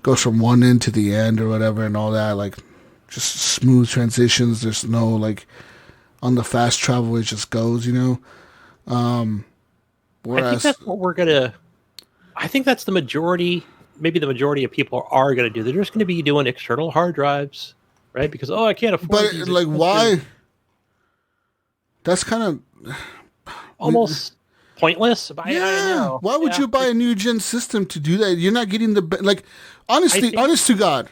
goes from one end to the end or whatever and all that, like just smooth transitions. There's no like on the fast travel, it just goes, whereas I think that's what we're gonna. I think that's the majority. Maybe the majority of people are going to do. They're just going to be doing external hard drives, right? Because I can't afford. But like, why? That's kind of almost pointless. But yeah. I don't know. Why would you buy a new gen system to do that? You're not getting the honest to God,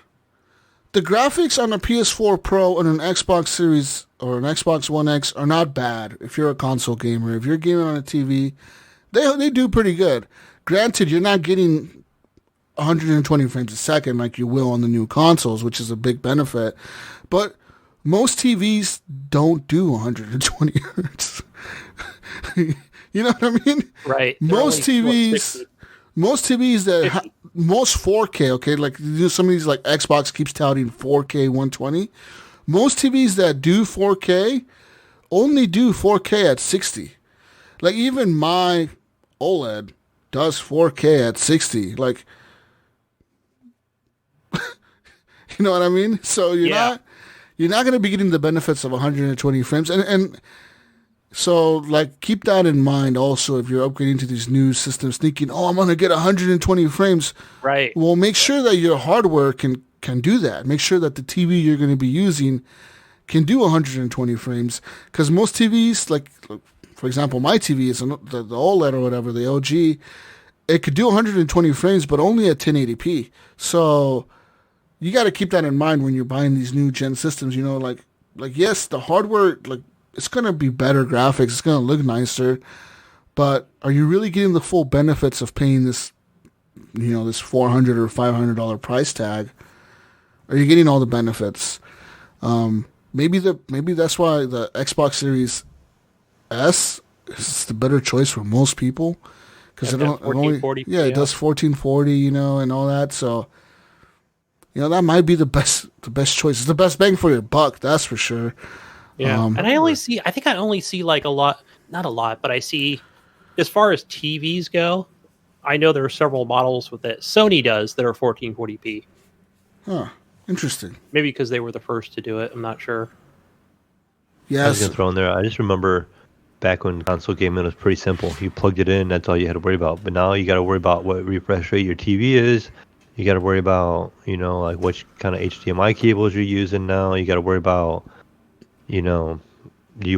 the graphics on a PS4 Pro and an Xbox Series or an Xbox One X are not bad. If you're a console gamer, if you're gaming on a TV, they do pretty good. Granted, you're not getting 120 frames a second like you will on the new consoles, which is a big benefit. But most TVs don't do 120 hertz. You know what I mean? Right. Most TVs that most 4K, okay, like some of these like Xbox keeps touting 4K 120. Most TVs that do 4K only do 4K at 60. Like even my OLED does 4K at 60. Like, you know what I mean? So you're not going to be getting the benefits of 120 frames, and so like keep that in mind. Also, if you're upgrading to these new systems, thinking, "Oh, I'm going to get 120 frames," right? Well, make sure that your hardware can do that. Make sure that the TV you're going to be using can do 120 frames, because most TVs, like for example, my TV is the OLED or whatever, the LG. It could do 120 frames, but only at 1080p. So you got to keep that in mind when you're buying these new gen systems. Like yes, the hardware, like it's gonna be better graphics, it's gonna look nicer, but are you really getting the full benefits of paying this, this $400 or $500 price tag? Are you getting all the benefits? Maybe that's why the Xbox Series S is the better choice for most people, because it does 1440, and all that. So. That might be the best choice. It's the best bang for your buck, that's for sure. Yeah, and I think I only see like not a lot, but I see, as far as TVs go, I know there are several models with that Sony does that are 1440p. Huh, interesting. Maybe because they were the first to do it, I'm not sure. Yes. I was going to throw in there, I just remember back when console gaming was pretty simple. You plugged it in, that's all you had to worry about. But now you got to worry about what refresh rate your TV is. You got to worry about, like which kind of HDMI cables you're using now. You got to worry about, do you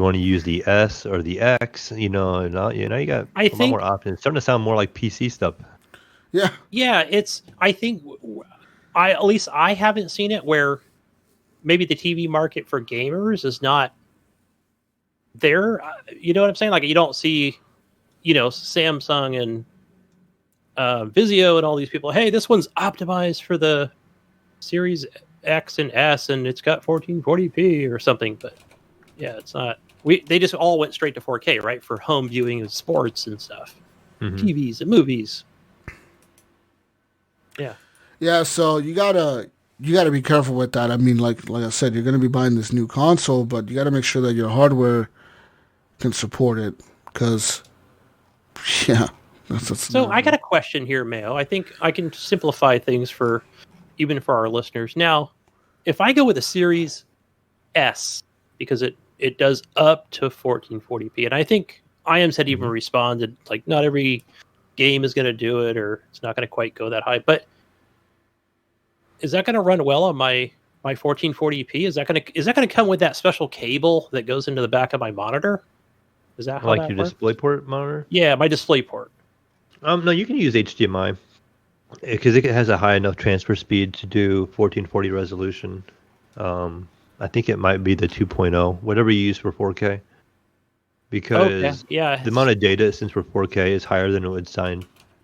want to use the S or the X? You got a lot more options. It's starting to sound more like PC stuff. Yeah. Yeah, I think at least I haven't seen it where maybe the TV market for gamers is not there. You know what I'm saying? Like, you don't see, Samsung and Vizio and all these people. Hey, this one's optimized for the Series X and S, and it's got 1440p or something. But yeah, it's not. They just all went straight to 4K, right, for home viewing of sports and stuff, TVs and movies. Yeah. Yeah, so you gotta be careful with that. I mean, like I said, you're gonna be buying this new console, but you gotta make sure that your hardware can support it. Because, yeah, that's so I got a question here, Mayo. I think I can simplify things even for our listeners. Now, if I go with a Series S, because it does up to 1440p, and I think IAMS had even responded, like, not every game is going to do it, or it's not going to quite go that high, but is that going to run well on my 1440p? Is that going to come with that special cable that goes into the back of my monitor? Is that how like that your works? DisplayPort monitor? Yeah, my DisplayPort. No, you can use HDMI because it has a high enough transfer speed to do 1440 resolution. I think it might be the 2.0, whatever you use for 4K. Because the amount of data, since we're 4K, is higher than it would sign.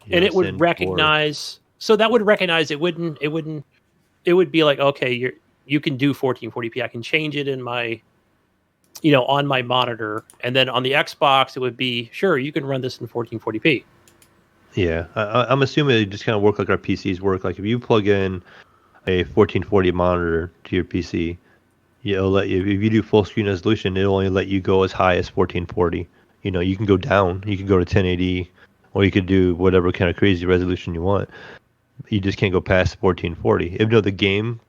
And it would recognize. So that would recognize it wouldn't. It would be like, okay, you can do 1440p. I can change it in my, on my monitor, and then on the Xbox, it would be, sure, you can run this in 1440p. Yeah, I'm assuming it just kind of work like our PCs work. Like if you plug in a 1440 monitor to your PC, it'll let you. If you do full screen resolution, it'll only let you go as high as 1440. You can go down. You can go to 1080, or you could do whatever kind of crazy resolution you want. You just can't go past 1440. Even though the game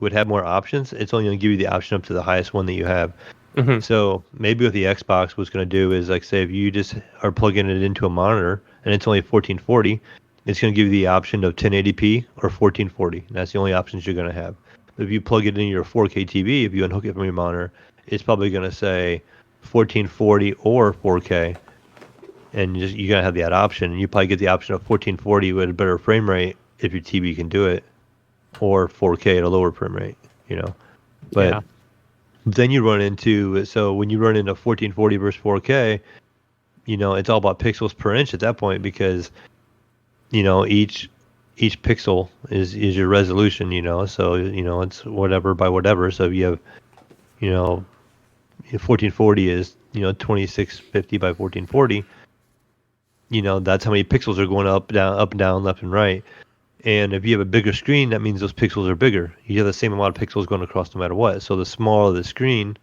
would have more options, it's only going to give you the option up to the highest one that you have. Mm-hmm. So maybe what the Xbox was going to do is, like, say if you just are plugging it into a monitor and it's only 1440, it's going to give you the option of 1080p or 1440. And that's the only options you're going to have. But if you plug it into your 4K TV, if you unhook it from your monitor, it's probably going to say 1440 or 4K. And you're going to have that option. And you probably get the option of 1440 with a better frame rate if your TV can do it, or 4K at a lower frame rate, But yeah. Then you run into, so when you run into 1440 versus 4K, it's all about pixels per inch at that point, because, each pixel is your resolution, so, it's whatever by whatever. So if you have, 1440 is, 2650 by 1440, that's how many pixels are going up, down, left and right. And if you have a bigger screen, that means those pixels are bigger. You have the same amount of pixels going across no matter what. So the smaller the screen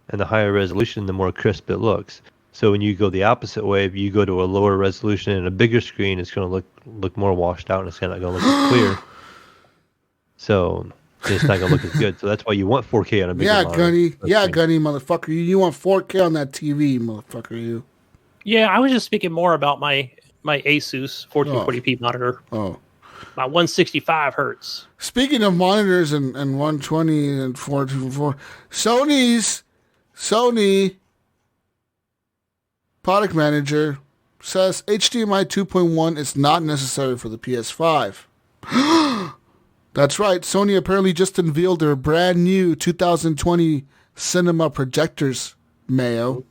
and the higher resolution, the more crisp it looks. So when you go the opposite way, if you go to a lower resolution and a bigger screen, it's going to look more washed out, and it's not going to look as clear. So it's not going to look as good. So that's why you want 4K on a bigger monitor. Gunny, motherfucker. You want 4K on that TV, motherfucker, you. Yeah, I was just speaking more about my Asus 1440p monitor. Oh. My 165 hertz. Speaking of monitors and 120 and 424, Sony product manager says HDMI 2.1 is not necessary for the PS5. That's right. Sony apparently just unveiled their brand new 2020 cinema projectors, Mayo.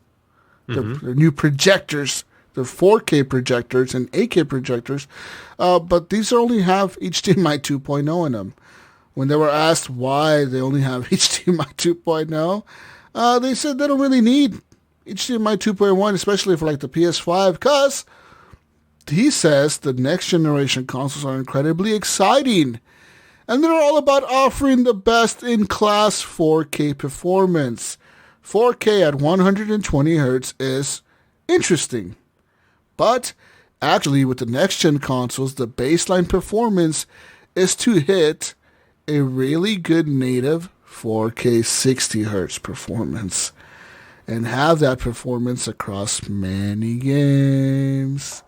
Their new projectors. They're 4K projectors and 8K projectors, but these only have HDMI 2.0 in them. When they were asked why they only have HDMI 2.0, they said they don't really need HDMI 2.1, especially for like the PS5, because he says the next generation consoles are incredibly exciting, and they're all about offering the best in class 4K performance. 4K at 120 hertz is interesting. But actually, with the next-gen consoles, the baseline performance is to hit a really good native 4K 60 hertz performance and have that performance across many games.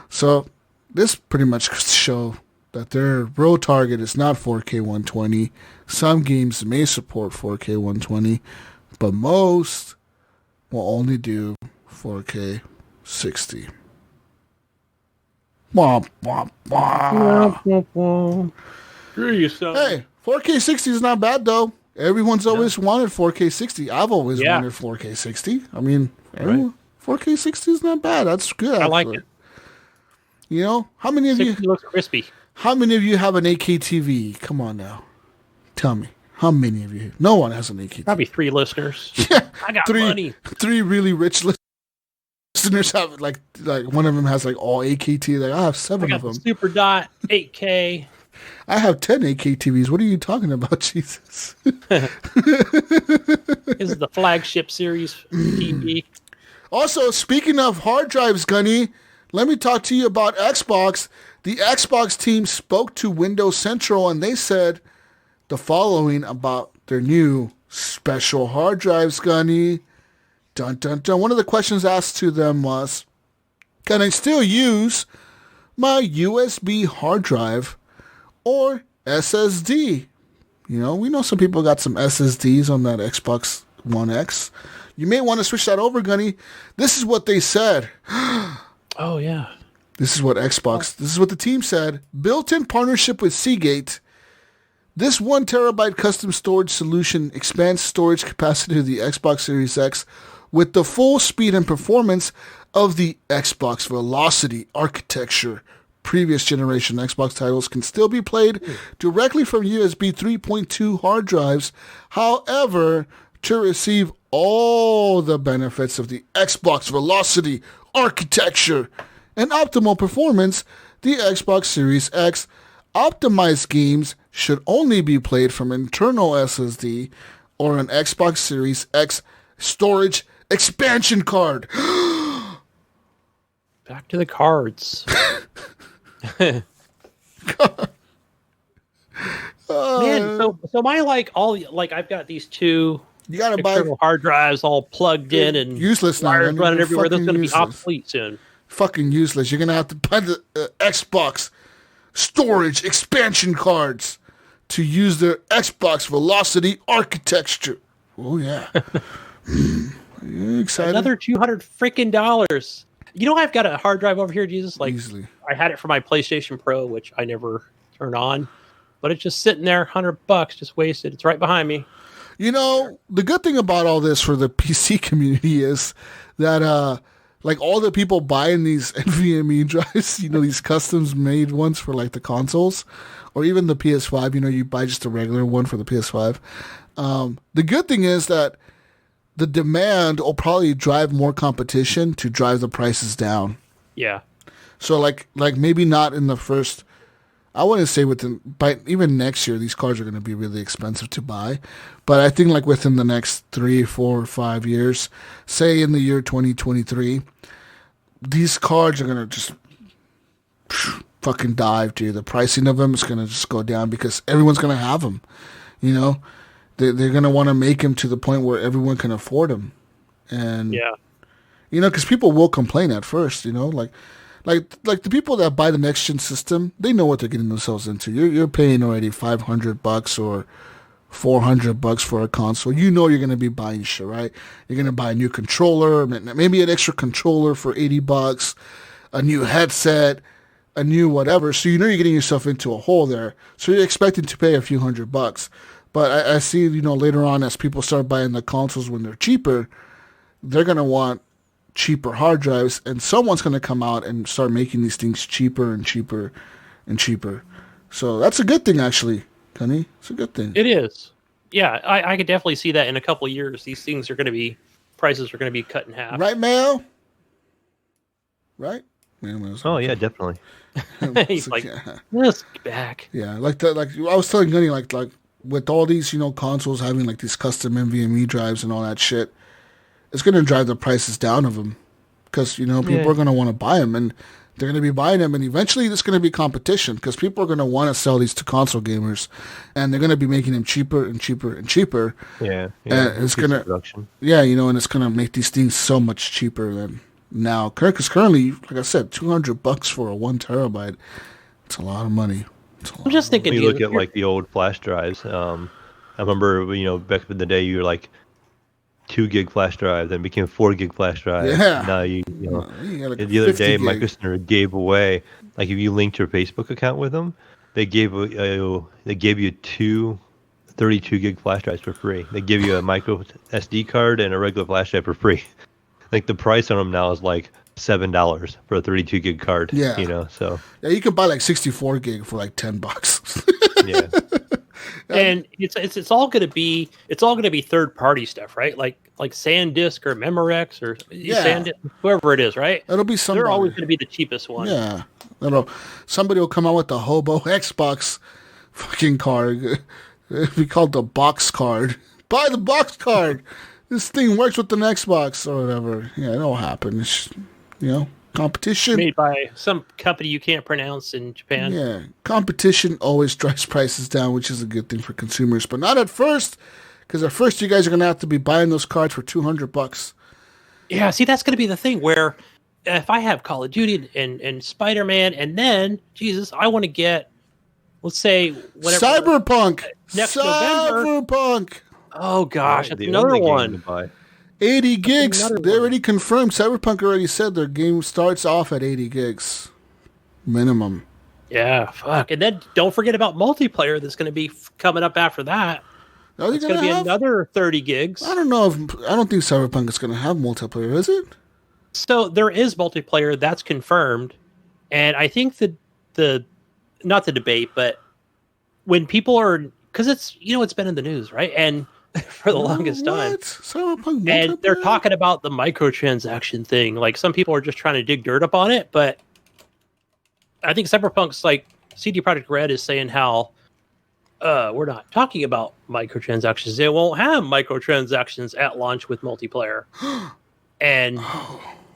So this pretty much shows that their real target is not 4K 120. Some games may support 4K 120, but most will only do 4K 60. Womp, womp, womp. Screw you, son. Hey, 4K 60 is not bad, though. Everyone's always wanted 4K 60. I've always wanted 4K 60. I mean, 4K 60 is not bad. That's good. I like it. You know, how many of you looks crispy? How many of you have an 8K TV? Come on now, tell me. How many of you? No one has an 8K TV. Probably 3 listeners. Yeah, I got money. 3 really rich listeners have like one of them has like all 8K TV. Like I have 7 of them. The Super Dot 8K. I have 10 8K TVs. What are you talking about, Jesus? This is the flagship series TV. Also, speaking of hard drives, Gunny, let me talk to you about Xbox. The Xbox team spoke to Windows Central and they said the following about their new special hard drives, Gunny. Dun, dun, dun. One of the questions asked to them was, can I still use my USB hard drive or SSD? You know, we know some people got some SSDs on that Xbox One X. You may want to switch that over, Gunny. This is what they said. Oh, yeah. This is what the team said. Built-in partnership with Seagate. This 1 terabyte custom storage solution expands storage capacity of the Xbox Series X with the full speed and performance of the Xbox Velocity architecture. Previous generation Xbox titles can still be played directly from USB 3.2 hard drives. However, to receive all the benefits of the Xbox Velocity architecture and optimal performance, the Xbox Series X optimized games should only be played from internal SSD or an Xbox Series X storage expansion card. Back to the cards. Man, so my I've got these 2 you gotta external hard drives all plugged in and useless now, wires running everywhere. That's going to be obsolete soon. Fucking useless. You're gonna have to buy the Xbox storage expansion cards to use their Xbox Velocity architecture. Oh yeah. You excited? Another $200 freaking dollars. You know, I've got a hard drive over here, Jesus. Like, easily. I had it for my PlayStation Pro, which I never turn on, but it's just sitting there, $100, just wasted. It's right behind me. You know, the good thing about all this for the PC community is that, like all the people buying these NVMe drives, you know, these customs made ones for like the consoles, or even the PS5. You know, you buy just a regular one for the PS5. The good thing is that the demand will probably drive more competition to drive the prices down. Yeah. So like maybe not in the first, I wouldn't say by even next year, these cars are going to be really expensive to buy. But I think like within the next 3, 4, 5 years, say in the year 2023, these cards are going to just fucking dive, dude. The pricing of them is going to just go down because everyone's going to have them, you know? They're going to want to make them to the point where everyone can afford them. And, yeah, you know, because people will complain at first, you know, like the people that buy the next gen system, they know what they're getting themselves into. You're paying already $500 or $400 for a console. You know you're going to be buying shit, right? You're going to buy a new controller, maybe an extra controller for $80, a new headset, a new whatever. So you know you're getting yourself into a hole there. So you're expecting to pay a few $100. But I see, you know, later on as people start buying the consoles when they're cheaper, they're going to want cheaper hard drives, and someone's going to come out and start making these things cheaper and cheaper and cheaper. So that's a good thing, actually, Gunny. It's a good thing. It is. Yeah, I could definitely see that in a couple of years. These things are going to be, prices are going to be cut in half. Right, Mayo? Right? Oh, yeah, definitely. He's like, let's get back. Yeah, like I was telling Gunny, like with all these, you know, consoles having like these custom NVMe drives and all that shit, it's going to drive the prices down of them because, you know, people are going to want to buy them and they're going to be buying them. And eventually there's going to be competition because people are going to want to sell these to console gamers and they're going to be making them cheaper and cheaper and cheaper. Yeah. And it's going to, you know, and it's going to make these things so much cheaper than now. Because currently, like I said, $200 for a 1 terabyte. It's a lot of money. I'm just thinking. When you look at like the old flash drives, I remember, you know, back in the day, you were like 2 gig flash drive, then became 4 gig flash drive. Yeah. Now you know. Like the other day, gig. Microsoft gave away, like if you linked your Facebook account with them, they gave you 2 32 gig flash drives for free. They give you a micro SD card and a regular flash drive for free. Like the price on them now is like $7 for a 32 gig card. Yeah. You know, so. Yeah, you can buy like 64 gig for like $10. Yeah. And it's all going to be third party stuff, right? Like SanDisk or Memorex or SanDisk, whoever it is, right? It'll be somebody. They're always going to be the cheapest one. Yeah. Somebody will come out with the hobo Xbox fucking card. It'll be called the box card. Buy the box card. This thing works with an Xbox or whatever. Yeah, it'll happen. It's, competition. Made by some company you can't pronounce in Japan. Yeah, competition always drives prices down, which is a good thing for consumers, but not at first, because at first you guys are going to have to be buying those cards for $200. Yeah, see, that's going to be the thing where if I have Call of Duty and Spider-Man, and then, Jesus, I want to get, let's say, whatever. Cyberpunk! Next November. Cyberpunk! Oh, gosh, that's The another only game one. to buy. 80 gigs. another They one. already confirmed. Cyberpunk already said their game starts off at 80 gigs. Minimum. Yeah, fuck. And then don't forget about multiplayer that's going to be coming up after that. Are they It's going to be have? another 30 gigs. I don't think Cyberpunk is going to have multiplayer, is it? So there is multiplayer that's confirmed. And I think the not the debate, but when people are, because it's, it's been in the news, right? And for the longest time. Cyberpunk multiplayer? And they're talking about the microtransaction thing. Like, some people are just trying to dig dirt up on it, but I think Cyberpunk's like CD Projekt Red is saying how we're not talking about microtransactions. They won't have microtransactions at launch with multiplayer. And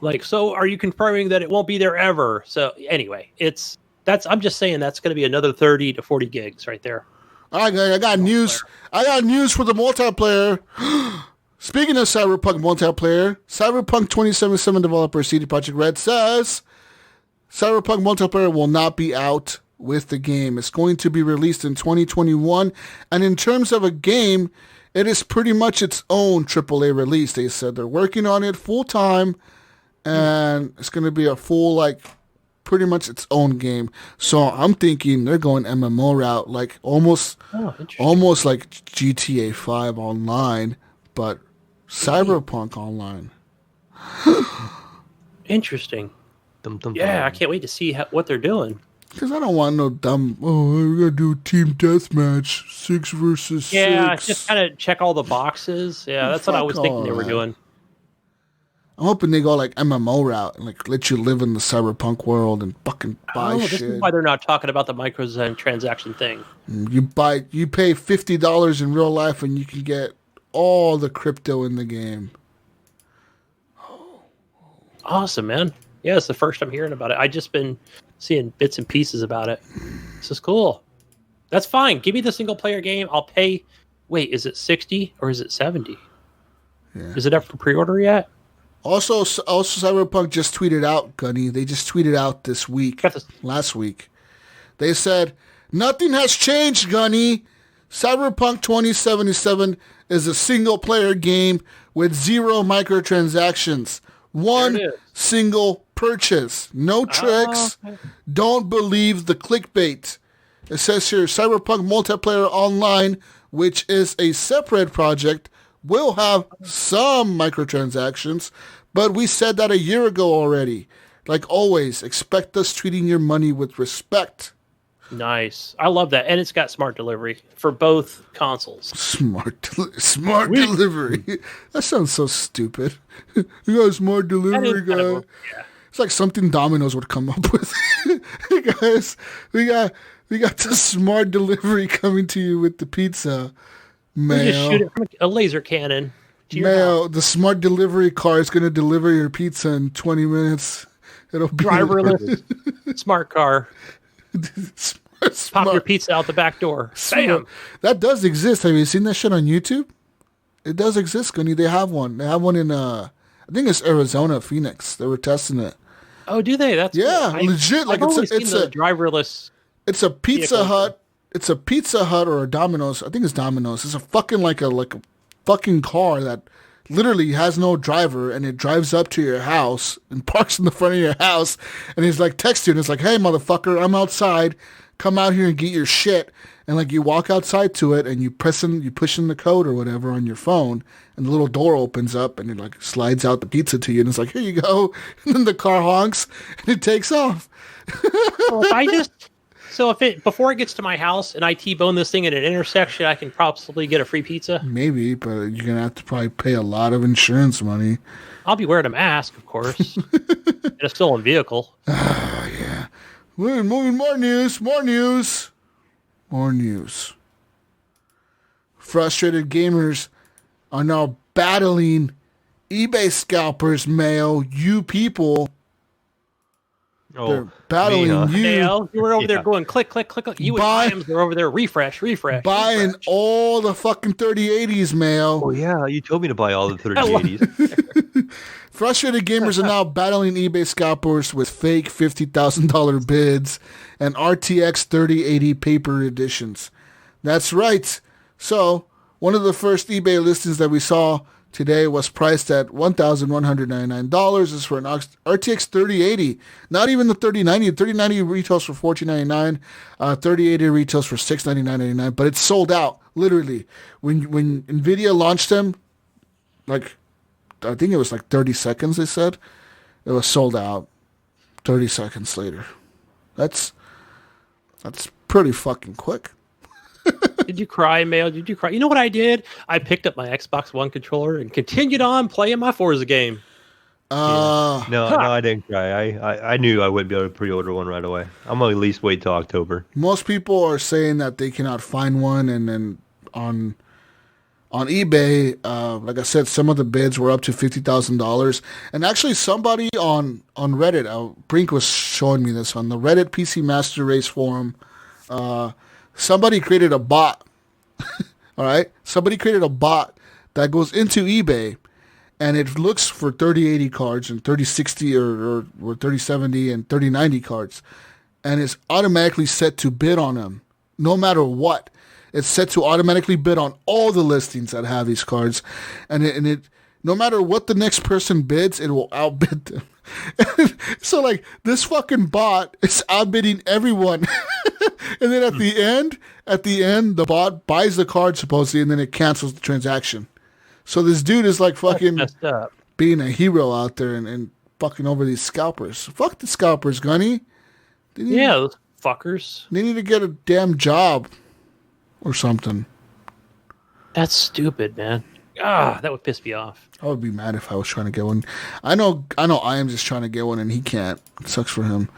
like, so are you confirming that it won't be there ever? So anyway, I'm just saying that's going to be another 30 to 40 gigs right there. All right, guys, I got news. I got news for the multiplayer. Speaking of Cyberpunk multiplayer, Cyberpunk 2077 developer CD Projekt Red says Cyberpunk multiplayer will not be out with the game. It's going to be released in 2021. And in terms of a game, it is pretty much its own AAA release. They said they're working on it full time, and it's going to be a full, pretty much its own game. So I'm thinking they're going MMO route, like almost like GTA 5 online, but Cyberpunk online. Interesting. Dum, dum, Yeah, dum. I can't wait to see what they're doing. Because I don't want no dumb, we're going to do team deathmatch, 6 versus 6. Yeah, just kind of check all the boxes. Yeah, that's what I was thinking they were doing. I'm hoping they go like MMO route and let you live in the cyberpunk world and fucking buy This shit. is why they're not talking about the microtransaction thing. You pay $50 in real life and you can get all the crypto in the game. Awesome, man. Yeah, it's the first I'm hearing about it. I just been seeing bits and pieces about it. This is cool. That's fine. Give me the single player game. I'll pay. Wait, is it 60 or is it 70? Yeah. Is it up for pre-order yet? Also, Cyberpunk just tweeted out, Gunny. They just tweeted out this week, last week. They said, nothing has changed, Gunny. Cyberpunk 2077 is a single-player game with 0 microtransactions. One single purchase. No tricks. Don't believe the clickbait. It says here, Cyberpunk Multiplayer Online, which is a separate project, will have some microtransactions, but we said that a year ago already. Like always, expect us treating your money with respect. Nice. I love that. And it's got smart delivery for both consoles. Smart delivery. That sounds so stupid. You got a smart delivery guy. Yeah. It's like something Domino's would come up with. Hey guys, we got the smart delivery coming to you with the pizza. Mayo. You just shoot it from a laser cannon to your Mayo, house. the smart delivery car is going to deliver your pizza in 20 minutes. It'll be Driverless smart car. smart. Pop your pizza out the back door. Bam. That does exist. Have you seen that shit on YouTube? It does exist, Gunny. They have one. They have one in, I think it's Arizona, Phoenix. They were testing it. Oh, do they? That's Yeah, cool. legit. Like I've only it's seen the driverless. It's a Pizza vehicle. Hut. It's a Pizza Hut or a Domino's. I think it's Domino's. It's a fucking like a fucking car that literally has no driver, and it drives up to your house and parks in the front of your house, and he's like texting you, and it's like, hey motherfucker, I'm outside. come out here and get your shit. And like you walk outside to it and you push in the code or whatever on your phone, and the little door opens up and it like slides out the pizza to you, and it's like, here you go. And then the car honks and it takes off. So before it gets to my house and I T-bone this thing at an intersection, I can probably get a free pizza. Maybe, but you're gonna have to probably pay a lot of insurance money. I'll be wearing a mask, of course, in a stolen vehicle. Oh yeah. We're moving. More news. Frustrated gamers are now battling eBay scalpers. Mayo, you people. They're battling you. Mayo, you were over there going click, click, click, click. You and Iams were over there refresh. Buying all the fucking 3080s, Mayo. Oh yeah, you told me to buy all the 3080s. Frustrated gamers are now battling eBay scalpers with fake $50,000 bids and RTX 3080 paper editions. That's right. So, one of the first eBay listings that we saw today was priced at $1,199. It's for an RTX 3080. Not even the 3090. The 3090 retails for $1,499. 3080 retails for $699.99. But it's sold out, literally. When NVIDIA launched them, like, I think it was like 30 seconds, they said. It was sold out 30 seconds later. That's pretty fucking quick. Did you cry, Mayo? Did you cry? You know what I did? I picked up my Xbox One controller and continued on playing my Forza game. No, I didn't cry. I knew I wouldn't be able to pre-order one right away. I'm gonna at least wait till October. Most people are saying that they cannot find one, and then on eBay, like I said, some of the bids were up to $50,000. And actually, somebody on Reddit, Brink was showing me this on the Reddit PC Master Race forum. Somebody created a bot. All right, somebody created a bot that goes into eBay, and it looks for 3080 cards and 3060 or 3070 and 3090 cards, and it's automatically set to bid on them, no matter what. It's set to automatically bid on all the listings that have these cards, and it no matter what the next person bids, it will outbid them. So like this fucking bot is outbidding everyone. And then at the end, the bot buys the card supposedly, and then it cancels the transaction. So this dude is like fucking being a hero out there and fucking over these scalpers. Fuck the scalpers, Gunny. Those fuckers. They need to get a damn job or something. That's stupid, man. That would piss me off. I would be mad if I was trying to get one. I know I am just trying to get one and he can't. It sucks for him.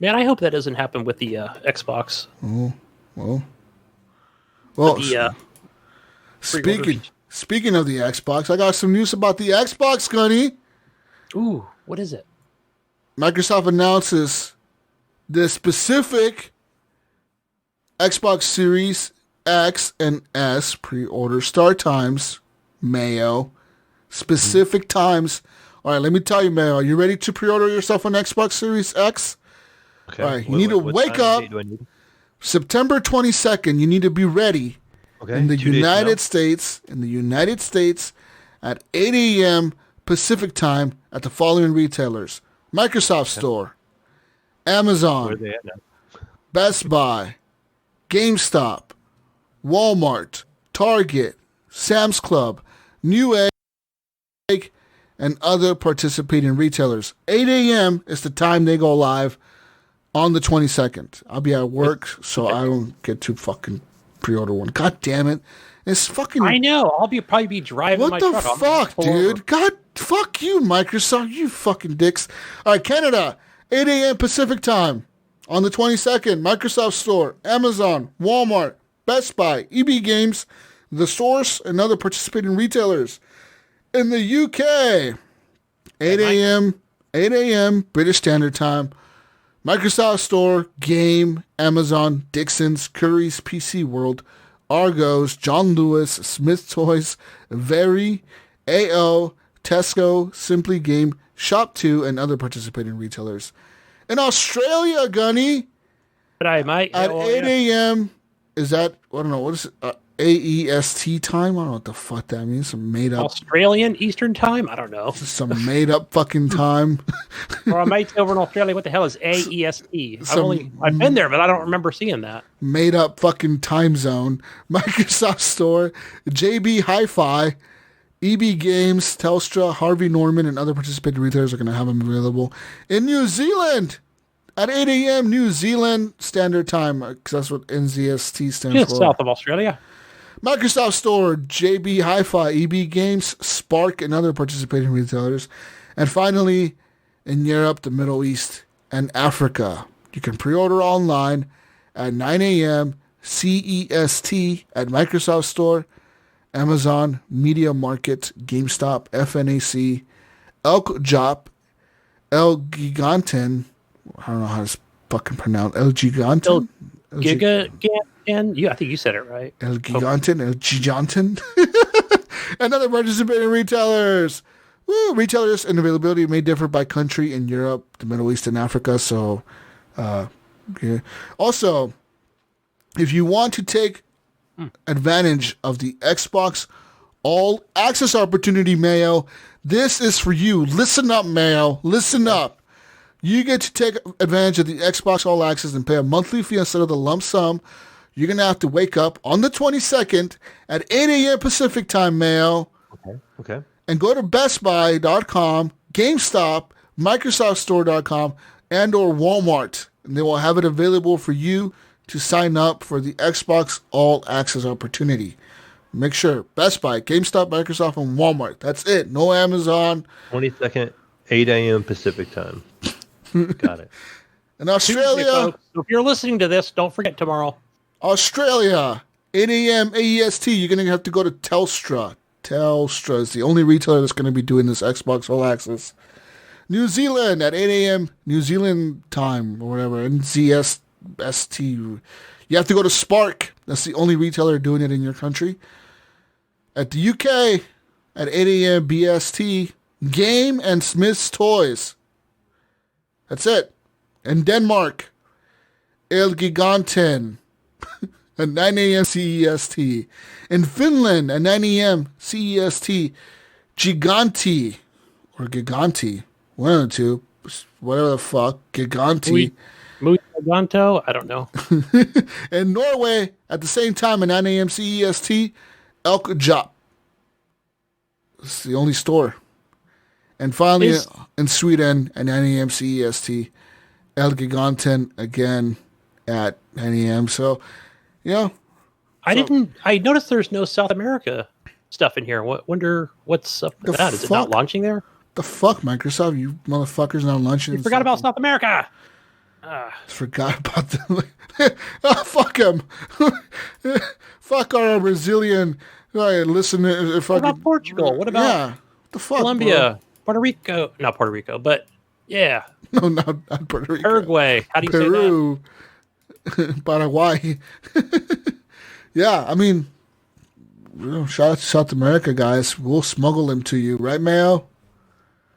Man, I hope that doesn't happen with the Xbox. Oh, well. Speaking of the Xbox, I got some news about the Xbox, Gunny. Ooh, what is it? Microsoft announces the specific Xbox Series X and S pre-order start times, Mayo. Specific times. All right, let me tell you, Mayo. Are you ready to pre-order yourself an Xbox Series X? Okay. All right, you need to wake up September 22nd. You need to be ready in the United States. In the United States at 8 a.m. Pacific time at the following retailers: Microsoft Store, Amazon, where are they at now? Best Buy, GameStop, Walmart, Target, Sam's Club, Newegg, and other participating retailers. 8 a.m. is the time they go live on the 22nd. I'll be at work, so I don't get to fucking pre-order one. God damn it. It's fucking... I know. I'll probably be driving my truck. What the fuck, dude? God, fuck you, Microsoft. You fucking dicks. All right, Canada, 8 a.m. Pacific time on the 22nd. Microsoft Store, Amazon, Walmart, Best Buy, EB Games, The Source, and other participating retailers. In the UK, 8 a.m. British Standard Time. Microsoft Store, Game, Amazon, Dixon's, Curry's PC World, Argos, John Lewis, Smith Toys, Very, AO, Tesco, Simply Game, Shop2, and other participating retailers. In Australia, Gunny, But I might at 8 a.m. Is that, I don't know, what is it? AEST time. I don't know what the fuck that means. Some made up Australian Eastern Time? I don't know. some made up fucking time. For our mates over in Australia, what the hell is AEST? I've been there, but I don't remember seeing that. Made up fucking time zone. Microsoft Store, JB Hi-Fi, EB Games, Telstra, Harvey Norman, and other participating retailers are going to have them available in New Zealand at 8 a.m. New Zealand Standard Time, because that's what NZST stands Just for. south of Australia. Microsoft Store, JB Hi-Fi, EB Games, Spark, and other participating retailers. And finally, in Europe, the Middle East, and Africa. You can pre-order online at 9 a.m. CEST at Microsoft Store, Amazon, Media Market, GameStop, FNAC, Elk-Jop, El Giganten, I don't know how to fucking pronounce El Giganten? I think you said it right. El Giganten, El Giganten, and other participating retailers. Woo, retailers and availability may differ by country in Europe, the Middle East, and Africa. So, okay. Also, if you want to take advantage of the Xbox All Access opportunity, Mayo, this is for you. Listen up, Mayo. Listen up. You get to take advantage of the Xbox All Access and pay a monthly fee instead of the lump sum. You're going to have to wake up on the 22nd at 8 a.m. Pacific time, Mayo. Okay. And go to BestBuy.com, GameStop, MicrosoftStore.com, and or Walmart. And they will have it available for you to sign up for the Xbox All Access opportunity. Make sure, Best Buy, GameStop, Microsoft, and Walmart. That's it. No Amazon. 22nd, 8 a.m. Pacific time. Got it. In Australia, So if you're listening to this, don't forget tomorrow. Australia, 8 a.m. AEST, you're going to have to go to Telstra. Telstra is the only retailer that's going to be doing this Xbox All Access. New Zealand at 8 a.m. New Zealand time or whatever, NZST. You have to go to Spark. That's the only retailer doing it in your country. At the UK, at 8 a.m. BST, Game and Smith's Toys. That's it. In Denmark, El Giganten at 9 a.m. CEST. In Finland at 9 a.m. CEST, Giganti, or Giganti, one of the two, whatever the fuck, Giganti. Giganto? I don't know. In Norway, at the same time at 9 a.m. CEST, Elk-Jop. It's the only store. And finally, in Sweden at 9 a.m. CEST, El Giganten again at 9 a.m. So, I noticed there's no South America stuff in here. Wonder what's up with that? Is it not launching there? The fuck, Microsoft? You motherfuckers not launching? You forgot about South America. Forgot about them. Oh, fuck him. Fuck our Brazilian. Listen, what about Portugal? What about the fuck, Colombia? Bro? Puerto Rico? Not Puerto Rico, but yeah. No, not Puerto Rico. Uruguay. How do you Peru. Say that? Paraguay. Yeah, I mean, shout out to South America, guys. We'll smuggle them to you, right, Mayo?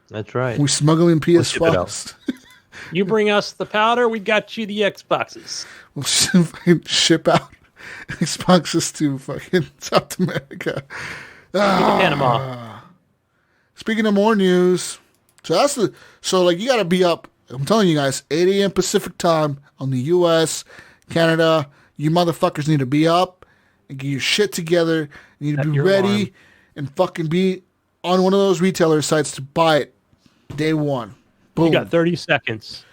That's right. We're smuggling PS5s. You bring us the powder, we got you the Xboxes. We'll ship out Xboxes to fucking South America. Panama. Speaking of more news, so you got to be up. I'm telling you guys, 8 a.m. Pacific time on the U.S., Canada. You motherfuckers need to be up and get your shit together. You need to be ready and fucking be on one of those retailer sites to buy it day one. Boom. You got 30 seconds.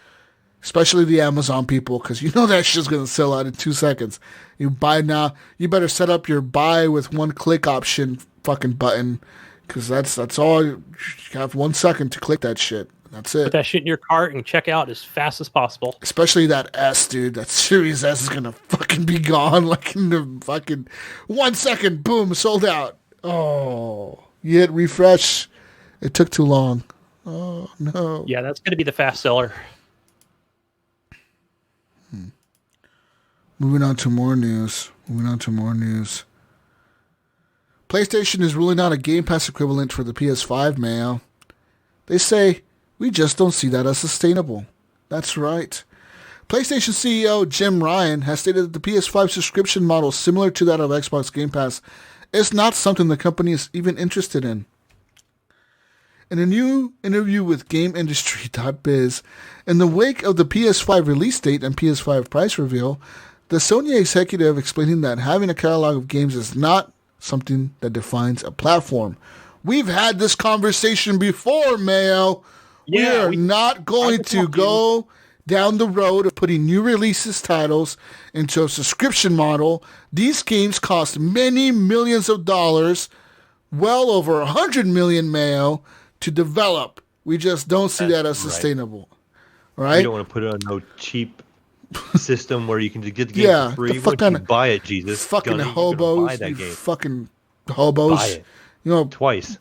Especially the Amazon people, because you know that shit's going to sell out in 2 seconds. You buy now. You better set up your buy with one click option fucking button, because that's all. You have 1 second to click that shit. That's it. Put that shit in your cart and check out as fast as possible. Especially that S, dude. That Series S is going to fucking be gone like in the fucking 1 second. Boom, sold out. Oh, you hit refresh. It took too long. Oh, no. Yeah, that's going to be the fast seller. Moving on to more news. PlayStation is ruling out a Game Pass equivalent for the PS5, Mayo. They say, we just don't see that as sustainable. That's right. PlayStation CEO Jim Ryan has stated that the PS5 subscription model, similar to that of Xbox Game Pass, is not something the company is even interested in. In a new interview with GameIndustry.biz, in the wake of the PS5 release date and PS5 price reveal, the Sony executive explaining that having a catalog of games is not something that defines a platform. We've had this conversation before, Mayo. Yeah, we are not going to go down the road of putting new releases titles into a subscription model. These games cost many millions of dollars, well over 100 million, Mayo, to develop. We just don't see that as sustainable. Right? You don't want to put it on no cheap system where you can get the game for free. Once you buy it, Jesus. Fucking Gunny, hobos. buy that game. Fucking hobos. Buy it. You know, Twice.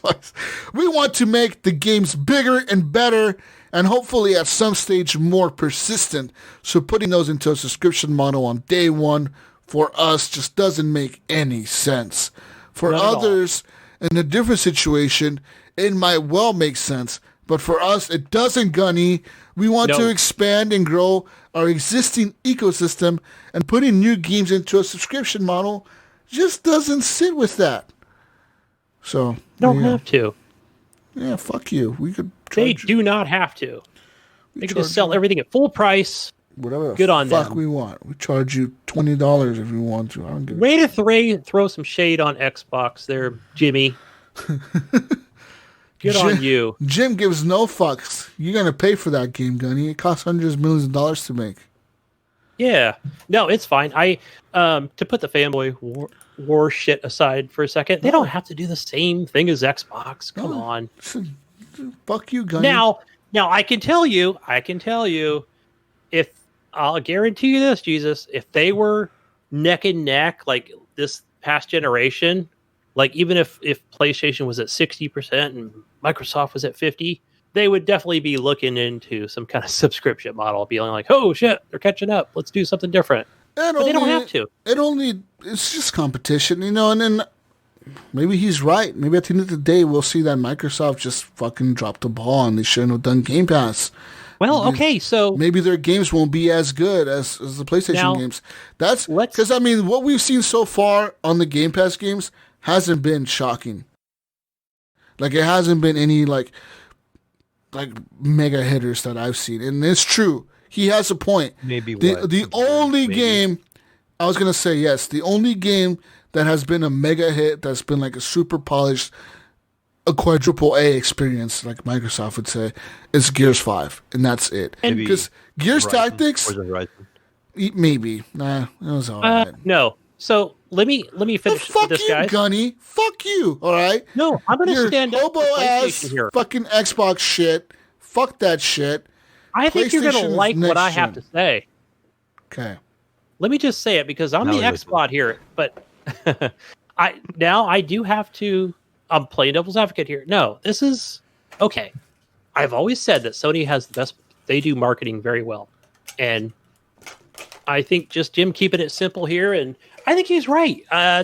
twice. We want to make the games bigger and better, and hopefully at some stage more persistent. So putting those into a subscription model on day one for us just doesn't make any sense. For others in a different situation, it might well make sense. But for us, it doesn't, Gunny. We want to expand and grow our existing ecosystem, and putting new games into a subscription model just doesn't sit with that. So don't have to. Yeah, fuck you. We could. They do not have to. They can just sell everything at full price. Whatever. Good on them. Fuck, we want. We charge you $20 if you want to. I don't give Way to throw some shade on Xbox, there, Jimmy. Good on you. Jim gives no fucks. You're gonna pay for that game, Gunny. It costs hundreds of millions of dollars to make. Yeah. No, it's fine. I to put the fanboy war shit aside for a second, they don't have to do the same thing as Xbox. Come on. Fuck you, Gunny. Now I can tell you, if I'll guarantee you this, Jesus, if they were neck and neck like this past generation, like even if PlayStation was at 60% and Microsoft was at 50%, they would definitely be looking into some kind of subscription model, being like, oh shit, they're catching up. Let's do something different. But they don't have to. It's just competition, you know, and then maybe he's right. Maybe at the end of the day, we'll see that Microsoft just fucking dropped the ball and they shouldn't have done Game Pass. Well, okay, so maybe their games won't be as good as the PlayStation games. That's because, I mean, what we've seen so far on the Game Pass games hasn't been shocking. Like, it hasn't been any, like mega hitters that I've seen. And it's true. He has a point. Maybe the only game, I was going to say, yes, the only game that has been a mega hit, that's been like a super polished, a quadruple A experience, like Microsoft would say, is Gears 5. And that's it. Because Gears Tactics, maybe. Nah, it was all right. No. So let me finish with this, guys. Fuck you, Gunny. Fuck you. All right. No, I'm going to stand up for PlayStation here. Fucking Xbox shit. Fuck that shit. I think you're going to like what I have to say. Okay. Let me just say it because I'm the Xbot here, but I do have to. I'm playing devil's advocate here. No, this is okay. I've always said that Sony has the best. They do marketing very well, and I think just Jim keeping it simple here, and I think he's right.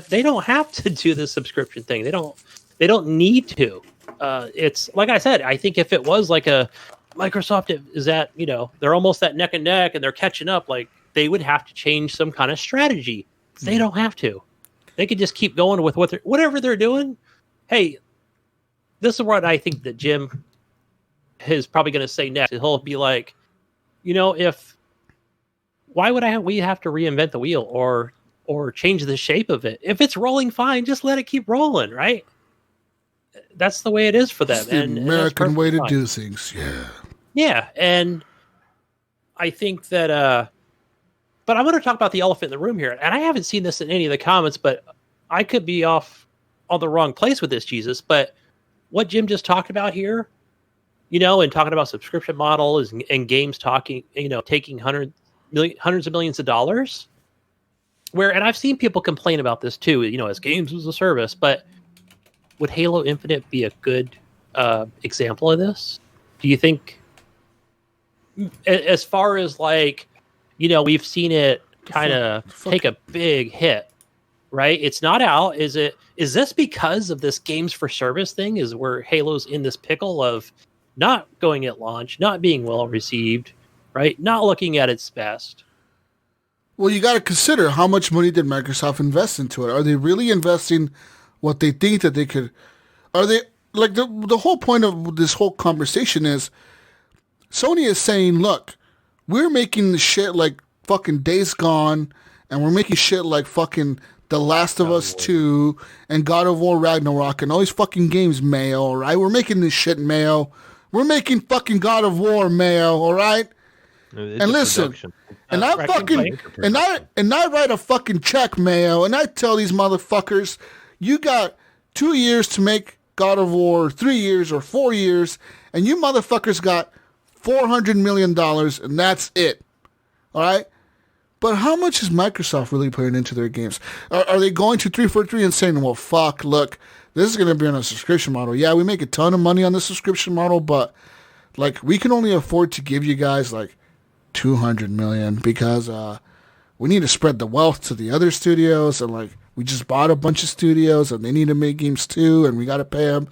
They don't have to do the subscription thing. They don't need to. It's like I said. I think if it was like a Microsoft is that, you know, they're almost that neck and neck and they're catching up, like they would have to change some kind of strategy. They don't have to. They could just keep going with whatever they're doing. Hey, this is what I think that Jim is probably going to say next. He'll be like, you know, why would we have to reinvent the wheel or change the shape of it? If it's rolling fine, just let it keep rolling, right? That's the way it is for them. It's the American way to do things. Yeah. Yeah, and I think that but I'm going to talk about the elephant in the room here. And I haven't seen this in any of the comments, but I could be off on the wrong place with this, Jesus. But what Jim just talked about here, you know, and talking about subscription models and games talking, you know, taking hundreds of millions of dollars. And I've seen people complain about this too, you know, as games as a service, but would Halo Infinite be a good example of this? Do you think, as far as like, you know, we've seen it kind of take a big hit, right? It's not out. Is this because of this games for service thing? Is where Halo's in this pickle of not going at launch, not being well received, right? Not looking at its best. Well, you got to consider how much money did Microsoft invest into it. Are they really investing what they think that they could? Are they like the whole point of this whole conversation is Sony is saying, look, we're making the shit like fucking Days Gone, and we're making shit like fucking The Last of Us 2 and God of War Ragnarok and all these fucking games, Mayo, all right? We're making this shit, Mayo. We're making fucking God of War, Mayo, all right? It's and a listen, production. and I fucking and I write a fucking check, Mayo, and I tell these motherfuckers, you got 2 years to make God of War, 3 years or 4 years, and you motherfuckers got $400 million, and that's it. All right? But how much is Microsoft really putting into their games? Are they going to 343 and saying, well, fuck, look, this is going to be on a subscription model. Yeah, we make a ton of money on the subscription model, but like we can only afford to give you guys like $200 million because we need to spread the wealth to the other studios, and like we just bought a bunch of studios and they need to make games too, and we got to pay them.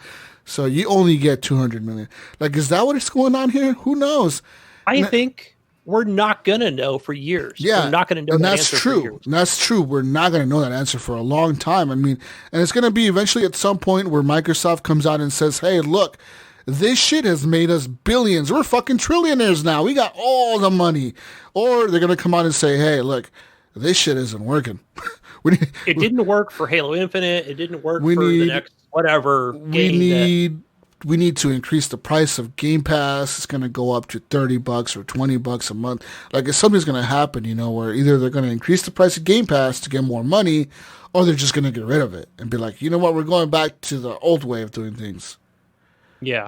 So you only get $200 million. Like, is that what is going on here? Who knows? I think we're not gonna know for years. Yeah, we're not gonna know. And that that's answer true. For years. And that's true. We're not going to know that answer for a long time. I mean, and it's going to be eventually at some point where Microsoft comes out and says, hey, look, this shit has made us billions. We're fucking trillionaires now. We got all the money. Or they're going to come out and say, hey, look, this shit isn't working. It didn't work for Halo Infinite. It didn't work for the next whatever game. We need to increase the price of Game Pass. It's going to go up to $30 or $20 a month. Like, if something's going to happen, you know, where either they're going to increase the price of Game Pass to get more money, or they're just going to get rid of it and be like, you know what, we're going back to the old way of doing things. Yeah,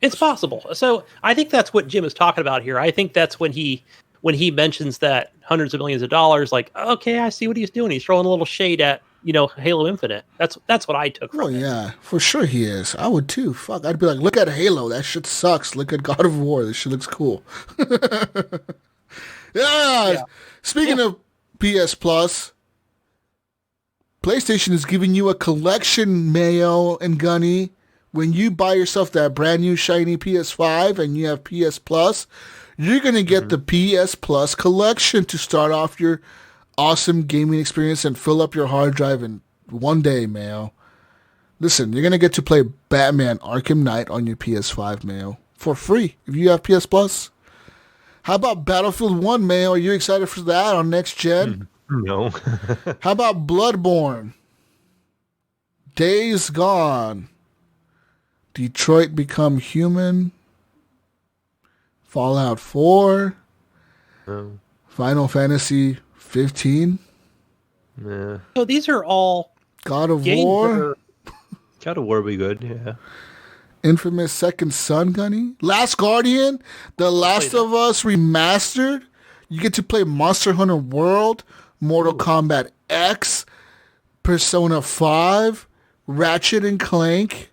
it's possible. So I think that's what Jim is talking about here. I think that's when he mentions that hundreds of millions of dollars, like, okay, I see what he's doing. He's throwing a little shade at, you know, Halo Infinite. That's what I took from it. Oh, yeah, for sure he is. I would too. Fuck, I'd be like, look at Halo. That shit sucks. Look at God of War. This shit looks cool. Yeah. Speaking of PS Plus, PlayStation is giving you a collection, Mayo and Gunny. When you buy yourself that brand new shiny PS5 and you have PS Plus, you're going to get the PS Plus collection to start off your awesome gaming experience and fill up your hard drive in one day, Mayo. Listen, you're going to get to play Batman Arkham Knight on your PS5, Mayo, for free if you have PS Plus. How about Battlefield 1, Mayo? Are you excited for that on next gen? No. How about Bloodborne? Days Gone? Detroit Become Human? Fallout 4? No. Final Fantasy 15? Yeah. So these are all God of games War? God of War would be good, yeah. Infamous Second Son, Gunny? Last Guardian? The Last of Us Remastered? You get to play Monster Hunter World, Mortal Kombat X, Persona 5, Ratchet and Clank.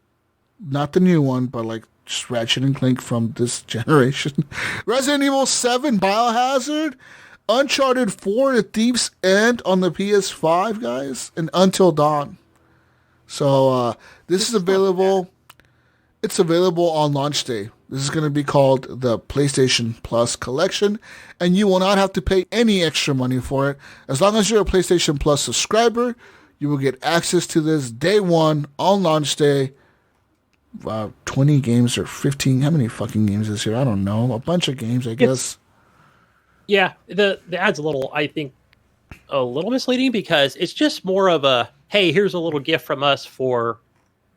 Not the new one, but like just Ratchet and Clank from this generation. Resident Evil 7, Biohazard, Uncharted 4, The Thief's End on the PS5, guys, and Until Dawn. So this is available. It's available on launch day. This is going to be called the PlayStation Plus Collection, and you will not have to pay any extra money for it. As long as you're a PlayStation Plus subscriber, you will get access to this day one on launch day. 20 games or 15. How many fucking games is here? I don't know. A bunch of games, I guess. Yeah, the ad's I think, a little misleading because it's just more of a, hey, here's a little gift from us for,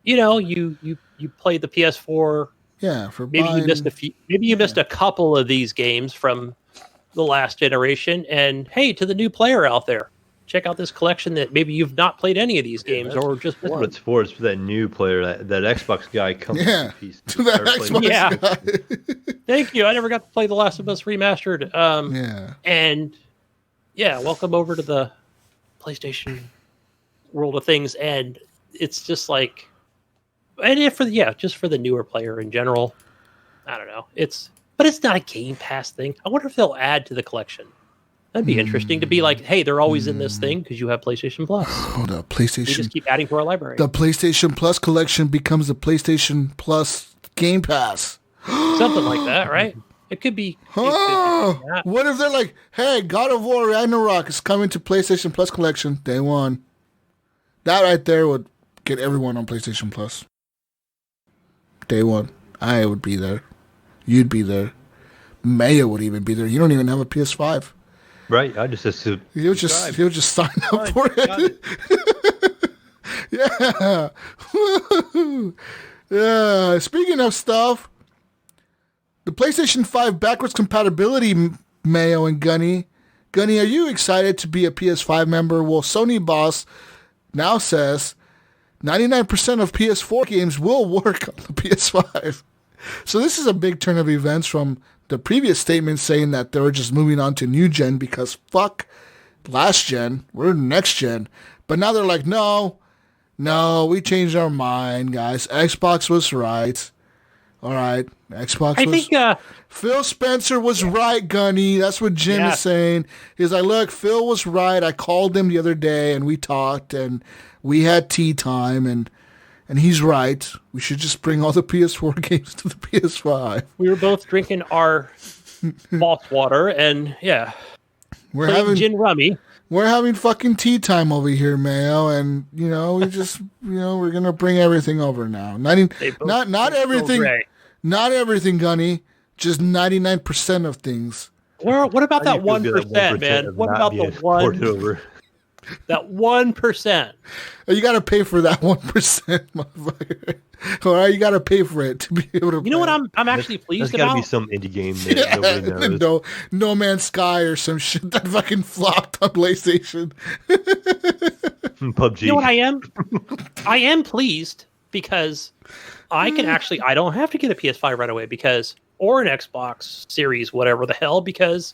you know, you played the PS4. Yeah, for maybe buying, you missed a few. Maybe you missed a couple of these games from the last generation, and hey, to the new player out there, check out this collection that maybe you've not played any of these games or just that's one. what it's for. It's for that new player, that Xbox guy comes Yeah, to that Xbox guy. Thank you. I never got to play The Last of Us Remastered. And yeah, welcome over to the PlayStation world of things. And it's just like, and just for the newer player in general. I don't know. But it's not a Game Pass thing. I wonder if they'll add to the collection. That'd be interesting to be like, hey, they're always in this thing because you have PlayStation Plus. Oh, the PlayStation. They just keep adding to our library. The PlayStation Plus collection becomes the PlayStation Plus Game Pass. Something like that, right? It could be. Oh, what if they're like, hey, God of War Ragnarok is coming to PlayStation Plus collection day one? That right there would get everyone on PlayStation Plus. Day one. I would be there. You'd be there. Mayo would even be there. You don't even have a PS5. Right. I just assume. He'll just sign up for it. Yeah. Yeah. Speaking of stuff, the PlayStation 5 backwards compatibility, Mayo and Gunny. Gunny, are you excited to be a PS5 member? Well, Sony boss now says 99% of PS4 games will work on the PS5. So this is a big turn of events from the previous statement saying that they were just moving on to new gen because fuck last gen, we're next gen. But now they're like, no, we changed our mind, guys. Xbox was right. All right, Xbox was... Phil Spencer was right, Gunny. That's what Jim is saying. He's like, look, Phil was right. I called him the other day, and we talked, and we had tea time, and he's right. We should just bring all the PS4 games to the PS5. We were both drinking our malt water, and we're having gin rummy. We're having fucking tea time over here, Mayo, and we just we're gonna bring everything over now. Not everything, Gunny. Just 99% of things. Well, what about that 1%, man? What about the one? That 1%. You got to pay for that 1%, motherfucker. All right, you got to pay for it to be able to. You know what I'm actually pleased about? There's got to be some indie game that nobody knows. No Man's Sky or some shit that fucking flopped on PlayStation. PUBG. You know what I am? I am pleased because I can actually. I don't have to get a PS5 right away or an Xbox Series, whatever the hell, because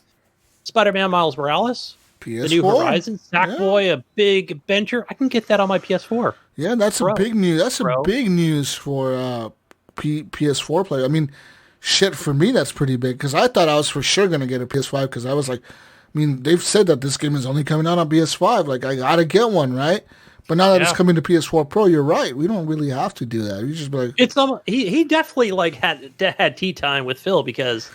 Spider-Man Miles Morales. PS4. The New Horizons, Sackboy, a big adventure. I can get that on my PS4. Yeah, that's a big news. That's a big news for PS4 player. I mean, shit, for me, that's pretty big because I thought I was for sure going to get a PS5 because I was like, they've said that this game is only coming out on PS5. Like, I got to get one, right? But now that it's coming to PS4 Pro, you're right. We don't really have to do that. You just be like, he definitely had tea time with Phil because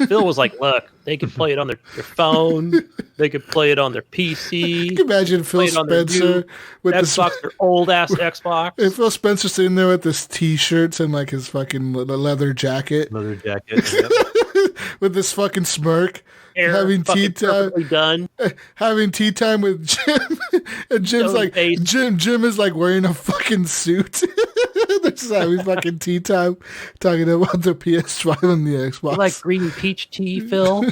Phil was like, look, they could play it on their phone. They could play it on their PC. Can you imagine Phil Spencer with Xbox, their old-ass Xbox. And Phil Spencer sitting there with his T-shirts and like his fucking leather jacket. Yep. With this fucking smirk. Having tea time. Having tea time with Jim. And Jim's like, Jim is like wearing a fucking suit. They're just having fucking tea time talking about the PS5 and the Xbox. You like green peach tea, Phil?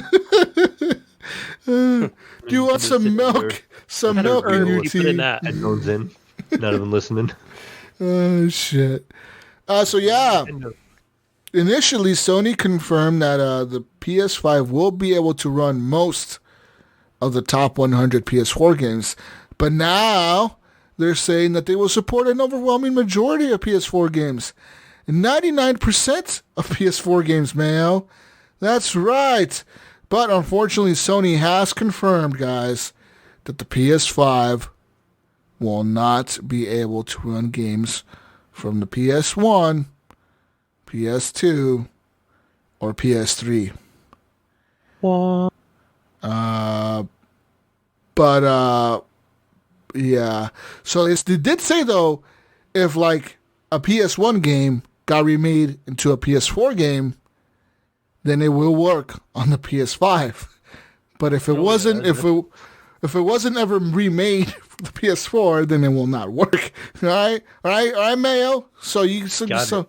Do you want some milk? Some milk in your tea. Headphones in. Not even listening. Oh, shit. Initially, Sony confirmed that the PS5 will be able to run most of the top 100 PS4 games. But now they're saying that they will support an overwhelming majority of PS4 games. 99% of PS4 games, Mayo. That's right. But unfortunately, Sony has confirmed, guys, that the PS5 will not be able to run games from the PS1, PS2, or PS3. What? Yeah. So they did say, though, if like a PS1 game got remade into a PS4 game, then it will work on the PS5. But if it wasn't ever remade for the PS4, then it will not work. All right, Mayo. So you some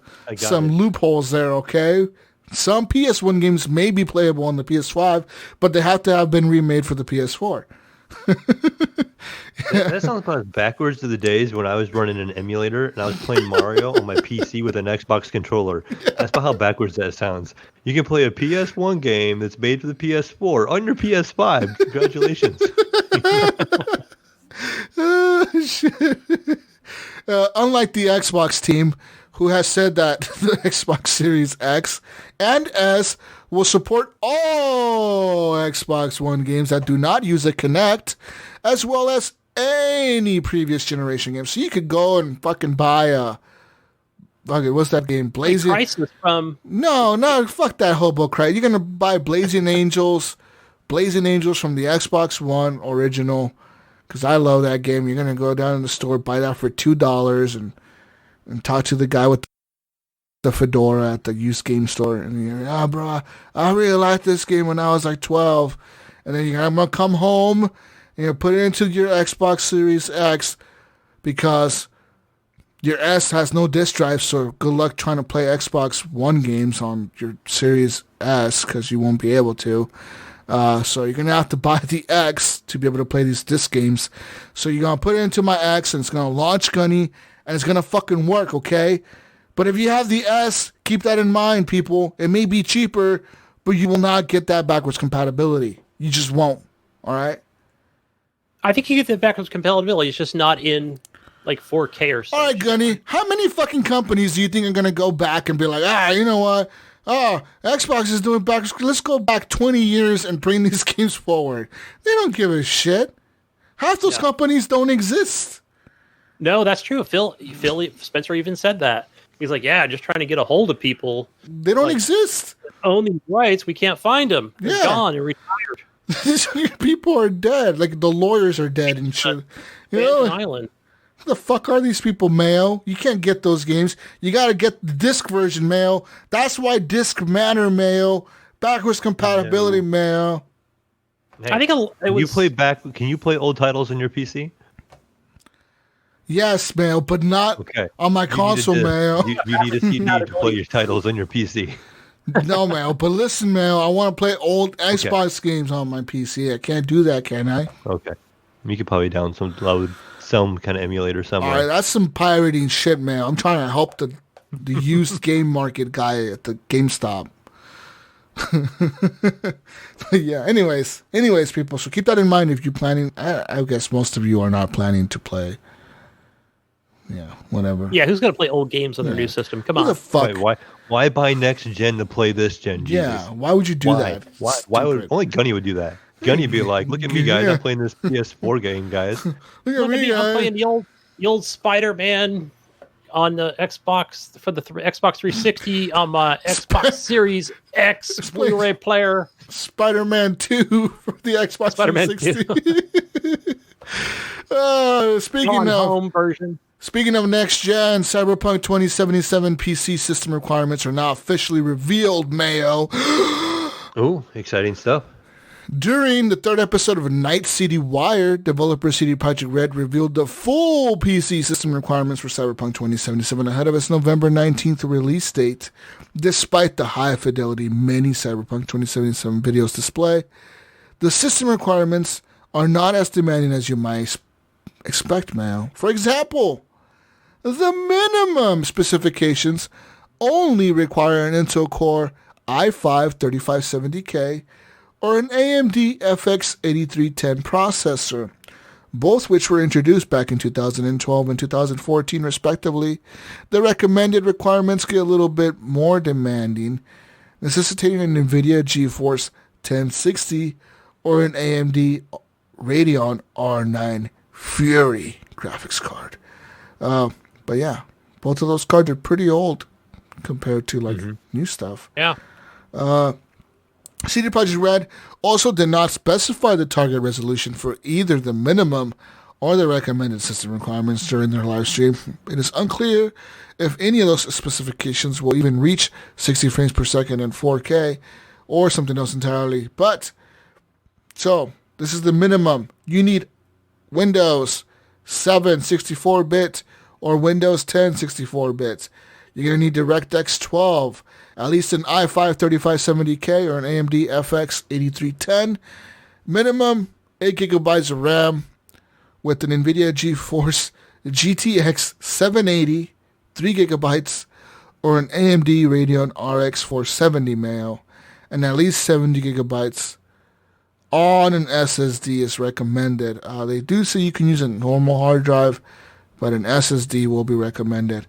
loopholes there, okay? Some PS1 games may be playable on the PS5, but they have to have been remade for the PS4. That sounds about backwards to the days when I was running an emulator and I was playing Mario on my PC with an Xbox controller. That's about how backwards that sounds. You can play a PS1 game that's made for the PS4 on your PS5. Congratulations. Shit. Unlike the Xbox team, who has said that the Xbox Series X and S will support all Xbox One games that do not use a Kinect, as well as any previous generation games. So you could go and fucking buy Okay, what's that game? Blazing. Crysis from. No, fuck that hobo crap. You're gonna buy Blazing Angels from the Xbox One original, because I love that game. You're gonna go down in the store, buy that for $2, and talk to the guy with the fedora at the used game store, and you're bro, I really liked this game when I was like 12, and then I'm gonna come home and put it into your Xbox Series X because your S has no disk drive, so good luck trying to play Xbox One games on your Series S because you won't be able to. So you're going to have to buy the X to be able to play these disc games. So you're going to put it into my X, and it's going to launch Gunny, and it's going to fucking work, okay? But if you have the S, keep that in mind, people. It may be cheaper, but you will not get that backwards compatibility. You just won't, all right? I think you get the backwards compatibility. It's just not in like 4K or something. All right, Gunny, how many fucking companies do you think are going to go back and be like, you know what? Xbox is doing backwards. Let's go back 20 years and bring these games forward. They don't give a shit. Half those companies don't exist. No, that's true. Phil Spencer even said that. He's like, just trying to get a hold of people. They don't exist. Own these rights. We can't find them. They're gone and retired. People are dead. Like the lawyers are dead and shit. You know, Island. Who the fuck are these people, Mayo? You can't get those games. You got to get the disc version, Mayo. That's why disc matter, Mayo. Backwards compatibility, Mayo. Hey, I think Can you play old titles on your PC? Yes, Mayo, but not on my console, Mayo. You need a CD to play your titles on your PC. No, Mayo, but listen, Mayo, I want to play old Xbox games on my PC. I can't do that, can I? Okay. You could probably download some kind of emulator somewhere. All right, that's some pirating shit, man. I'm trying to help the used game market guy at the GameStop. But yeah, anyways, people, so keep that in mind if you're planning. I guess most of you are not planning to play. Yeah, whatever. Yeah, who's going to play old games on their new system? Come on. Who the fuck? Wait, why buy next gen to play this gen? Jesus? Yeah, why would you do that? Why would only Gunny would do that? Gunny be like, look at me, guys. I'm playing this PS4 game, guys. Look at me, I'm playing the old Spider-Man on the Xbox for the Xbox 360 on my Xbox Series X Blu-ray player. Spider-Man 2 for the Xbox Spider-Man 360. Speaking of home version. Speaking of next gen, Cyberpunk 2077 PC system requirements are now officially revealed, Mayo. Oh, exciting stuff. During the third episode of Night City Wire, developer CD Projekt Red revealed the full PC system requirements for Cyberpunk 2077 ahead of its November 19th release date. Despite the high fidelity many Cyberpunk 2077 videos display, the system requirements are not as demanding as you might expect, Mayo. For example, the minimum specifications only require an Intel Core i5-3570K or an AMD FX 8310 processor, both which were introduced back in 2012 and 2014 respectively. The recommended requirements get a little bit more demanding, necessitating an NVIDIA GeForce 1060 or an AMD Radeon R9 Fury graphics card. But yeah, both of those cards are pretty old compared to new stuff. Yeah. CD Projekt Red also did not specify the target resolution for either the minimum or the recommended system requirements during their live stream. It is unclear if any of those specifications will even reach 60 frames per second in 4K or something else entirely. So this is the minimum. You need Windows 7 64-bit or Windows 10 64-bit. You're going to need DirectX 12, at least an i5-3570K or an AMD FX 8310. Minimum 8 gigabytes of RAM with an NVIDIA GeForce GTX 780, 3 gigabytes, or an AMD Radeon RX 470 Mayo, and at least 70 gigabytes on an SSD is recommended. They do say you can use a normal hard drive, but an SSD will be recommended.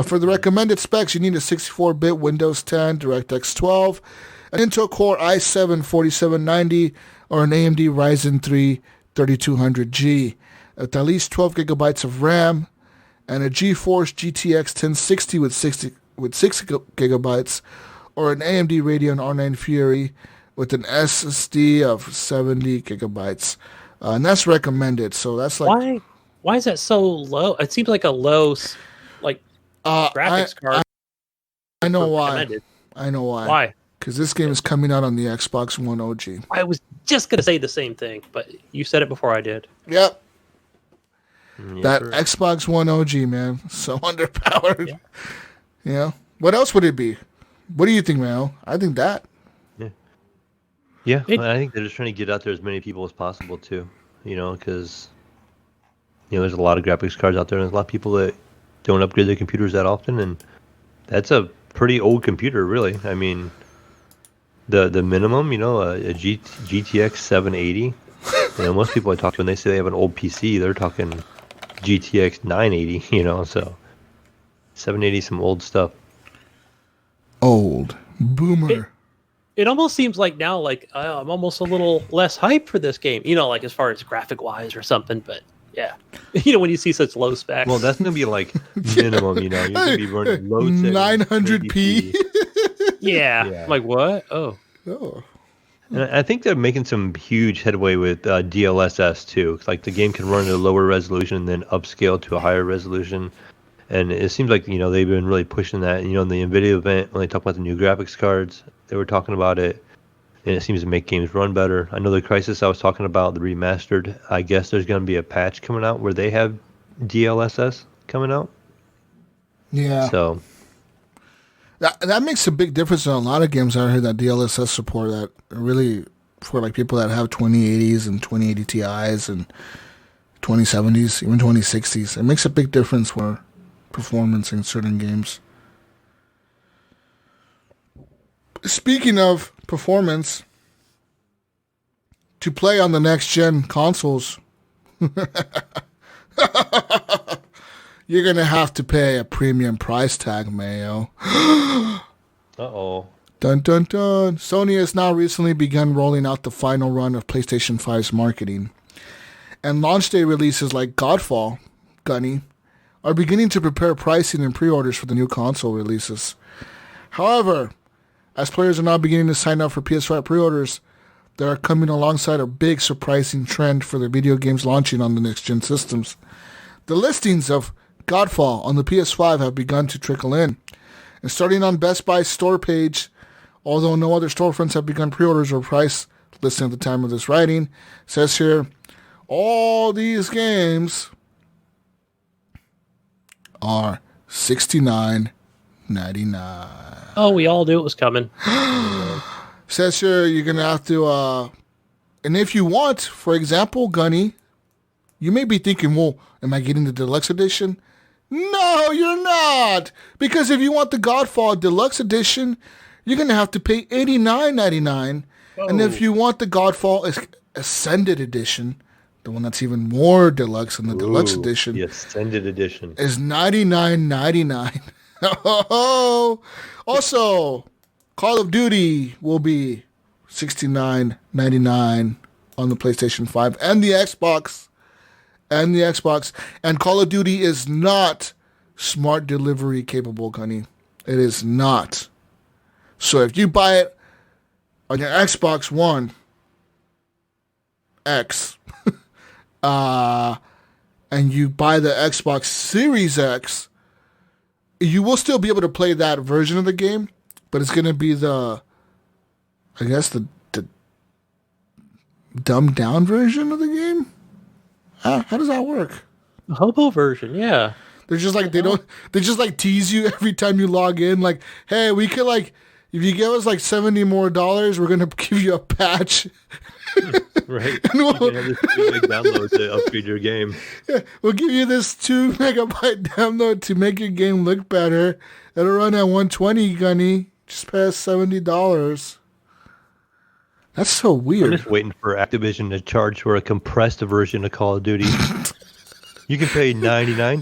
For the recommended specs, you need a 64-bit Windows 10, DirectX 12, an Intel Core i7-4790, or an AMD Ryzen 3 3200G, with at least 12 gigabytes of RAM, and a GeForce GTX 1060 with 6 gigabytes, or an AMD Radeon R9 Fury with an SSD of 70 gigabytes. And that's recommended. So that's like... Why is that so low? It seems like a low graphics card. I know why. Recommended. I know why. Why? Because this game is coming out on the Xbox One OG. I was just going to say the same thing, but you said it before I did. Yep. Yeah, That sure. Xbox One OG, man. So underpowered. Yeah. What else would it be? What do you think, Mayo? I think that. Yeah, I think they're just trying to get out there as many people as possible too. Because there's a lot of graphics cards out there, and there's a lot of people that don't upgrade their computers that often, and that's a pretty old computer, really. I mean, the minimum, a GTX 780. Most people I talk to, when they say they have an old PC, they're talking GTX 980. So 780, some old stuff. Old boomer. It almost seems like now, like I'm almost a little less hyped for this game. Like as far as graphic wise or something. But yeah, when you see such low specs. Well, that's gonna be like minimum. You're gonna be running low 900p. Yeah. I'm like, what? Oh. And I think they're making some huge headway with DLSS too. Like the game can run at a lower resolution and then upscale to a higher resolution. And it seems like they've been really pushing that. In the NVIDIA event, when they talk about the new graphics cards, they were talking about it, and it seems to make games run better. I know the Crysis I was talking about, the remastered. I guess there's going to be a patch coming out where they have DLSS coming out. Yeah. So that makes a big difference in a lot of games. I heard that DLSS support that really for like people that have 2080s and 2080 Ti's and 2070s, even 2060s. It makes a big difference for performance in certain games. Speaking of performance, to play on the next gen consoles, you're gonna have to pay a premium price tag, Mayo. Uh-oh. Dun dun dun. Sony has now recently begun rolling out the final run of PlayStation 5's marketing, and launch day releases like Godfall, Gunny, are beginning to prepare pricing and pre-orders for the new console releases. However, as players are now beginning to sign up for PS5 pre-orders, they are coming alongside a big surprising trend for the video games launching on the next-gen systems. The listings of Godfall on the PS5 have begun to trickle in, and starting on Best Buy's store page, although no other storefronts have begun pre-orders or price listing at the time of this writing, says here, all these games are $69.99. Oh, we all knew it was coming. Says here you're going to have to, and if you want, for example, Gunny, you may be thinking, well, am I getting the deluxe edition? No, you're not. Because if you want the Godfall deluxe edition, you're going to have to pay $89.99. And if you want the Godfall Ascended edition, the one that's even more deluxe than the deluxe edition, The Ascended edition. is $99.99. Oh, also, Call of Duty will be $69.99 on the PlayStation 5 and the Xbox. And Call of Duty is not smart delivery capable, Gunny. It is not. So if you buy it on your Xbox One X, and you buy the Xbox Series X, you will still be able to play that version of the game, but it's going to be the dumbed down version of the game. How does that work? The hobo version, yeah. They're just like, they just like tease you every time you log in. Like, hey, we could like, if you give us like $70 more, we're going to give you a patch. Right. And You can have this big download to upgrade your game. Yeah, we'll give you this 2 megabyte download to make your game look better. It'll run at 120, Gunny. Just pay us $70. That's so I'm weird. just waiting for Activision to charge for a compressed version of Call of Duty. You can pay $99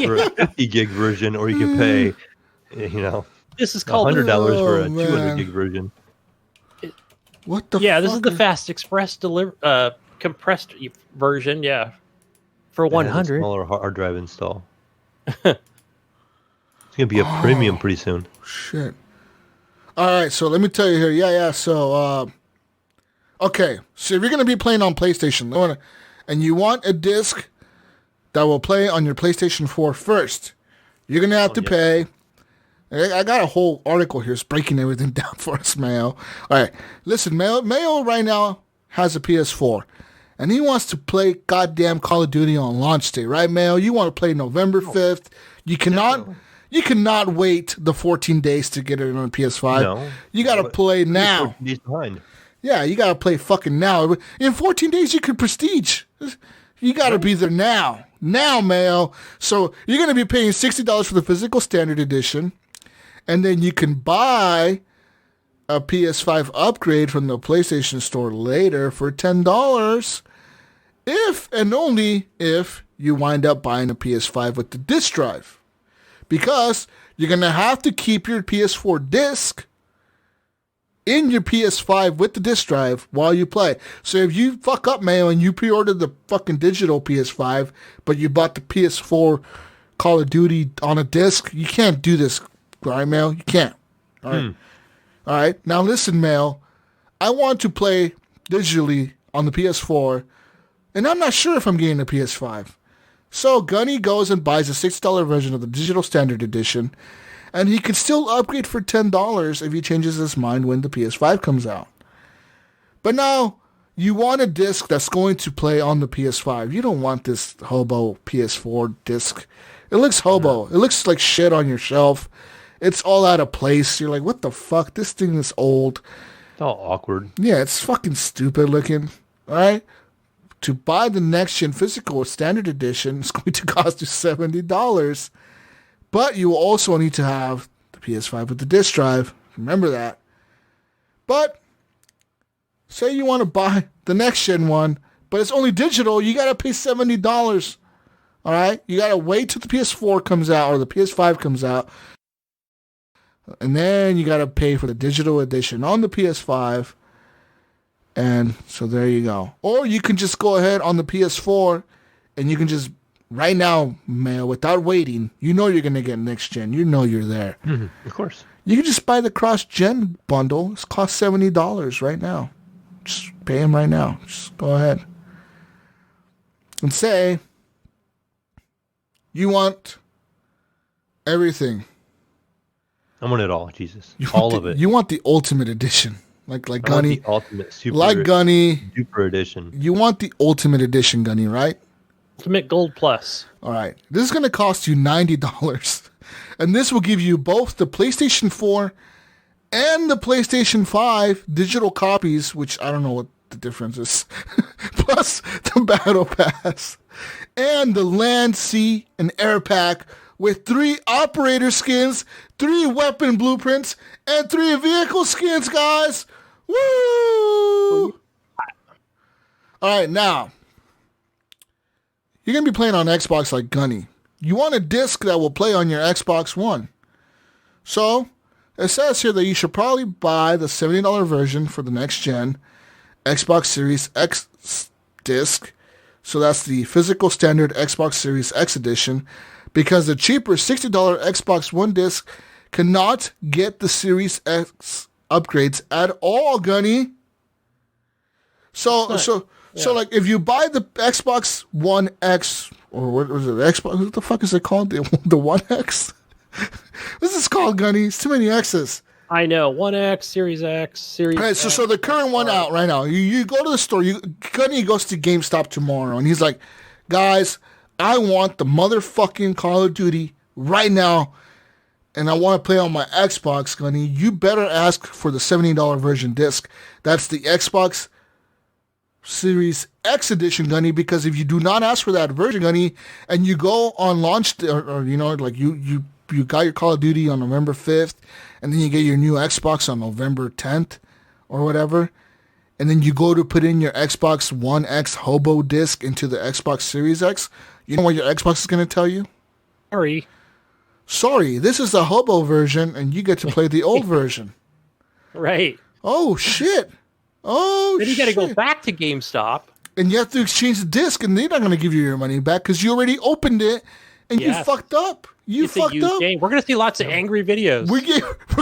for a 50 gig version, or you can pay, This is called $100 for a Oh, 200 man. gig version. What the Yeah, fuck? this is the fast express compressed version, yeah. for It has a 100. smaller hard drive install. It's gonna be a premium pretty soon. Shit. All right, so let me tell you here. Yeah. So, okay. So if you're gonna be playing on PlayStation, and you want a disc that will play on your PlayStation 4 first, you're gonna have to pay. I got a whole article here. It's breaking everything down for us, Mayo. All right, listen, Mayo right now has a PS4, and he wants to play goddamn Call of Duty on launch day, right, Mayo? You want to play November 5th. You cannot wait the 14 days to get it on PS5. No. You got to play now. 14 days behind. Yeah, you got to play fucking now. In 14 days, you could prestige. You got to be there now. Now, Mayo. So you're going to be paying $60 for the physical standard edition, and then you can buy a PS5 upgrade from the PlayStation Store later for $10 if and only if you wind up buying a PS5 with the disc drive. Because you're going to have to keep your PS4 disc in your PS5 with the disc drive while you play. So if you fuck up, Mayo, and you pre-ordered the fucking digital PS5, but you bought the PS4 Call of Duty on a disc, you can't do this, right, Mayo? You can't. All right. All right. Now listen, Mayo. I want to play digitally on the PS4, and I'm not sure if I'm getting a PS5. So Gunny goes and buys a $6 version of the digital standard edition, and he can still upgrade for $10 if he changes his mind when the PS5 comes out. But now, you want a disc that's going to play on the PS5. You don't want this hobo PS4 disc. It looks hobo. It looks like shit on your shelf. It's all out of place. You're like, what the fuck? This thing is old. It's all awkward. Yeah, it's fucking stupid looking. All right? To buy the next-gen physical standard edition, it's going to cost you $70. But you will also need to have the PS5 with the disc drive. Remember that. But say you want to buy the next-gen one, but it's only digital, you got to pay $70. All right? You got to wait till the PS4 comes out or the PS5 comes out. And then you got to pay for the digital edition on the PS5. And so there you go. Or you can just go ahead on the PS4 and you can just, right now, Mayo, without waiting, you know you're going to get next gen. You know you're there. Mm-hmm. Of course. You can just buy the cross-gen bundle. It's cost $70 right now. Just pay him right now. Just go ahead. And say you want everything. I want it all, Jesus. All of it. You want the ultimate edition. Like Gunny. The ultimate super like Gunny. Super edition. You want the ultimate edition, Gunny, right? Ultimate Gold Plus. All right. This is going to cost you $90. And this will give you both the PlayStation 4 and the PlayStation 5 digital copies, which I don't know what the difference is, plus the Battle Pass, and the Land, Sea, and Air Pack with 3 operator skins, 3 weapon blueprints, and 3 vehicle skins, guys. Woo! All right, now, you're going to be playing on Xbox like Gunny. You want a disc that will play on your Xbox One. So, it says here that you should probably buy the $70 version for the next gen Xbox Series X disc. So that's the physical standard Xbox Series X edition. Because the cheaper $60 Xbox One disc cannot get the Series X upgrades at all, Gunny. So like if you buy the Xbox One X, or what was it, Xbox? What the fuck is it called? The One X? What's this called, Gunny? It's too many X's. I know. 1X, Series X, Series Right, so the current one out right now. You go to the store. Gunny goes to GameStop tomorrow, and he's like, guys, I want the motherfucking Call of Duty right now, and I want to play on my Xbox, Gunny. You better ask for the $70 version disc. That's the Xbox Series X edition, Gunny, because if you do not ask for that version, Gunny, and you go on launch, or you know, like you got your Call of Duty on November 5th, and then you get your new Xbox on November 10th, or whatever, and then you go to put in your Xbox One X hobo disc into the Xbox Series X, you know what your Xbox is going to tell you? Sorry, this is the hobo version, and you get to play the old version. Right. Oh, shit. Oh, then you got to go back to GameStop and you have to exchange the disc, and they're not going to give you your money back because you already opened it and you fucked up. You fucked up. Game. We're going to see lots of angry videos. We'll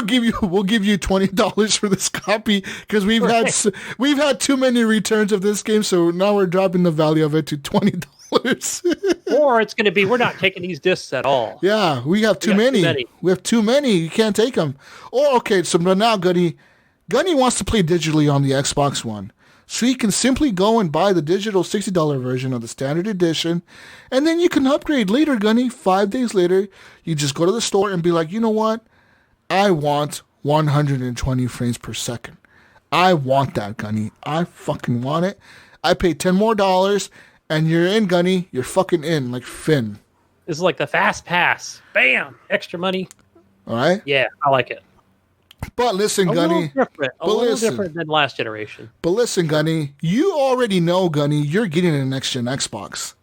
give you $20 for this copy because we've had too many returns of this game, so now we're dropping the value of it to $20. Or it's going to be, we're not taking these discs at all. Yeah, we have too many. We have too many. You can't take them. Or okay, so now Gunny wants to play digitally on the Xbox One. So you can simply go and buy the digital $60 version of the standard edition, and then you can upgrade later, Gunny. 5 days later, you just go to the store and be like, you know what? I want 120 frames per second. I want that, Gunny. I fucking want it. I pay $10 more, and you're in, Gunny. You're fucking in, like Finn. This is like the fast pass. Bam! Extra money. All right? Yeah, I like it. But listen, Gunny. A little different than last generation. But listen, Gunny. You already know, Gunny, you're getting a next-gen Xbox.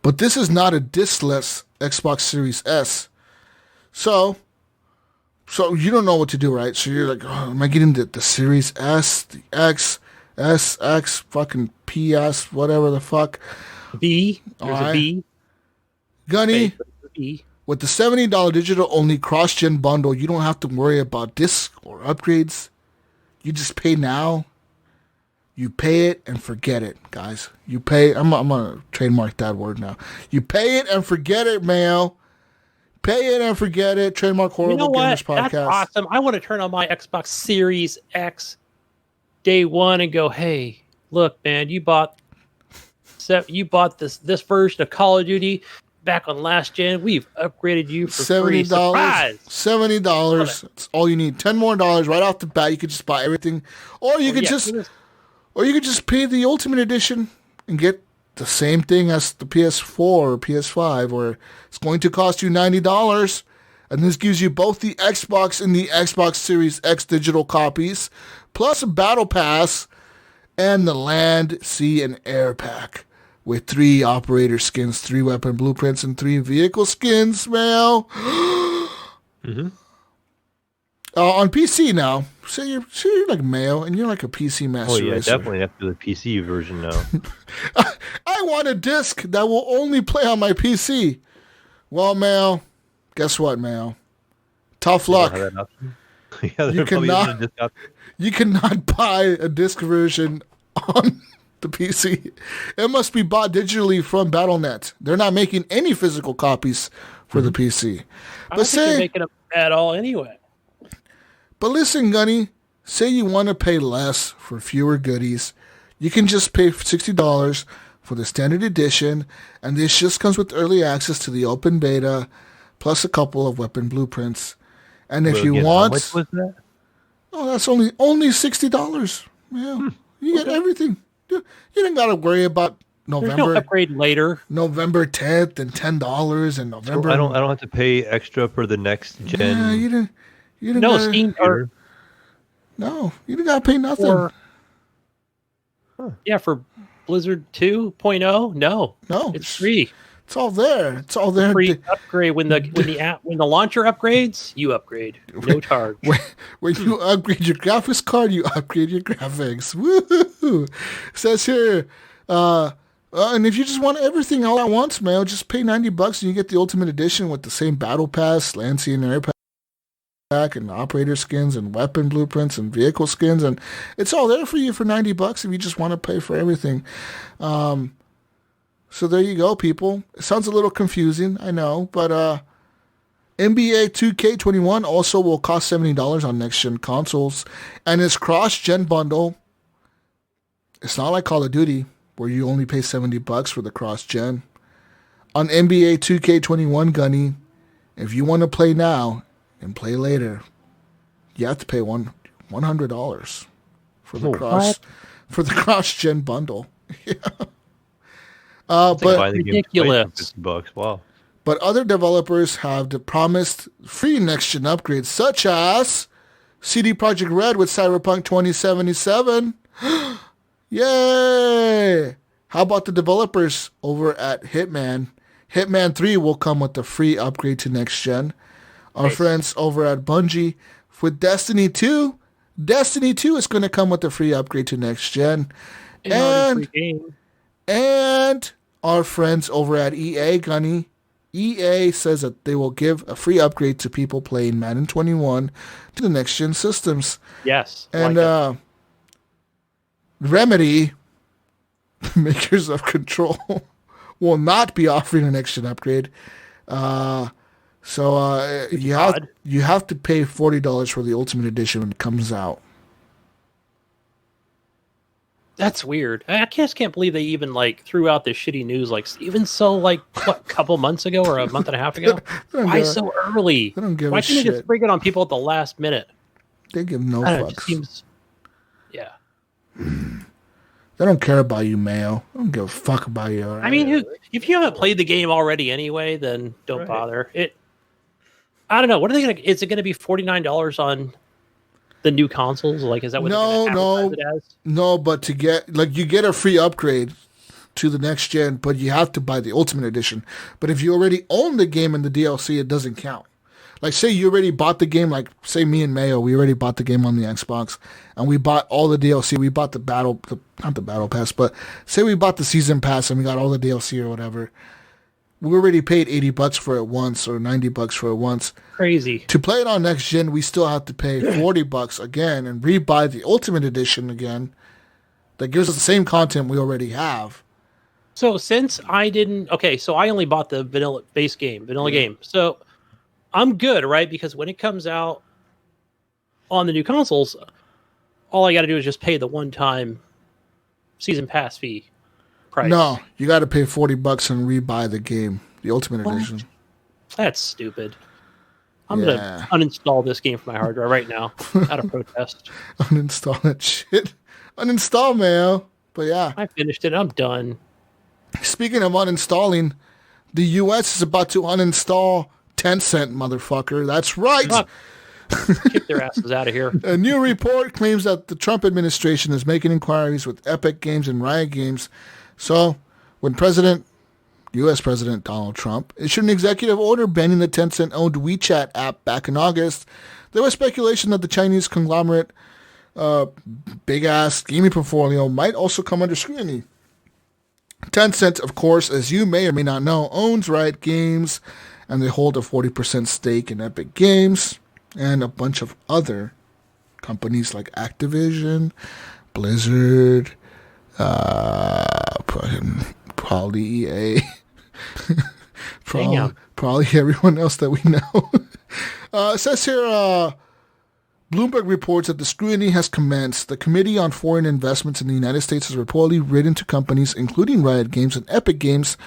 But this is not a diskless Xbox Series S. So you don't know what to do, right? So you're like, oh, am I getting the Series S, the X, SX, fucking PS, whatever the fuck? B. There's a B. Gunny. B. With the $70 digital-only cross-gen bundle, you don't have to worry about discs or upgrades. You just pay now. You pay it and forget it, guys. You pay. I'm going to trademark that word now. You pay it and forget it, Mayo. Pay it and forget it. Trademark Horrible Gamers Podcast. That's awesome. I want to turn on my Xbox Series X day one and go, hey, look, man, you bought this version of Call of Duty back on last gen. We've upgraded you for free. Surprise! $70. That's all you need. $10 more right off the bat. You could just buy everything, or you could just pay the Ultimate Edition and get the same thing as the PS4 or PS5, where it's going to cost you $90. And this gives you both the Xbox and the Xbox Series X digital copies, plus a Battle Pass and the Land, Sea, and Air pack with 3 operator skins, 3 weapon blueprints, and 3 vehicle skins, Mayo. Mm-hmm. On PC now. So you're like Mayo, and you're like a PC master. Oh yeah, racer. definitely have to do the PC version now. I want a disc that will only play on my PC. Well, Mayo, guess what, Mayo? Tough luck. You cannot buy a disc version on the PC. It must be bought digitally from Battle.net. They're not making any physical copies for the PC. I don't think they're making them at all anyway. But listen, Gunny, say you want to pay less for fewer goodies. You can just pay $60 for the standard edition, and this just comes with early access to the open beta, plus a couple of weapon blueprints. And if you want... How much was that? Oh, that's only $60. Yeah, you get everything. You didn't got to worry about November. There's no upgrade later. November 10th and $10 and November. So I don't have to pay extra for the next gen. Yeah, you didn't. No, Steam. No, you didn't got to pay nothing. Yeah, for Blizzard 2.0, no, it's free. It's all there. It's all there. Free upgrade when the launcher upgrades, you upgrade. No charge. When you upgrade your graphics card, you upgrade your graphics. Woo! Says here, and if you just want everything all at once, man, just pay $90 and you get the Ultimate Edition with the same Battle Pass, Land, Sea, and Air pack, and operator skins, and weapon blueprints, and vehicle skins, and it's all there for you for $90 if you just want to pay for everything. So there you go, people. It sounds a little confusing, I know, but NBA 2K21 also will cost $70 on next-gen consoles, and its cross-gen bundle, it's not like Call of Duty, where you only pay $70 for the cross-gen. On NBA 2K21, Gunny, if you want to play now and play later, you have to pay $100 for the cross-gen bundle. Yeah. But ridiculous. $50. Wow. But other developers have promised free next-gen upgrades, such as CD Projekt Red with Cyberpunk 2077. Yay! How about the developers over at Hitman? Hitman 3 will come with a free upgrade to next-gen. Our friends over at Bungie with Destiny 2. Destiny 2 is going to come with a free upgrade to next-gen. Already free game. And our friends over at EA, Gunny, EA says that they will give a free upgrade to people playing Madden 21 to the next-gen systems. Yes. And Remedy, makers of Control, will not be offering a next-gen upgrade. So you have to pay $40 for the Ultimate Edition when it comes out. That's weird. I just can't believe they even threw out this shitty news. Even so, what, a couple months ago or a month and a half ago? Why so early? They don't give Why a can't shit. they just bring it on people at the last minute? They give no I don't know, fucks. it just seems, yeah. They don't care about you, Mayo. They don't give a fuck about you. I mean, if you haven't played the game already anyway, then don't bother. I don't know. What are they going to? Is it going to be $49 on the new consoles? Is that what they're gonna advertise it as? No, but to get you get a free upgrade to the next gen, but you have to buy the Ultimate Edition. But if you already own the game and the DLC, it doesn't count. Say you already bought the game, say me and Mayo, we already bought the game on the Xbox, and we bought all the DLC. We bought not the Battle Pass, but say we bought the Season Pass and we got all the DLC or whatever. We already paid $80 for it once or $90 for it once. Crazy. To play it on next gen, we still have to pay $40 again and rebuy the Ultimate Edition again. That gives us the same content we already have. So since I only bought the vanilla game. So I'm good, right? Because when it comes out on the new consoles, all I got to do is just pay the one-time Season Pass fee price. No, you got to pay $40 and rebuy the game, the Ultimate Edition. That's stupid. I'm going to uninstall this game from my hard drive right now out of protest. Uninstall that shit. Uninstall, Mayo. But yeah. I finished it. I'm done. Speaking of uninstalling, the U.S. is about to uninstall Tencent, motherfucker. That's right. Kick their asses out of here. A new report claims that the Trump administration is making inquiries with Epic Games and Riot Games. So, when U.S. President Donald Trump issued an executive order banning the Tencent-owned WeChat app back in August, there was speculation that the Chinese conglomerate, big-ass gaming portfolio, might also come under scrutiny. Tencent, of course, as you may or may not know, owns Riot Games, and they hold a 40% stake in Epic Games and a bunch of other companies like Activision, Blizzard, probably EA, probably everyone else that we know. It says here, Bloomberg reports that the scrutiny has commenced. The Committee on Foreign Investments in the United States has reportedly written to companies, including Riot Games and Epic Games,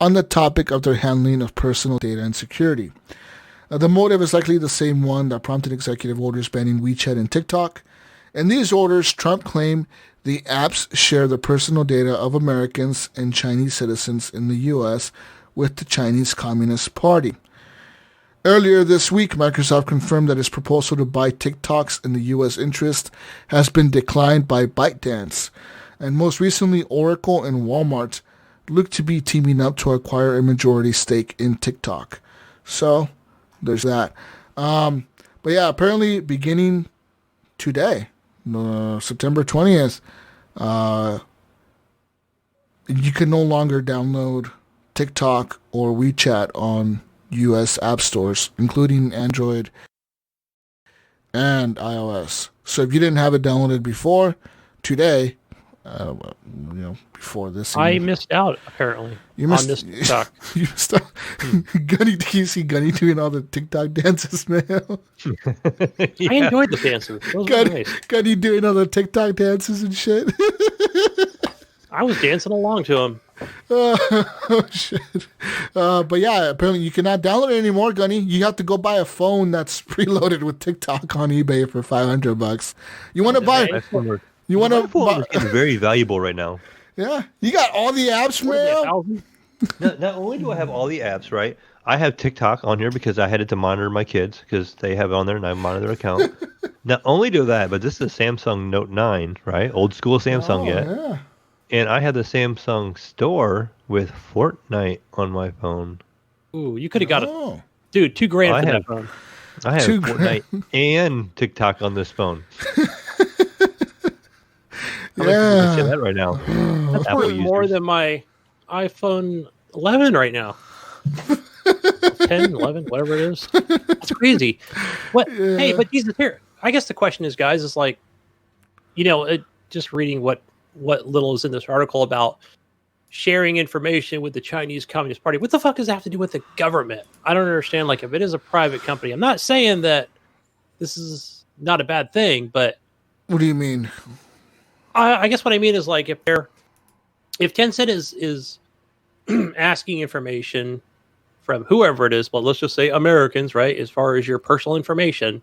on the topic of their handling of personal data and security. The motive is likely the same one that prompted executive orders banning WeChat and TikTok. In these orders, Trump claimed the apps share the personal data of Americans and Chinese citizens in the U.S. with the Chinese Communist Party. Earlier this week, Microsoft confirmed that its proposal to buy TikToks in the U.S. interest has been declined by ByteDance. And most recently, Oracle and Walmart look to be teaming up to acquire a majority stake in TikTok. So, there's that. But yeah, apparently beginning today, September 20th, you can no longer download TikTok or WeChat on U.S. app stores, including Android and iOS. So if you didn't have it downloaded before, today, before this, I missed out apparently. You missed on this TikTok. You missed out. Gunny, do you see Gunny doing all the TikTok dances, man? I enjoyed the dances. Those were nice. Gunny doing all the TikTok dances and shit. I was dancing along to him. Oh shit! But yeah, apparently you cannot download it anymore, Gunny. You have to go buy a phone that's preloaded with TikTok on eBay for $500. You want to buy? You want to buy? It's very valuable right now. Yeah, you got all the apps, man. Not only do I have all the apps, right? I have TikTok on here because I had it to monitor my kids because they have it on there and I monitor their account. Not only do that, but this is a Samsung Note 9, right? Old school Samsung yet. Yeah. And I have the Samsung store with Fortnite on my phone. Ooh, you could have got it. Dude, $2,000 for that phone. I have Fortnite and TikTok on this phone. How many people can say that right now? That's Apple worth more users. than my iPhone 11 right now. 10, 11, whatever it is. It's crazy. What? Hey, but Jesus, here. I guess the question is, guys, is like, just reading what little is in this article about sharing information with the Chinese Communist Party. What the fuck does that have to do with the government? I don't understand. Like, if it is a private company, I'm not saying that this is not a bad thing, but What do you mean? I guess what I mean is like if Tencent is asking information from whoever it is, but let's just say Americans, right? As far as your personal information,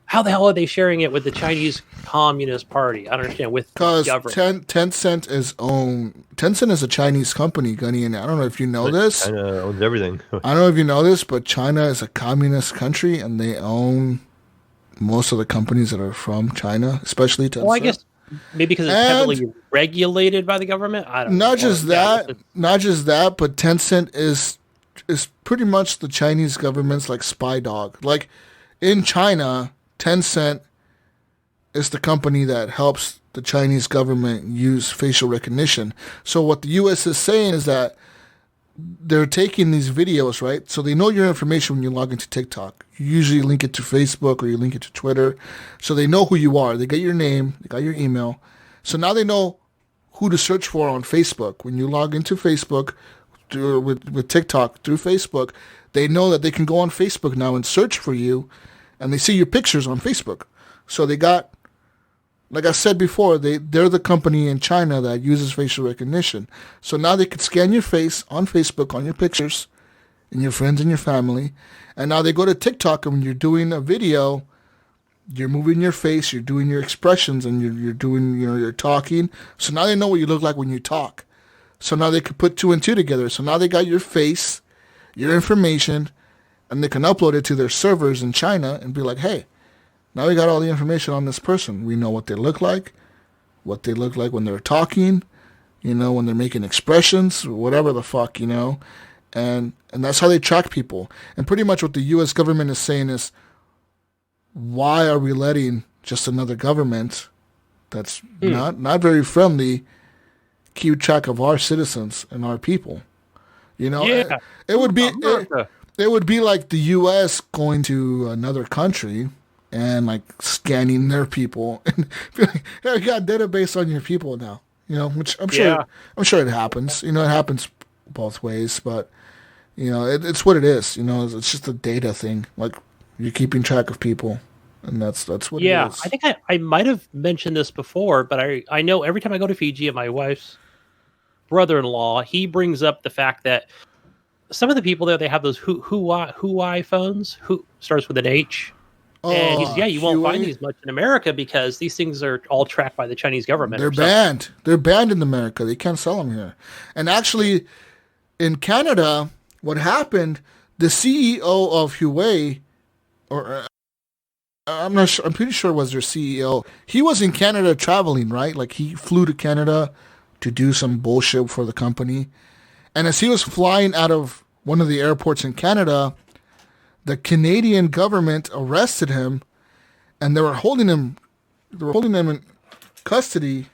how the hell are they sharing it with the Chinese Communist Party? I don't understand. With Because government. Tencent is a Chinese company, Gunny, and I don't know if you know this. China owns everything. I don't know if you know this, but China is a communist country, and they own most of the companies that are from China, especially Tencent. Well, I guess maybe because it's heavily regulated by the government. I don't know. Not just that, but Tencent is pretty much the Chinese government's like spy dog. Like in China, Tencent is the company that helps the Chinese government use facial recognition. So what the U.S. is saying is that they're taking these videos, right? So they know your information when you log into TikTok. You usually link it to Facebook or you link it to Twitter. So they know who you are. They got your name. They got your email. So now they know who to search for on Facebook. When you log into Facebook with TikTok through Facebook, they know that they can go on Facebook now and search for you, and they see your pictures on Facebook. So they got, like I said before, they're the company in China that uses facial recognition. So now they could scan your face on Facebook, on your pictures, and your friends and your family. And now they go to TikTok, and when you're doing a video, you're moving your face, you're doing your expressions, and you're doing, you're talking. So now they know what you look like when you talk. So now they could put two and two together. So now they got your face, your information, and they can upload it to their servers in China and be like, hey, now we got all the information on this person. We know what they look like when they're talking, when they're making expressions, whatever the fuck, And that's how they track people. And pretty much what the U.S. government is saying is, why are we letting just another government that's not very friendly keep track of our citizens and our people? Yeah. It would be like the U.S. going to another country and like scanning their people and be like, hey, you got a database on your people now. Which I'm sure it happens. It happens both ways, but it's what it is. It's just a data thing. Like you're keeping track of people, and that's what it is. Yeah, I think I might have mentioned this before, but I know every time I go to Fiji, and my wife's brother-in-law, he brings up the fact that some of the people there, they have those Huawei phones. Who starts with an H. And he said, you won't find these much in America because these things are all tracked by the Chinese government. They're banned. They're banned in America. They can't sell them here. And actually, in Canada, what happened, the CEO of Huawei, or I'm not sure, I'm pretty sure it was their CEO, he was in Canada traveling, right? Like he flew to Canada to do some bullshit for the company. And as he was flying out of one of the airports in Canada, the Canadian government arrested him, and they were holding him in custody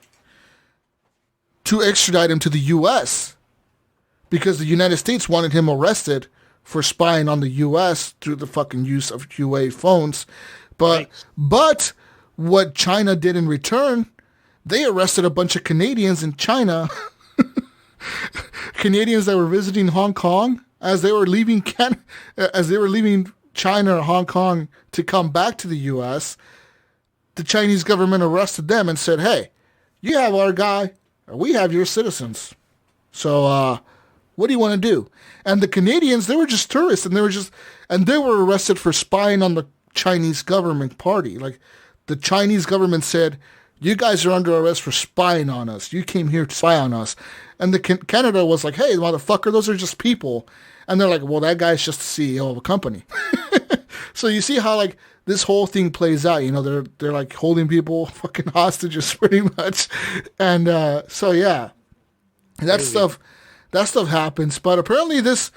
to extradite him to the U.S. because the United States wanted him arrested for spying on the U.S. through the fucking use of Huawei phones. But what China did in return, they arrested a bunch of Canadians in China, Canadians that were visiting Hong Kong. As they were leaving China or Hong Kong to come back to the U.S., the Chinese government arrested them and said, hey, you have our guy, or we have your citizens. So what do you want to do? And the Canadians, they were just tourists, and they were arrested for spying on the Chinese government party. Like the Chinese government said, you guys are under arrest for spying on us. You came here to spy on us. And the Canada was like, hey, motherfucker, those are just people. And they're like, well, that guy's just the CEO of a company. So you see how like this whole thing plays out. They're like holding people fucking hostages pretty much. And so yeah, that stuff happens. But apparently this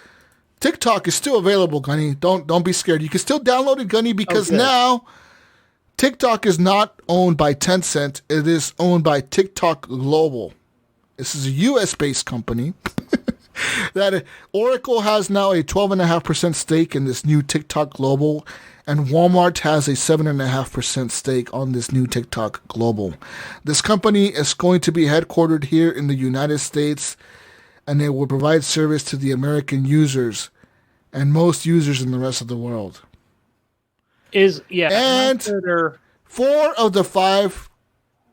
TikTok is still available, Gunny. Don't be scared. You can still download it, Gunny, because now TikTok is not owned by Tencent. It is owned by TikTok Global. This is a U.S.-based company. That Oracle has now a 12.5% stake in this new TikTok Global, and Walmart has a 7.5% stake on this new TikTok Global. This company is going to be headquartered here in the United States, and it will provide service to the American users and most users in the rest of the world. And 4 of the 5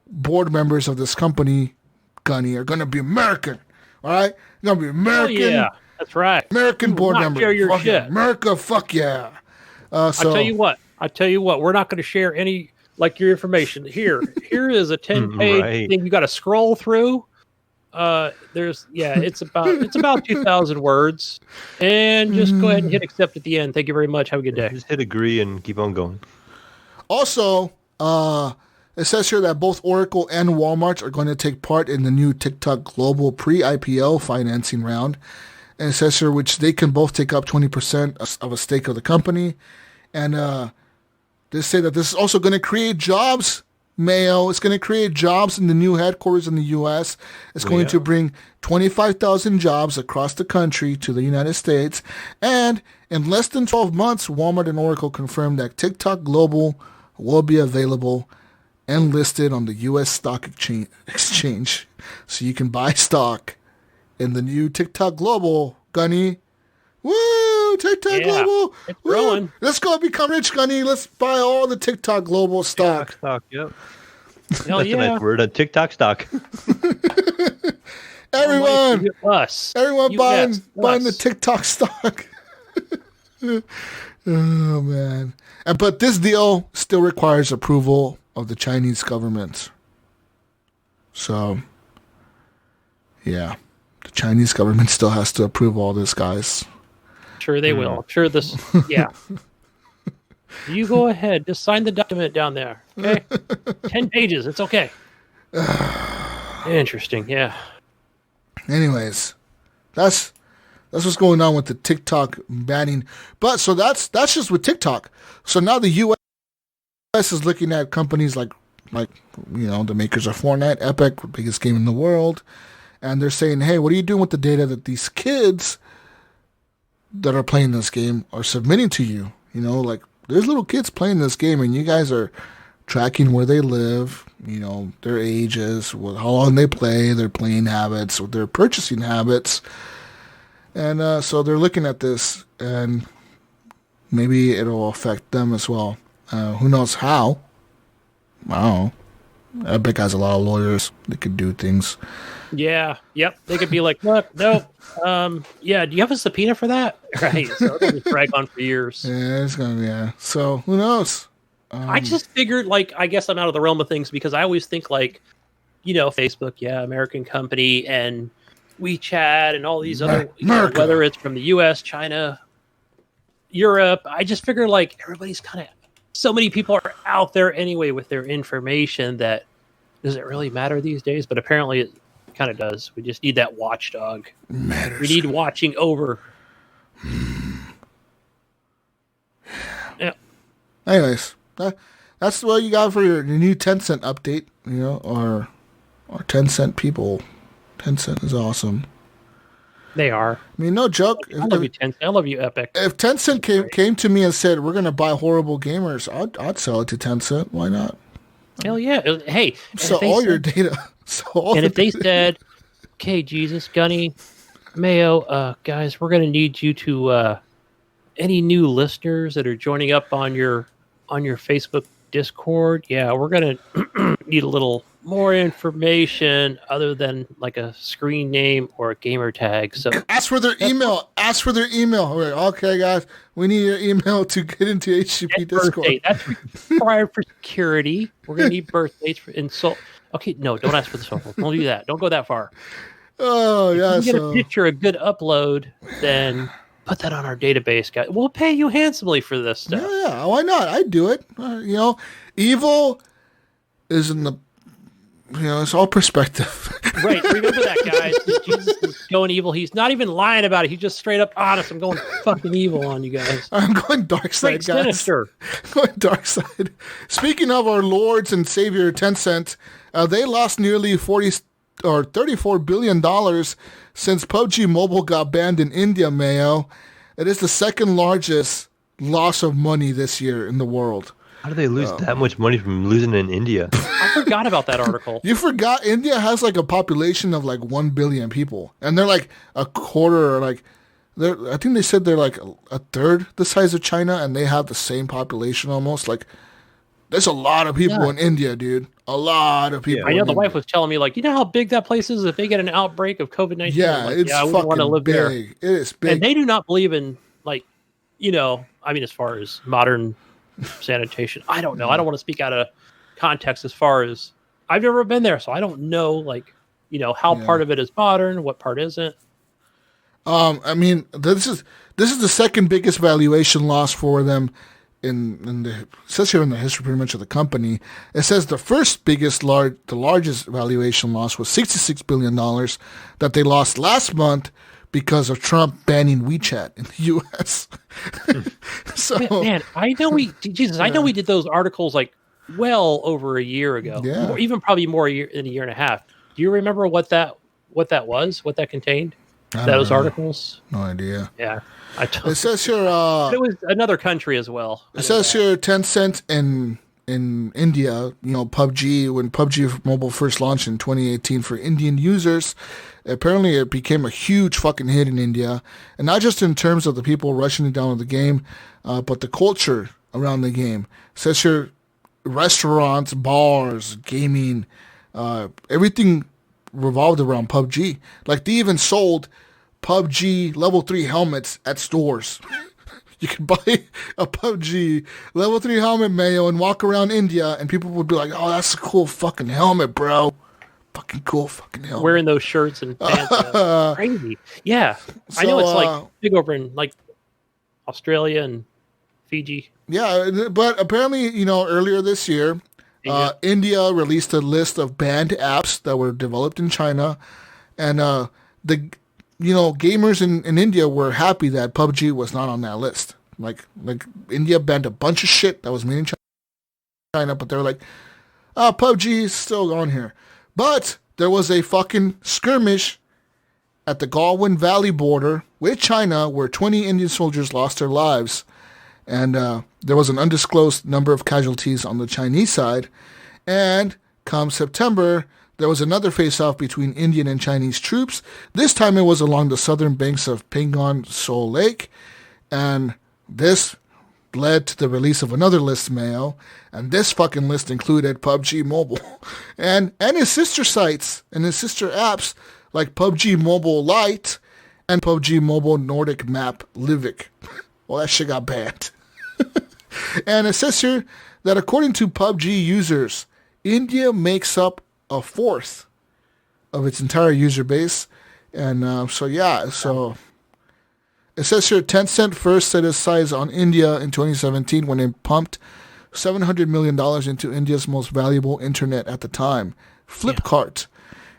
board members of this company, Gunny, are going to be American. All right? They're going to be American. Oh, yeah, that's right. American board members. Share your fuck shit. America, fuck yeah. I tell you what, we're not going to share any, like, your information. Here is a 10-page thing you got to scroll through. It's about 2,000 words, and just go ahead and hit accept at the end. Thank you very much. Have a good day. Just hit agree and keep on going. Also, it says here that both Oracle and Walmart are going to take part in the new TikTok Global pre-IPO financing round. And it says here which they can both take up 20% of a stake of the company. And they say that this is also going to create jobs, Mayo. It's going to create jobs in the new headquarters in the U.S. It's going to bring 25,000 jobs across the country to the United States. And in less than 12 months, Walmart and Oracle confirmed that TikTok Global will be available and listed on the U.S. Stock Exchange. So you can buy stock in the new TikTok Global, Gunny. Woo! TikTok Global! It's growing. Woo. Let's go become rich, Gunny. Let's buy all the TikTok Global stock. Stock, yep. Hell That's a yeah. nice word, a TikTok stock. Everyone buying the TikTok stock. Oh, man. But this deal still requires approval of the Chinese government. So, yeah. The Chinese government still has to approve all this, guys. Sure they will. Sure You go ahead. Just sign the document down there. Okay? 10 pages. It's okay. Interesting. Yeah. Anyways, that's what's going on with the TikTok banning. But so that's just with TikTok. So now the U.S. is looking at companies like the makers of Fortnite, Epic, the biggest game in the world, and they're saying, hey, what are you doing with the data that these kids that are playing this game are submitting to you? You know, like, there's little kids playing this game, and you guys are tracking where they live, their ages, how long they play, their playing habits, or their purchasing habits. And so they're looking at this, and maybe it'll affect them as well. Who knows how? I don't know. Epic has a lot of lawyers. They could do things. Yeah. Yep. They could be like, look, no. Yeah. Do you have a subpoena for that? Right. So it'll just drag on for years. Yeah, it's gonna be. Yeah. So who knows? I just figured, I guess I'm out of the realm of things because I always think Facebook, American company, and WeChat, and all these other, whether it's from the U.S., China, Europe. I just figure everybody's so many people are out there anyway with their information that does it really matter these days? But apparently it kind of does. We just need that watchdog. Matters. We need watching over. Yeah. Anyways, that's what you got for your new Tencent update, or 10-cent people. Tencent is awesome. They are. I mean, no joke. I love you, Tencent. I love you, Epic. If Tencent came to me and said, we're going to buy horrible gamers, I'd sell it to Tencent. Why not? Hell yeah. Hey. So all your data. And if they said, okay, Jesus, Gunny, Mayo, guys, we're going to need you to, any new listeners that are joining up on your Facebook Discord, we're going to need a little more information other than a screen name or a gamer tag. So ask for their email. Okay, guys, we need your email to get into HGP Discord. Birthday. That's required for security. We're going to need birthdays for insult. Okay, no, don't ask for the social. Don't do that. Don't go that far. Oh, yeah. If you get a picture, a good upload, then put that on our database, guys. We'll pay you handsomely for this stuff. Yeah, why not? I'd do it. Evil is in the it's all perspective. Right. Remember that guy? Jesus is going evil. He's not even lying about it. He's just straight up honest. I'm going fucking evil on you guys. I'm going dark side, Straight guys. sinister. I'm going dark side. Speaking of our lords and savior Tencent, they lost nearly $34 billion since PUBG Mobile got banned in India, Mayo. It is the second largest loss of money this year in the world. How do they lose that much money from losing in India? I forgot about that article. You forgot India has like a population of like 1 billion people, and they're like a quarter, or like I think they said they're like a third the size of China, and they have the same population almost. Like, there's a lot of people in India, dude. A lot of people. I know the in wife India. was telling me, like, you know how big that place is if they get an outbreak of COVID-19? Yeah, like, it's I wouldn't want to fucking live big. there. It is big. And they do not believe in, like, I mean, as far as modern sanitation, I don't know. I don't want to speak out of context as far as I've never been there, so I don't know, like, how part of it is modern, what part isn't. I mean, this is the second biggest valuation loss for them it says here in the history pretty much of the company. It says the first the largest valuation loss was $66 billion that they lost last month because of Trump banning WeChat in the U.S. So, man, I know I know we did those articles like well over a year ago, or even probably more than a year and a half. Do you remember what that was? What that contained? Those articles? No idea. Yeah, it says here. It was another country as well. It says here Tencent in India. PUBG, when PUBG Mobile first launched in 2018 for Indian users, apparently it became a huge fucking hit in India, and not just in terms of the people rushing it down with the game, but the culture around the game. It says here restaurants, bars, gaming, everything revolved around PUBG. Like, they even sold PUBG level 3 helmets at stores. You could buy a PUBG level 3 helmet, Mayo, and walk around India, and people would be like, "Oh, that's a cool fucking helmet, bro. Fucking cool fucking helmet." Wearing those shirts and pants. Crazy. Yeah. I know it's like big over in like Australia and Fiji. Yeah, but apparently, earlier this year, India released a list of banned apps that were developed in China, and the gamers in India were happy that PUBG was not on that list. Like India banned a bunch of shit that was made in China, but they're like, PUBG is still on here. But there was a fucking skirmish at the Galwan Valley border with China where 20 Indian soldiers lost their lives. And there was an undisclosed number of casualties on the Chinese side. And come September, there was another face-off between Indian and Chinese troops. This time it was along the southern banks of Pengon Sol Lake. And this led to the release of another list, Mayo. And this fucking list included PUBG Mobile. and his sister sites and his sister apps like PUBG Mobile Lite and PUBG Mobile Nordic Map Livik. Well, that shit got banned. And it says here that according to PUBG users, India makes up a fourth of its entire user base. And so it says here Tencent first set its sights on India in 2017 when it pumped $700 million into India's most valuable internet at the time, Flipkart.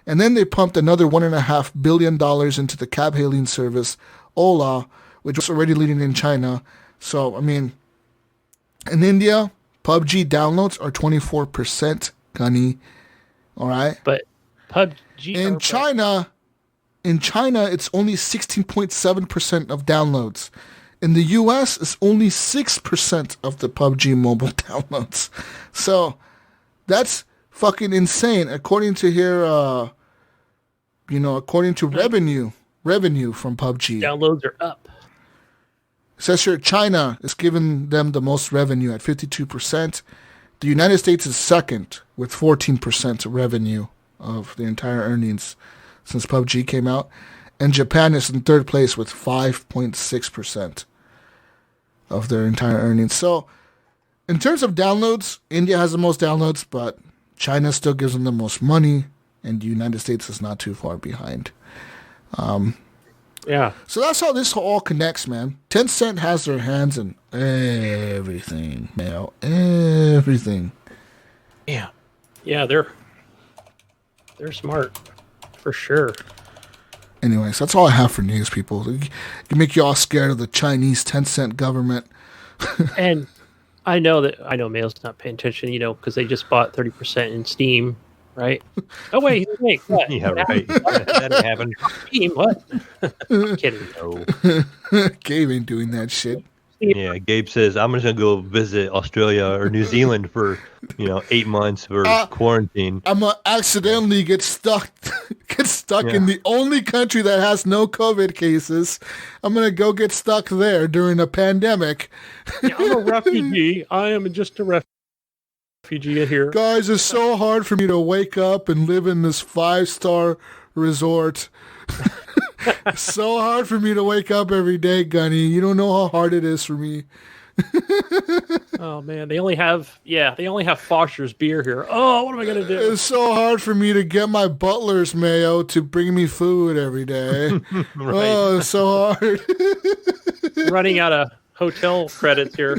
And then they pumped another $1.5 billion into the cab-hailing service, Ola, which was already leading in China. So, I mean, in India, PUBG downloads are 24%, Gunny. All right? But PUBG... In China, it's only 16.7% of downloads. In the U.S., it's only 6% of the PUBG mobile downloads. So, that's fucking insane. According to here, according to revenue from PUBG. Downloads are up. It says here China is giving them the most revenue at 52%. The United States is second with 14% revenue of the entire earnings since PUBG came out. And Japan is in third place with 5.6% of their entire earnings. So, in terms of downloads, India has the most downloads, but China still gives them the most money, and the United States is not too far behind. Yeah. So that's how this all connects, man. Tencent has their hands in everything, man. Everything. Yeah. Yeah, they're They're smart. For sure. Anyways, that's all I have for news, people. It can make you all scared of the Chinese 10-cent government. And I know Mayo's not paying attention, because they just bought 30% in Steam, right? Oh, wait, what? Yeah, right. That ain't happened. Steam, what? I'm kidding. No. Gabe ain't doing that shit. Yeah, Gabe says, I'm just going to go visit Australia or New Zealand for, 8 months for quarantine. I'm going to accidentally get stuck in the only country that has no COVID cases. I'm going to go get stuck there during a pandemic. Yeah, I'm a refugee. I am just a refugee here. Guys, it's so hard for me to wake up and live in this 5-star resort. It's so hard for me to wake up every day, Gunny. You don't know how hard it is for me. Oh man, they only have Foster's beer here. Oh, what am I gonna do? It's so hard for me to get my butlers, Mayo, to bring me food every day. Right. Oh, it's so hard. Running out of hotel credits here.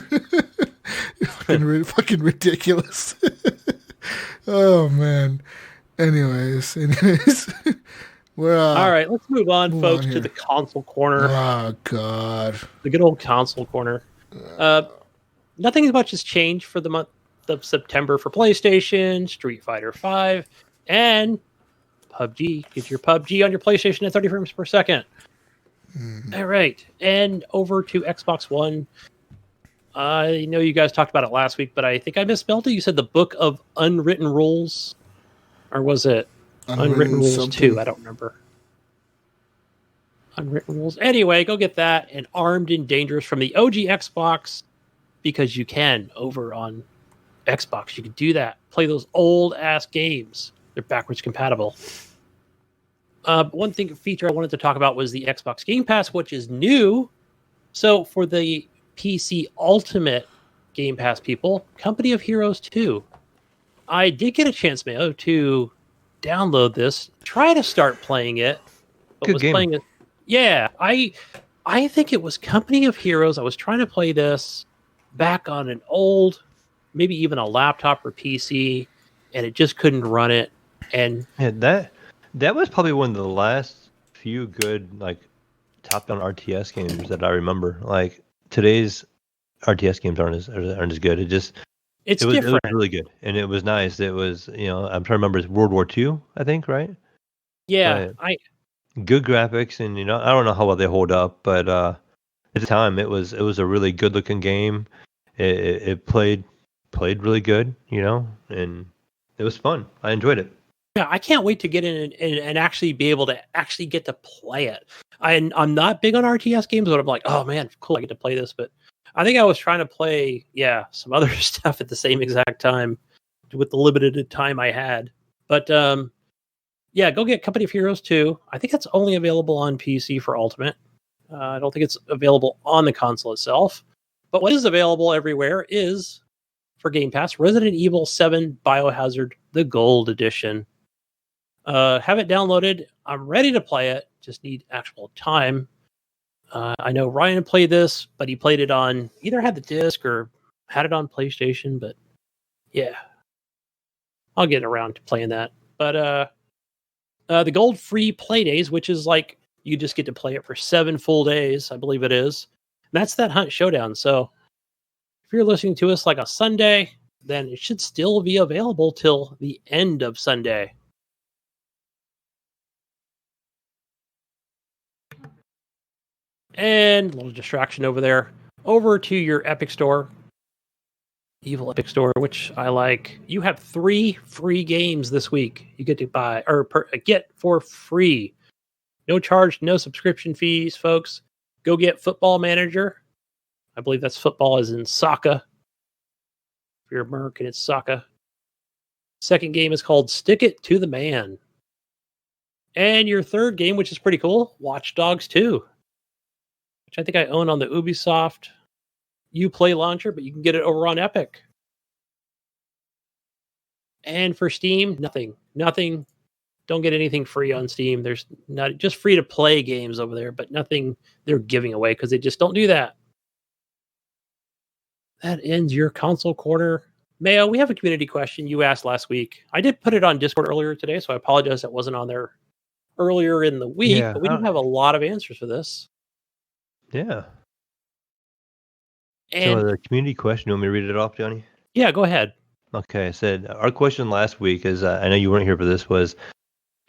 Fucking ridiculous. Oh man. Anyways. We're all right. Let's move on, folks, to the console corner. Oh God, the good old console corner. Nothing much has changed for the month of September for PlayStation, Street Fighter V, and PUBG. Get your PUBG on your PlayStation at 30 frames per second. All right, and over to Xbox One. I know you guys talked about it last week, but I think I misspelled it. You said the Book of Unwritten Rules, or was it Unwritten Rules something. 2? I don't remember. Unwritten Rules. Anyway, go get that. And Armed and Dangerous from the OG Xbox, because you can over on Xbox. You can do that. Play those old ass games. They're backwards compatible. One feature I wanted to talk about was the Xbox Game Pass, which is new. So for the PC Ultimate Game Pass people, Company of Heroes 2. I did get a chance, Mayo, to download this, try to start playing it, but Good was game. playing it. Yeah, I think it was Company of Heroes. I was trying to play this back on an old, maybe even a laptop or PC, and it just couldn't run it. And yeah, that was probably one of the last few good top-down RTS games that I remember. Like today's RTS games aren't as good. It was different. It was really good, and it was nice. It was I'm trying to remember, it's World War II, I think, right? Yeah, Good graphics, and I don't know how well they hold up, but at the time it was a really good looking game. It played really good, and it was fun. I enjoyed it. Yeah, I can't wait to get in and actually be able to actually get to play it. I'm not big on RTS games, but I'm like, oh man, cool, I get to play this. But I think I was trying to play, some other stuff at the same exact time with the limited time I had. But go get Company of Heroes 2. I think it's only available on PC for Ultimate. I don't think it's available on the console itself. But what is available everywhere is, for Game Pass, Resident Evil 7 Biohazard, the Gold Edition. Have it downloaded. I'm ready to play it. Just need actual time. I know Ryan played this, but he played it on, either had the disc or had it on PlayStation. But yeah, I'll get around to playing that. But the gold free play days, which is like you just get to play it for 7 full days, I believe it is. And that's that Hunt Showdown. So if you're listening to us like a Sunday, then it should still be available till the end of Sunday. And a little distraction over there. Over to your Epic Store. Evil Epic Store, which I like. You have 3 free games this week. You get to buy or get for free. No charge, no subscription fees, folks. Go get Football Manager. I believe that's football as in soccer. If you're American, it's soccer. Second game is called Stick It to the Man. And your third game, which is pretty cool, Watch Dogs 2. Which I think I own on the Ubisoft Uplay launcher, but you can get it over on Epic. And for Steam, nothing. Don't get anything free on Steam. There's not just free to play games over there, but nothing they're giving away because they just don't do that. That ends your console corner. Mayo, we have a community question you asked last week. I did put it on Discord earlier today, so I apologize it wasn't on there earlier in the week, Yeah, but we do have a lot of answers for this. Yeah. And so the community question, you want me to read it off, Johnny? yeah, go ahead. Okay, I said our question last week is, I know you weren't here for this, was,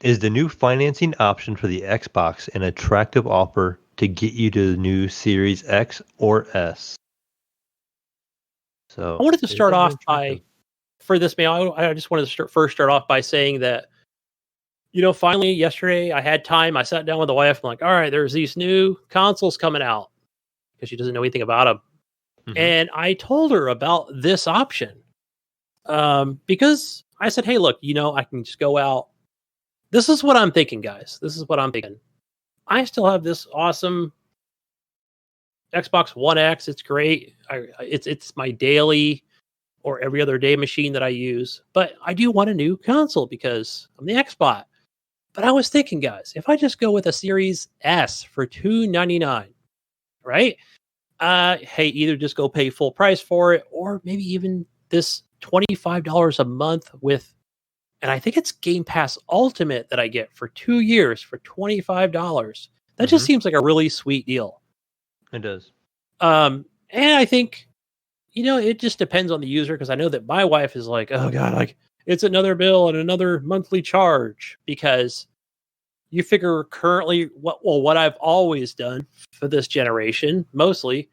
is the new financing option for the Xbox an attractive offer to get you to the new Series X or S? So I wanted to is start that off attractive? for this, Mayo, I just wanted to first start off by saying that, finally yesterday I had time. I sat down with the wife. I'm like, all right, there's these new consoles coming out because she doesn't know anything about them. Mhm. And I told her about this option because I said, hey, look, I can just go out. This is what I'm thinking, guys. This is what I'm thinking. I still have this awesome Xbox One X. It's great. It's my daily or every other day machine that I use. But I do want a new console because I'm the Xbox. But I was thinking, guys, if I just go with a Series S for $299, right? Hey, either just go pay full price for it, or maybe even this $25 a month with, and I think it's Game Pass Ultimate that I get for 2 years for $25. That just seems like a really sweet deal. It does. And I think, it just depends on the user, because I know that my wife is like, oh God, like it's another bill and another monthly charge, because you figure currently what I've always done for this generation, mostly,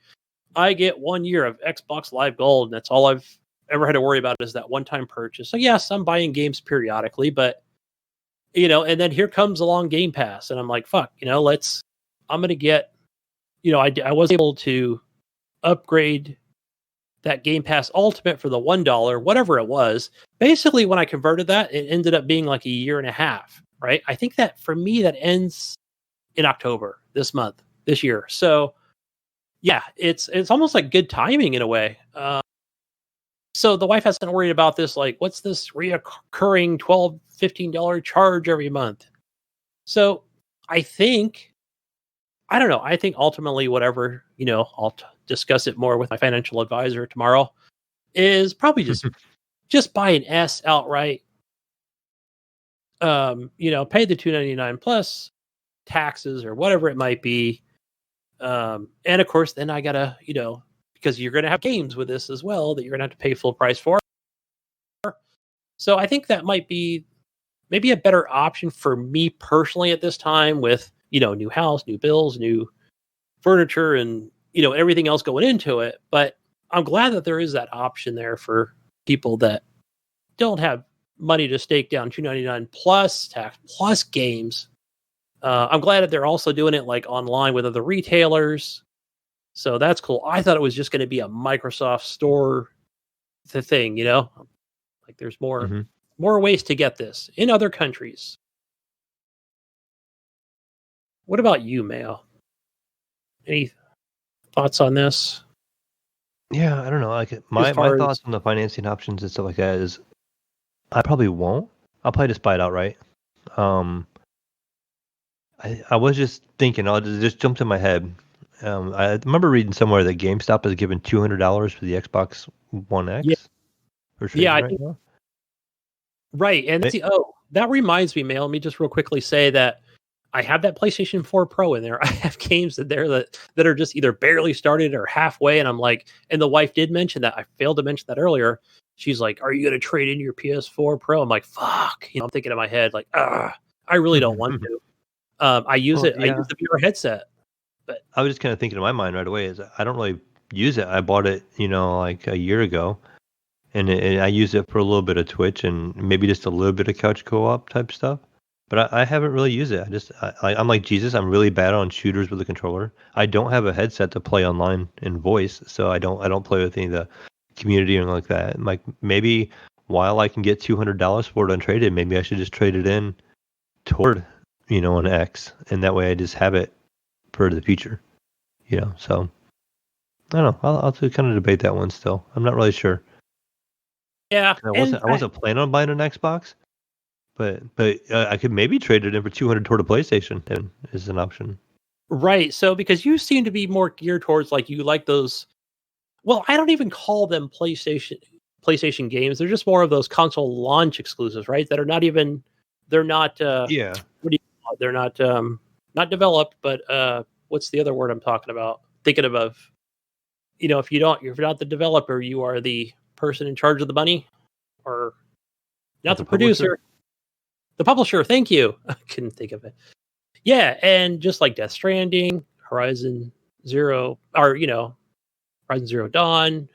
I get 1 year of Xbox Live Gold, and that's all I've ever had to worry about is that one-time purchase. So yes, I'm buying games periodically, but and then here comes along Game Pass, and I'm like, fuck, I'm gonna get, I was able to upgrade that Game Pass Ultimate for the $1, whatever it was. Basically, when I converted that, it ended up being like a year and a half, right? I think that for me, that ends in October this year. So yeah, it's almost like good timing in a way. So the wife hasn't worried about this, like, what's this reoccurring $12, $15 charge every month? So I don't know. I think ultimately, whatever, I'll discuss it more with my financial advisor tomorrow, is probably just buy an S outright. Pay the $299 plus taxes or whatever it might be. And of course, then I gotta, because you're gonna have games with this as well that you're gonna have to pay full price for. So I think that might be maybe a better option for me personally at this time, with new house, new bills, new furniture, and everything else going into it. But I'm glad that there is that option there for people that don't have money to stake down $299 plus tax plus games. I'm glad that they're also doing it like online with other retailers. So that's cool. I thought it was just going to be a Microsoft store thing, like there's more ways to get this in other countries. What about you, Mayo? Any thoughts on this? Yeah, I don't know. Like my thoughts on the financing options and stuff like that is, I probably won't. I'll probably just buy it outright. I was just thinking, it just jumped in my head. I remember reading somewhere that GameStop is giving $200 for the Xbox One X. Yeah, I think. Right, and that reminds me, Mail. Let me just real quickly say that I have that PlayStation 4 Pro in there. I have games that are just either barely started or halfway, and I'm like, and the wife did mention that. I failed to mention that earlier. She's like, "Are you going to trade in your PS4 Pro?" I'm like, "Fuck!" I'm thinking in my head, like, I really don't want to. I use it. Yeah. I use the VR headset. But I was just kind of thinking in my mind right away is I don't really use it. I bought it, like a year ago, and I use it for a little bit of Twitch and maybe just a little bit of couch co-op type stuff. But I haven't really used it. I'm like Jesus. I'm really bad on shooters with a controller. I don't have a headset to play online in voice, so I don't play with any of the community or anything like that. Like maybe while I can get $200 for it untraded, maybe I should just trade it in toward an X, and that way I just have it for the future. So I don't know. I'll kind of debate that one still. I'm not really sure. Yeah, I wasn't planning on buying an Xbox. But I could maybe trade it in for $200 toward a PlayStation. Then is an option, right? So because you seem to be more geared towards, like, you like those. Well, I don't even call them PlayStation. PlayStation games. They're just more of those console launch exclusives, right? That are not even, they're not, Yeah. what do you call it? They're not developed, but what's the other word I'm talking about? Thinking of, if you're not the developer, you are the person in charge of the money, or not the producer, the publisher. Thank you. I couldn't think of it. Yeah, and just like Death Stranding, Horizon Zero Dawn,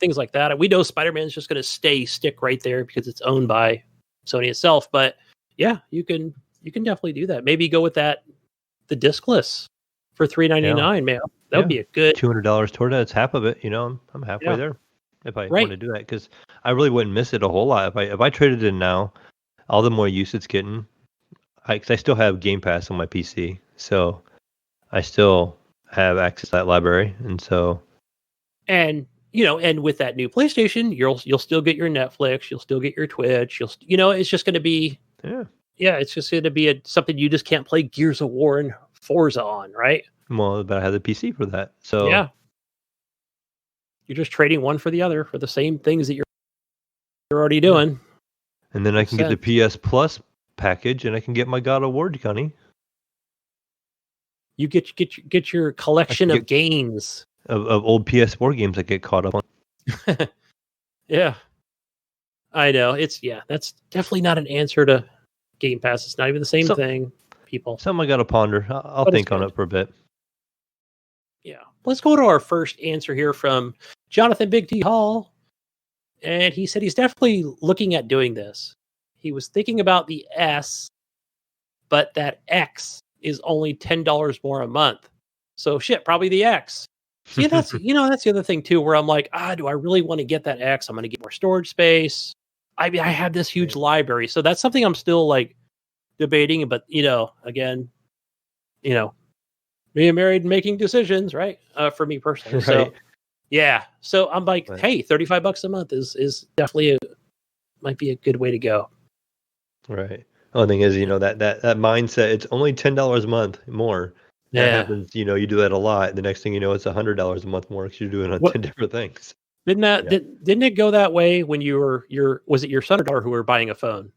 things like that. We know Spider-Man's just going to stick right there because it's owned by Sony itself. But yeah, you can definitely do that. Maybe go with the discless for $3.99, man. That would be a good $200 toward that. It's half of it. I'm halfway there if I want to do that, because I really wouldn't miss it a whole lot if I traded in now. All the more use it's getting. I still have Game Pass on my PC, so I still have access to that library, and so. And with that new PlayStation, you'll still get your Netflix, you'll still get your Twitch, it's just going to be it's just going to be something you just can't play Gears of War and Forza on, right? Well, but I have the PC for that, so yeah, you're just trading one for the other for the same things that you're already doing. And then I can get the PS Plus package, and I can get my God of War Gunny. You get your collection of games of old PS4 games I get caught up on. Yeah, I know. That's definitely not an answer to Game Pass. It's not even the same thing, people. Something I got to ponder. I'll think on it for a bit. Yeah. Let's go to our first answer here from Jonathan Big T Hall. And he said he's definitely looking at doing this. He was thinking about the S, but that X is only $10 more a month. So probably the X. See, that's that's the other thing too, where I'm like, do I really want to get that X? I'm going to get more storage space. I mean, I have this huge library, so that's something I'm still like debating. But again, being married and making decisions, right? For me personally, right. So yeah. So I'm like, hey, $35 a month is definitely might be a good way to go. Right. The only thing is, that mindset. It's only $10 a month more. That happens, you do that a lot. The next thing you know, it's $100 a month more because you're doing it on 10 different things. Didn't it go that way when you were was it your son or daughter who were buying a phone?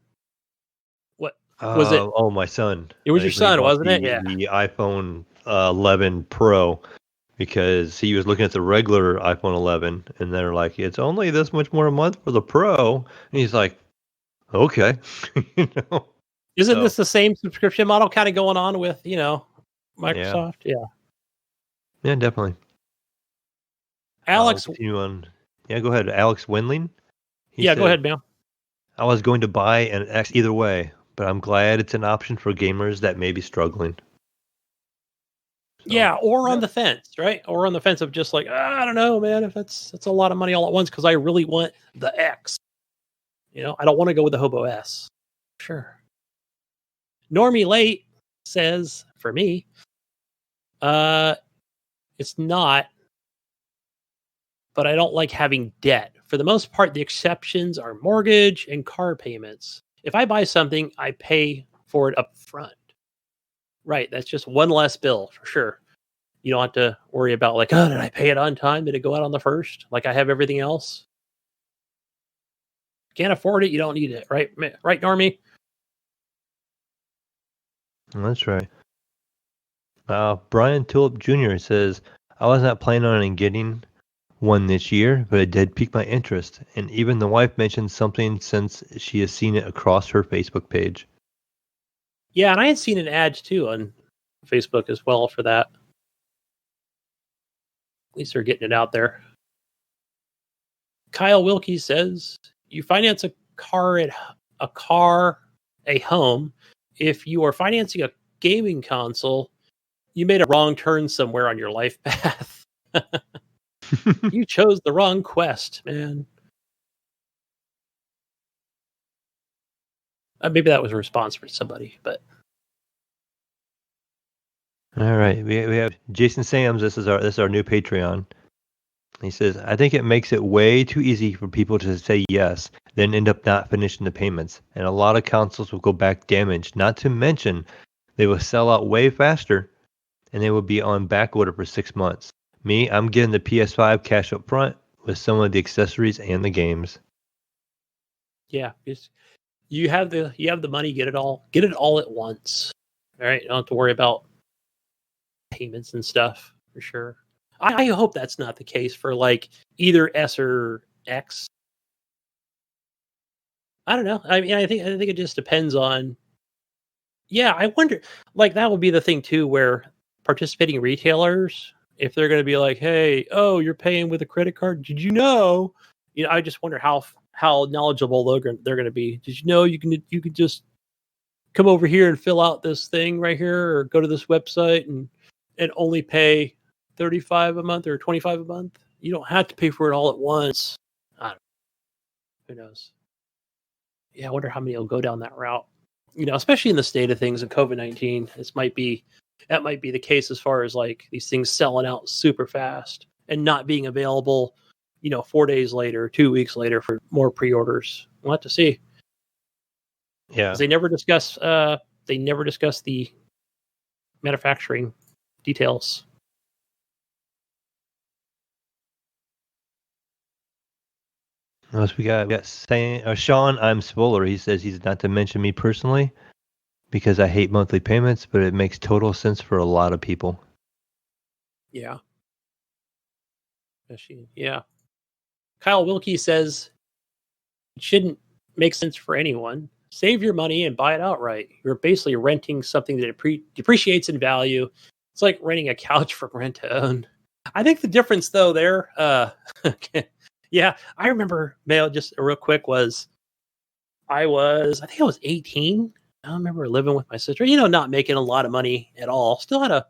What was it? Oh, my son. It was your son, wasn't it? Yeah. The iPhone 11 Pro, because he was looking at the regular iPhone 11, and they're like, it's only this much more a month for the Pro, and he's like, okay, Isn't this the same subscription model kind of going on with Microsoft? Yeah, definitely. Alex, go ahead. Alex Wendling. Go ahead, man. I was going to buy an X either way, but I'm glad it's an option for gamers that may be struggling. So, or on the fence, right? Or on the fence of just like, I don't know, man, if that's a lot of money all at once because I really want the X. I don't want to go with the Hobo S. Sure. Normie Late says, for me, it's not, but I don't like having debt. For the most part, the exceptions are mortgage and car payments. If I buy something, I pay for it up front. Right, that's just one less bill for sure. You don't have to worry about like, did I pay it on time? Did it go out on the first? Like I have everything else. Can't afford it, you don't need it, right? Right, Normie? That's right. Brian Tulip Jr. says, I was not planning on getting one this year, but it did pique my interest. And even the wife mentioned something since she has seen it across her Facebook page. Yeah, and I had seen an ad too on Facebook as well for that. At least they're getting it out there. Kyle Wilkie says, you finance a home. If you are financing a gaming console, you made a wrong turn somewhere on your life path. You chose the wrong quest, man. Maybe that was a response for somebody, but. All right, we have Jason Sams. This is our new Patreon. He says, I think it makes it way too easy for people to say yes, then end up not finishing the payments. And a lot of consoles will go back damaged, not to mention they will sell out way faster and they will be on back order for 6 months. Me, I'm getting the PS5 cash up front, with some of the accessories and the games. Yeah, you have the money, get it all at once. All right, you don't have to worry about payments and stuff for sure. I hope that's not the case for like either S or X. I don't know. I mean, I think it just depends on. Yeah, I wonder. Like that would be the thing too, where participating retailers, if they're going to be like, "Hey, oh, you're paying with a credit card? Did you know?" You know, I just wonder how knowledgeable they're going to be. Did you know you can just come over here and fill out this thing right here, or go to this website and only pay $35 a month or $25 a month? You don't have to pay for it all at once. I don't know. Who knows? Yeah, I wonder how many will go down that route. You know, especially in the state of things in COVID-19, that might be the case as far as like these things selling out super fast and not being available, 4 days later, 2 weeks later for more pre-orders. We'll have to see. Yeah, They never discuss the manufacturing details. what else we got? We got Sean. I'm Spoiler. He says he's not to mention me personally because I hate monthly payments, but it makes total sense for a lot of people. Yeah. Yeah. Kyle Wilkie says it shouldn't make sense for anyone. Save your money and buy it outright. You're basically renting something that depreciates in value. It's like renting a couch from rent to own. I think the difference though there, yeah, I remember, Mayo, just real quick, I think I was 18. I remember living with my sister, not making a lot of money at all. Still had a,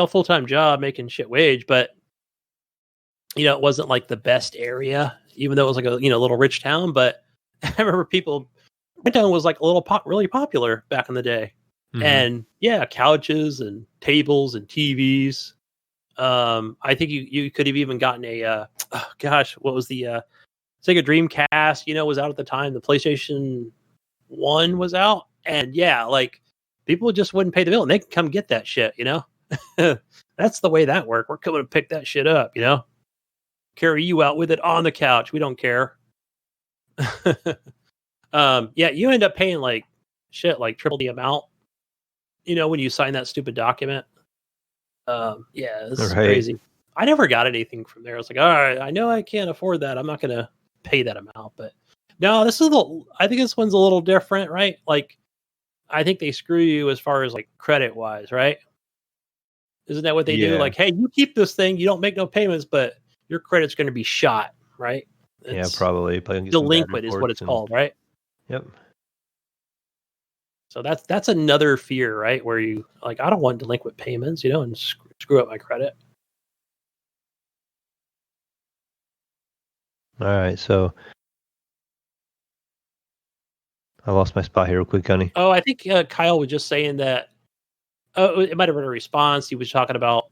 full-time job making shit wage, but, it wasn't like the best area, even though it was like a, little rich town. But I remember my town was like a little really popular back in the day. Mm-hmm. And yeah, couches and tables and TVs. I think you could have even gotten a, what was the Sega Dreamcast, was out at the time. The PlayStation 1 was out. And yeah, like people just wouldn't pay the bill and they can come get that shit, That's the way that worked. We're coming to pick that shit up, carry you out with it on the couch. We don't care. Yeah, you end up paying like shit, like triple the amount, when you sign that stupid document. Yeah, this is crazy. I never got anything from there. I was like, all right, I know I can't afford that. I'm not going to pay that amount. But no, I think this one's a little different, right? Like, I think they screw you as far as like credit wise, right? Isn't that what they do? Like, hey, you keep this thing, you don't make no payments, but your credit's going to be shot, right? Yeah, probably. Delinquent is what it's called, right? Yep. So that's another fear, right? Where you like, I don't want delinquent payments, and screw up my credit. All right, so I lost my spot here real quick, Gunny. Oh, I think Kyle was just saying that. Oh, it might have been a response. He was talking about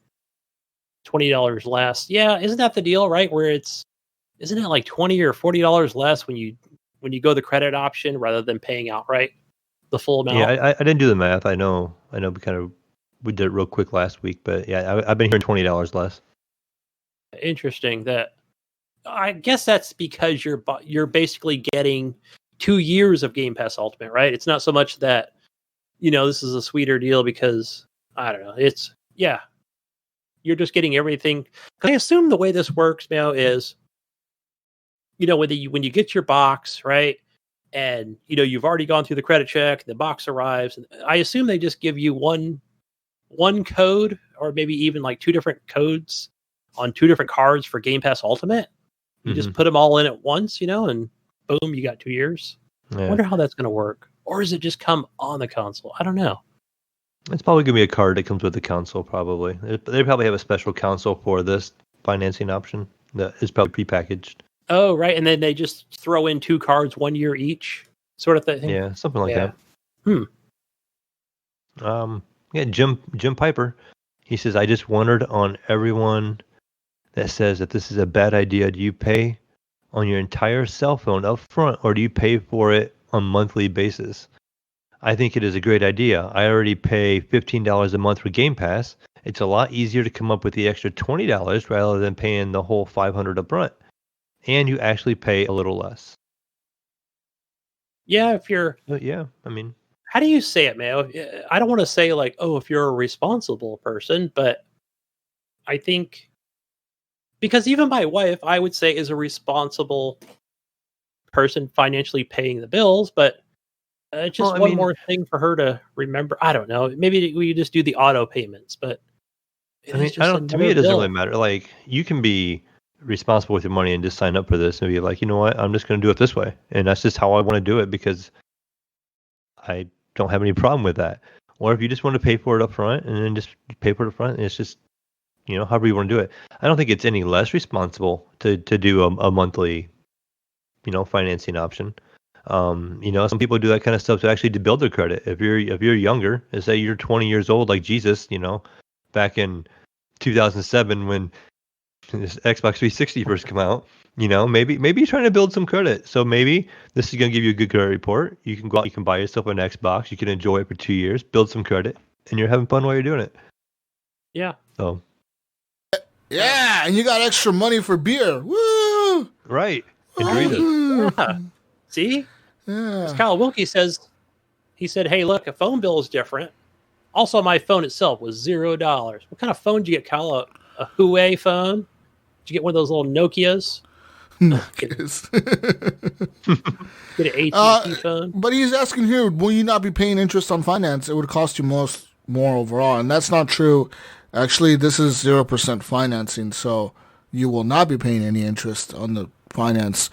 $20 less. Yeah, isn't that the deal, right? Where isn't it like $20 or $40 less when you go the credit option rather than paying outright the full amount? Yeah, I didn't do the math. I know we did it real quick last week, but yeah, I've been hearing $20 less. Interesting. That I guess that's because you're basically getting 2 years of Game Pass Ultimate, right? It's not so much that this is a sweeter deal because I don't know. It's you're just getting everything. I assume the way this works now is, when you get your box, right? And you've already gone through the credit check, the box arrives, and I assume they just give you one code, or maybe even like 2 different codes on 2 different cards for Game Pass Ultimate. You just put them all in at once, and boom, you got 2 years. Yeah. I wonder how that's going to work. Or does it just come on the console? I don't know. It's probably going to be a card that comes with the console, probably. They probably have a special console for this financing option that is probably prepackaged. Oh, right. And then they just throw in 2 cards 1 year each, sort of thing. Yeah, something like that. Yeah, Jim Piper, he says, I just wondered on everyone that says that this is a bad idea. Do you pay on your entire cell phone up front, or do you pay for it on a monthly basis? I think it is a great idea. I already pay $15 a month for Game Pass, It's a lot easier to come up with the extra $20 rather than paying the whole $500 up front. And you actually pay a little less. Yeah, if you're... But yeah, I mean... How do you say it, Mayo? I don't want to say like, oh, if you're a responsible person, but I think... Because even my wife, I would say, is a responsible person financially paying the bills, but it's just one more thing for her to remember. I don't know. Maybe we just do the auto payments, but to me, it doesn't really matter. Like, you can be responsible with your money and just sign up for this and be like, you know what, I'm just going to do it this way. And that's just how I want to do it because I don't have any problem with that. Or if you just want to pay for it up front and then just pay for it up front, and it's just, however you want to do it. I don't think it's any less responsible to do a monthly, financing option. Some people do that kind of stuff to actually to build their credit. If you're younger, and say you're 20 years old like Jesus, back in 2007 when this Xbox 360 first came out, maybe you're trying to build some credit. So maybe this is going to give you a good credit report. You can go out, you can buy yourself an Xbox, you can enjoy it for 2 years, build some credit, and you're having fun while you're doing it. Yeah. So. Yeah, and you got extra money for beer. Woo! Right. Yeah. See? Yeah. As Kyle Wilkie says, he said, hey, look, a phone bill is different. Also, my phone itself was $0. What kind of phone did you get, Kyle? A Huawei phone? Did you get one of those little Nokias? Get an AT&T phone? But he's asking here, will you not be paying interest on finance? It would cost you more overall. And that's not true. Actually, this is 0% financing, so you will not be paying any interest on the finance.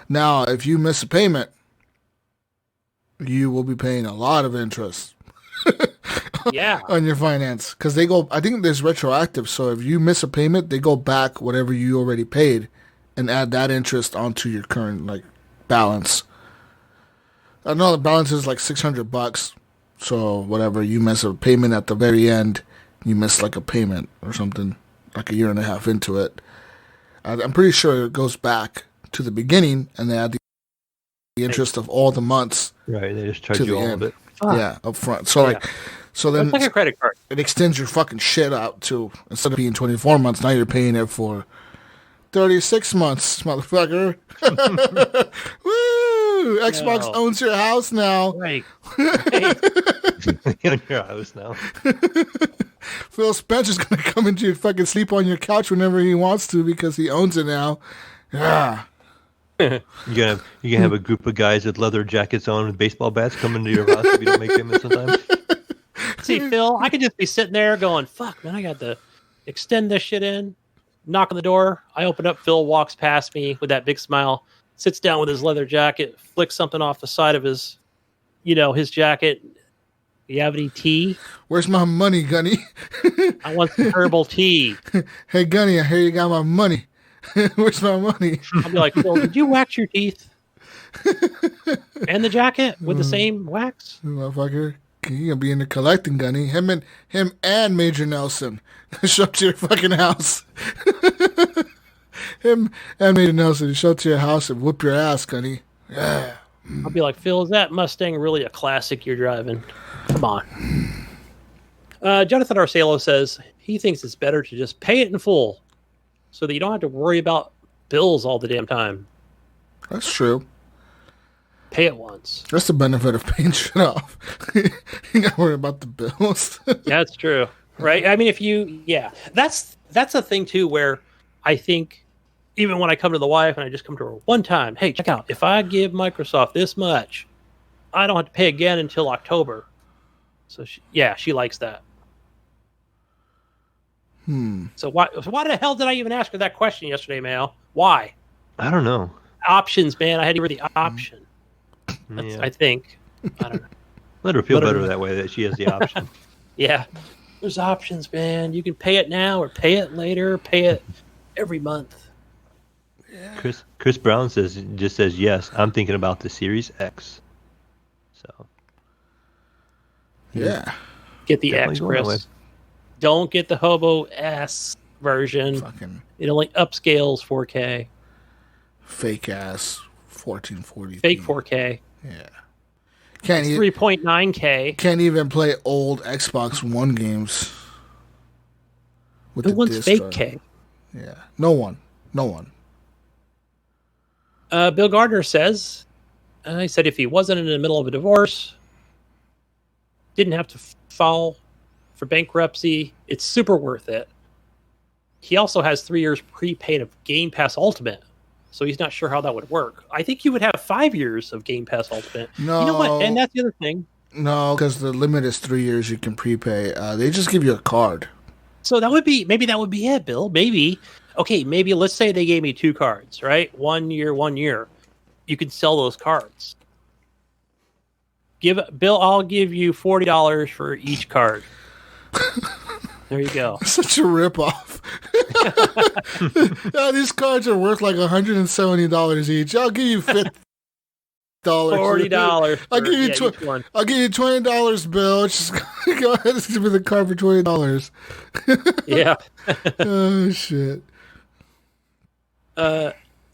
Now, if you miss a payment, you will be paying a lot of interest. Yeah. On your finance. Because I think there's retroactive, so if you miss a payment, they go back whatever you already paid and add that interest onto your current balance. I know the balance is like $600, so whatever, you miss a payment at the very end, you miss like a payment or something, like a year and a half into it. I'm pretty sure it goes back to the beginning and they add the interest of all the months. Right, they just charge you all of it. Yeah, up front. So so then it's like a credit card. It extends your fucking shit out to, instead of being 24 months, now you're paying it for 36 months, motherfucker. Woo! Xbox owns your house now. Right. On your house now. Phil Spencer's gonna come into your fucking sleep on your couch whenever he wants to because he owns it now. Yeah. You're gonna have a group of guys with leather jackets on and baseball bats coming to your house if you don't make payments sometimes. See, Phil, I could just be sitting there going, fuck, man, I got to extend this shit in. Knock on the door. I open up. Phil walks past me with that big smile, sits down with his leather jacket, flicks something off the side of his, his jacket. You have any tea? Where's my money, Gunny? I want some herbal tea. Hey, Gunny, I hear you got my money. Where's my money? I'll be like, Phil, did you wax your teeth? And the jacket with the same wax? Motherfucker. He gonna be in the collecting, Gunny. Him and Major Nelson show up to your fucking house. Him and Major Nelson show up to your house and whoop your ass, Gunny. Yeah. I'll be like, Phil, is that Mustang really a classic you're driving? Come on. Jonathan Arcelo says he thinks it's better to just pay it in full so that you don't have to worry about bills all the damn time. That's true. Pay it once. That's the benefit of paying shit off. You gotta worry about the bills. Yeah, that's true. Right? I mean, that's a thing too where I think even when I come to the wife and I just come to her one time, hey, check out, if I give Microsoft this much, I don't have to pay again until October. So she likes that. So why the hell did I even ask her that question yesterday, Mayo? Why? I don't know. Options, man. I had to hear the option. Yeah. I think. I don't know. Let her feel better that way that she has the option. Yeah. There's options, man. You can pay it now or pay it later, pay it every month. Yeah. Chris Brown says yes. I'm thinking about the Series X. So yeah. Get the X, Chris. Don't get the Hobo S version. It only upscales 4K. Fake ass 1440. Fake 4K. Yeah. 3.9K. Can't even play old Xbox One games. with Who the wants disc fake drive. K? Yeah, no one. Bill Gardner says, he said if he wasn't in the middle of a divorce, didn't have to file for bankruptcy, it's super worth it. He also has 3 years prepaid of Game Pass Ultimate, so he's not sure how that would work. I think you would have 5 years of Game Pass Ultimate. No. You know what? And that's the other thing. No, because the limit is 3 years you can prepay. They just give you a card. So that would be it, Bill. Maybe let's say they gave me 2 cards, right? 1 year, 1 year. You could sell those cards. Bill, I'll give you $40 for each card. There you go. Such a ripoff. Yeah, these cards are worth like $170 each. I'll give you $50. $40. I'll give you I'll give you $20, Bill. Just go ahead and give me the card for $20. Yeah. Oh shit.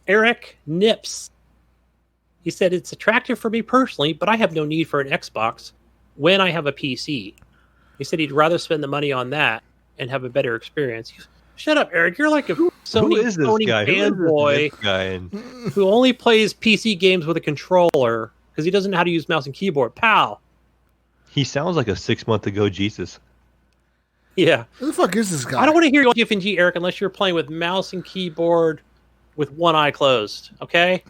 Eric Nips. He said it's attractive for me personally, but I have no need for an Xbox when I have a PC. He said he'd rather spend the money on that and have a better experience. Shut up, Eric. You're like a Sony fanboy who only plays PC games with a controller because he doesn't know how to use mouse and keyboard. Pal. He sounds like a 6 month ago Jesus. Yeah. Who the fuck is this guy? I don't want to hear you F and G, Eric, unless you're playing with mouse and keyboard with one eye closed. Okay?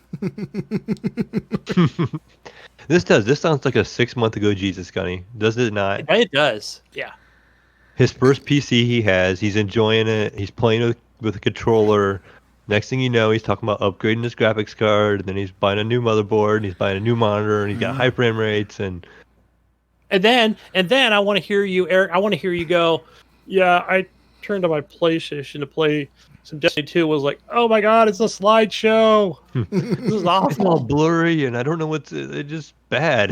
This sounds like a 6 month ago Jesus, Gunny. Does it not? It does. Yeah. His first PC he has, he's enjoying it. He's playing with a controller. Next thing you know, he's talking about upgrading his graphics card. And then he's buying a new motherboard. And he's buying a new monitor. And he's got high frame rates. And then I want to hear you, Eric. I want to hear you go, yeah, I turned on my PlayStation to play some Destiny 2. Was like, oh my God, it's a slideshow. This is awful. It's all blurry. And I don't know it's just bad.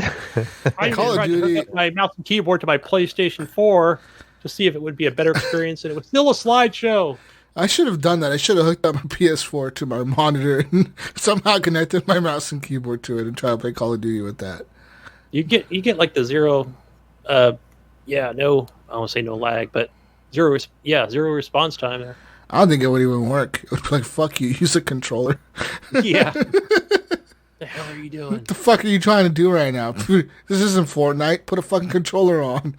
I tried to hook up my mouse and keyboard to my PlayStation 4 to see if it would be a better experience, and it was still a slideshow. I should have done that. I should have hooked up my PS4 to my monitor and somehow connected my mouse and keyboard to it and try to play Call of Duty with that. You get like the zero, I won't say no lag, but zero response time there. I don't think it would even work. It would be like, fuck you, use a controller. Yeah. The hell are you doing? What the fuck are you trying to do right now? This isn't Fortnite. Put a fucking controller on.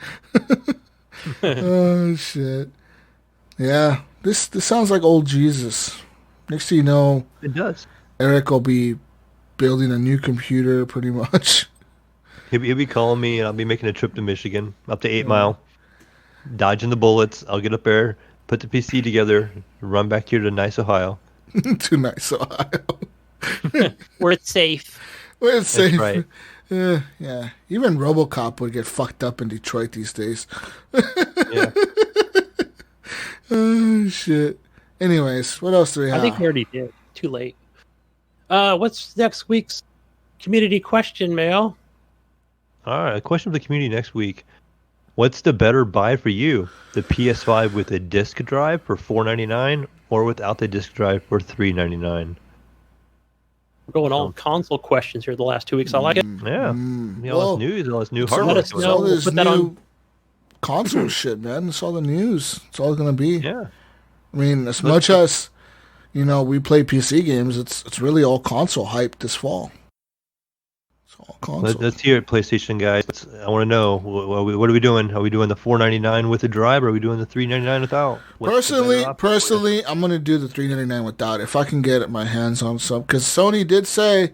Oh shit. Yeah, this sounds like old Jesus. Next thing you know, it does. Eric will be building a new computer pretty much. He'll be calling me, and I'll be making a trip to Michigan, up to 8 Mile, dodging the bullets. I'll get up there, put the PC together, run back here to nice Ohio. To nice Ohio. Where it's safe. Where it's safe. Right. Yeah. Even RoboCop would get fucked up in Detroit these days. Yeah. Oh, shit. Anyways, what else do we have? I think we already did. Too late. What's next week's community question, Mayo? All right, a question for the community next week. What's the better buy for you? The PS5 with a disc drive for $4.99 or without the disc drive for $3.99? We're going all console questions here the last 2 weeks. I like it. Yeah. All this new hardware. Let us know. all this We'll put that new on. console shit, man. It's all the news. It's all going to be. Yeah. I mean, as much as, we play PC games, it's really all console hype this fall. It's all console. Let's hear it, PlayStation guys. I want to know, what are we doing? Are we doing the $4.99 with the drive, or are we doing the $3.99 without? Personally, I'm going to do the $3.99 without, if I can get my hands on some. Because Sony did say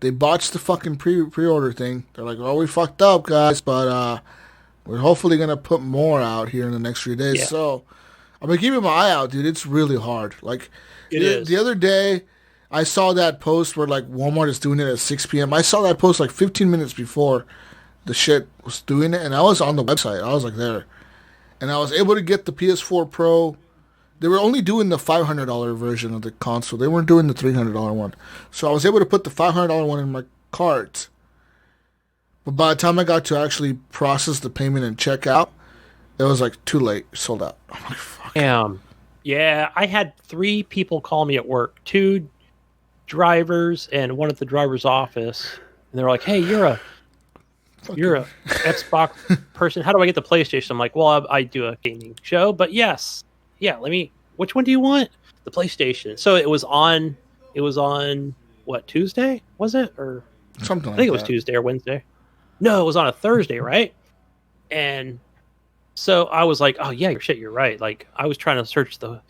they botched the fucking pre-order thing. They're like, we fucked up, guys, but we're hopefully going to put more out here in the next few days. Yeah. So I'm going to keep my eye out, dude. It's really hard. Like, the other day, I saw that post where, like, Walmart is doing it at 6 p.m. I saw that post, like, 15 minutes before the shit was doing it, and I was on the website. I was, like, there. And I was able to get the PS4 Pro. They were only doing the $500 version of the console. They weren't doing the $300 one. So I was able to put the $500 one in my cart. But by the time I got to actually process the payment and check out, it was, like, too late. Sold out. I'm like, fuck. Damn. Yeah, I had 3 people call me at work. 2 drivers and one at the driver's office, and they're like, "Hey, you're a Xbox person. How do I get the PlayStation?" I'm like, "Well, I do a gaming show, but yes, yeah, which one do you want? The PlayStation. So it was on what, Tuesday? Was it? Or Something like that. I think it was Tuesday or Wednesday. No, it was on a Thursday, right? And so I was like, oh yeah, you're right. Like I was trying to search the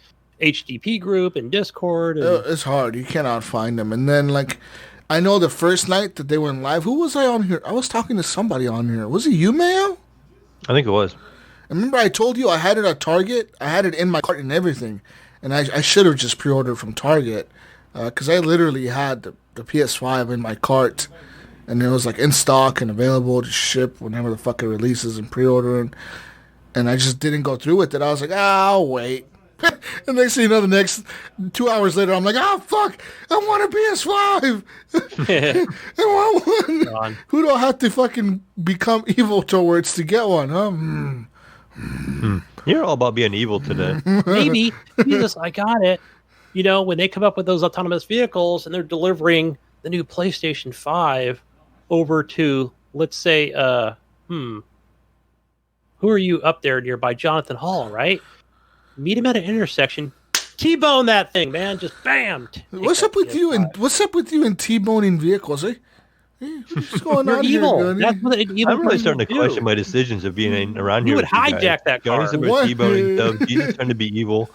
HGP group and Discord. And It's hard. You cannot find them. And then like, I know the first night that they went live. Who was I on here? I was talking to somebody on here. Was it you, Mayo? I think it was. Remember I told you I had it at Target? I had it in my cart and everything. And I should have just pre-ordered from Target. Because I literally had the PS5 in my cart. And it was like in stock and available to ship whenever the fuck it releases and pre-ordering. And I just didn't go through with it. I was like, I'll wait. And the next 2 hours later, I'm like, oh, fuck, I want a PS5. I want one. Who do I have to fucking become evil towards to get one, huh? You're all about being evil today. Maybe. Jesus, I got it. You know, when they come up with those autonomous vehicles and they're delivering the new PlayStation 5 over to, let's say, who are you up there nearby? Jonathan Hall, right? Meet him at an intersection. T-bone that thing, man. Just bam. What's up with you and T-boning vehicles, eh? What's going on evil. here, I'm really starting to question my decisions of being around here. You would hijack that car. Gunny's about T-boning stuff. Jesus trying to be evil.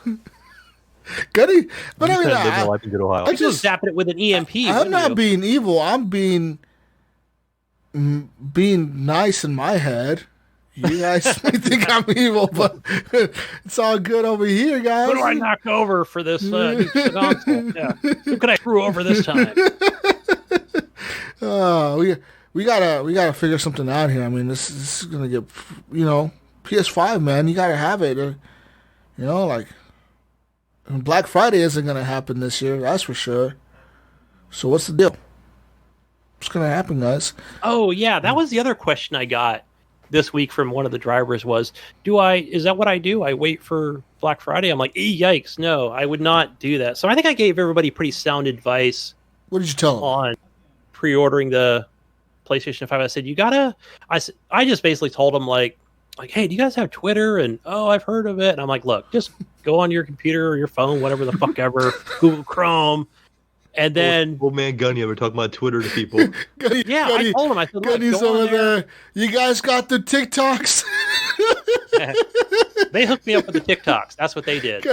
Gunny, but I mean, I just zapping it with an EMP. I'm not being evil. I'm being nice in my head. You guys may think I'm evil, but it's all good over here, guys. Who do I knock over for this new console? Yeah. Who can I screw over this time? We gotta figure something out here. I mean, this is gonna get, PS5, man. You gotta have it. Like Black Friday isn't gonna happen this year. That's for sure. So what's the deal? What's gonna happen, guys? Oh yeah, that was the other question I got this week from one of the drivers was, is that what I do? I wait for Black Friday? I'm like, yikes, no, I would not do that. So I think I gave everybody pretty sound advice. What did you tell them? On pre-ordering the PlayStation 5. I said, I just basically told them like, hey, do you guys have Twitter? And, I've heard of it. And I'm like, look, just go on your computer or your phone, whatever the fuck ever, Google Chrome. And then old man Gunny ever talking about Twitter to people. Gunny, I told him. I said, Gunny's over there. You guys got the TikToks? They hooked me up with the TikToks. That's what they did.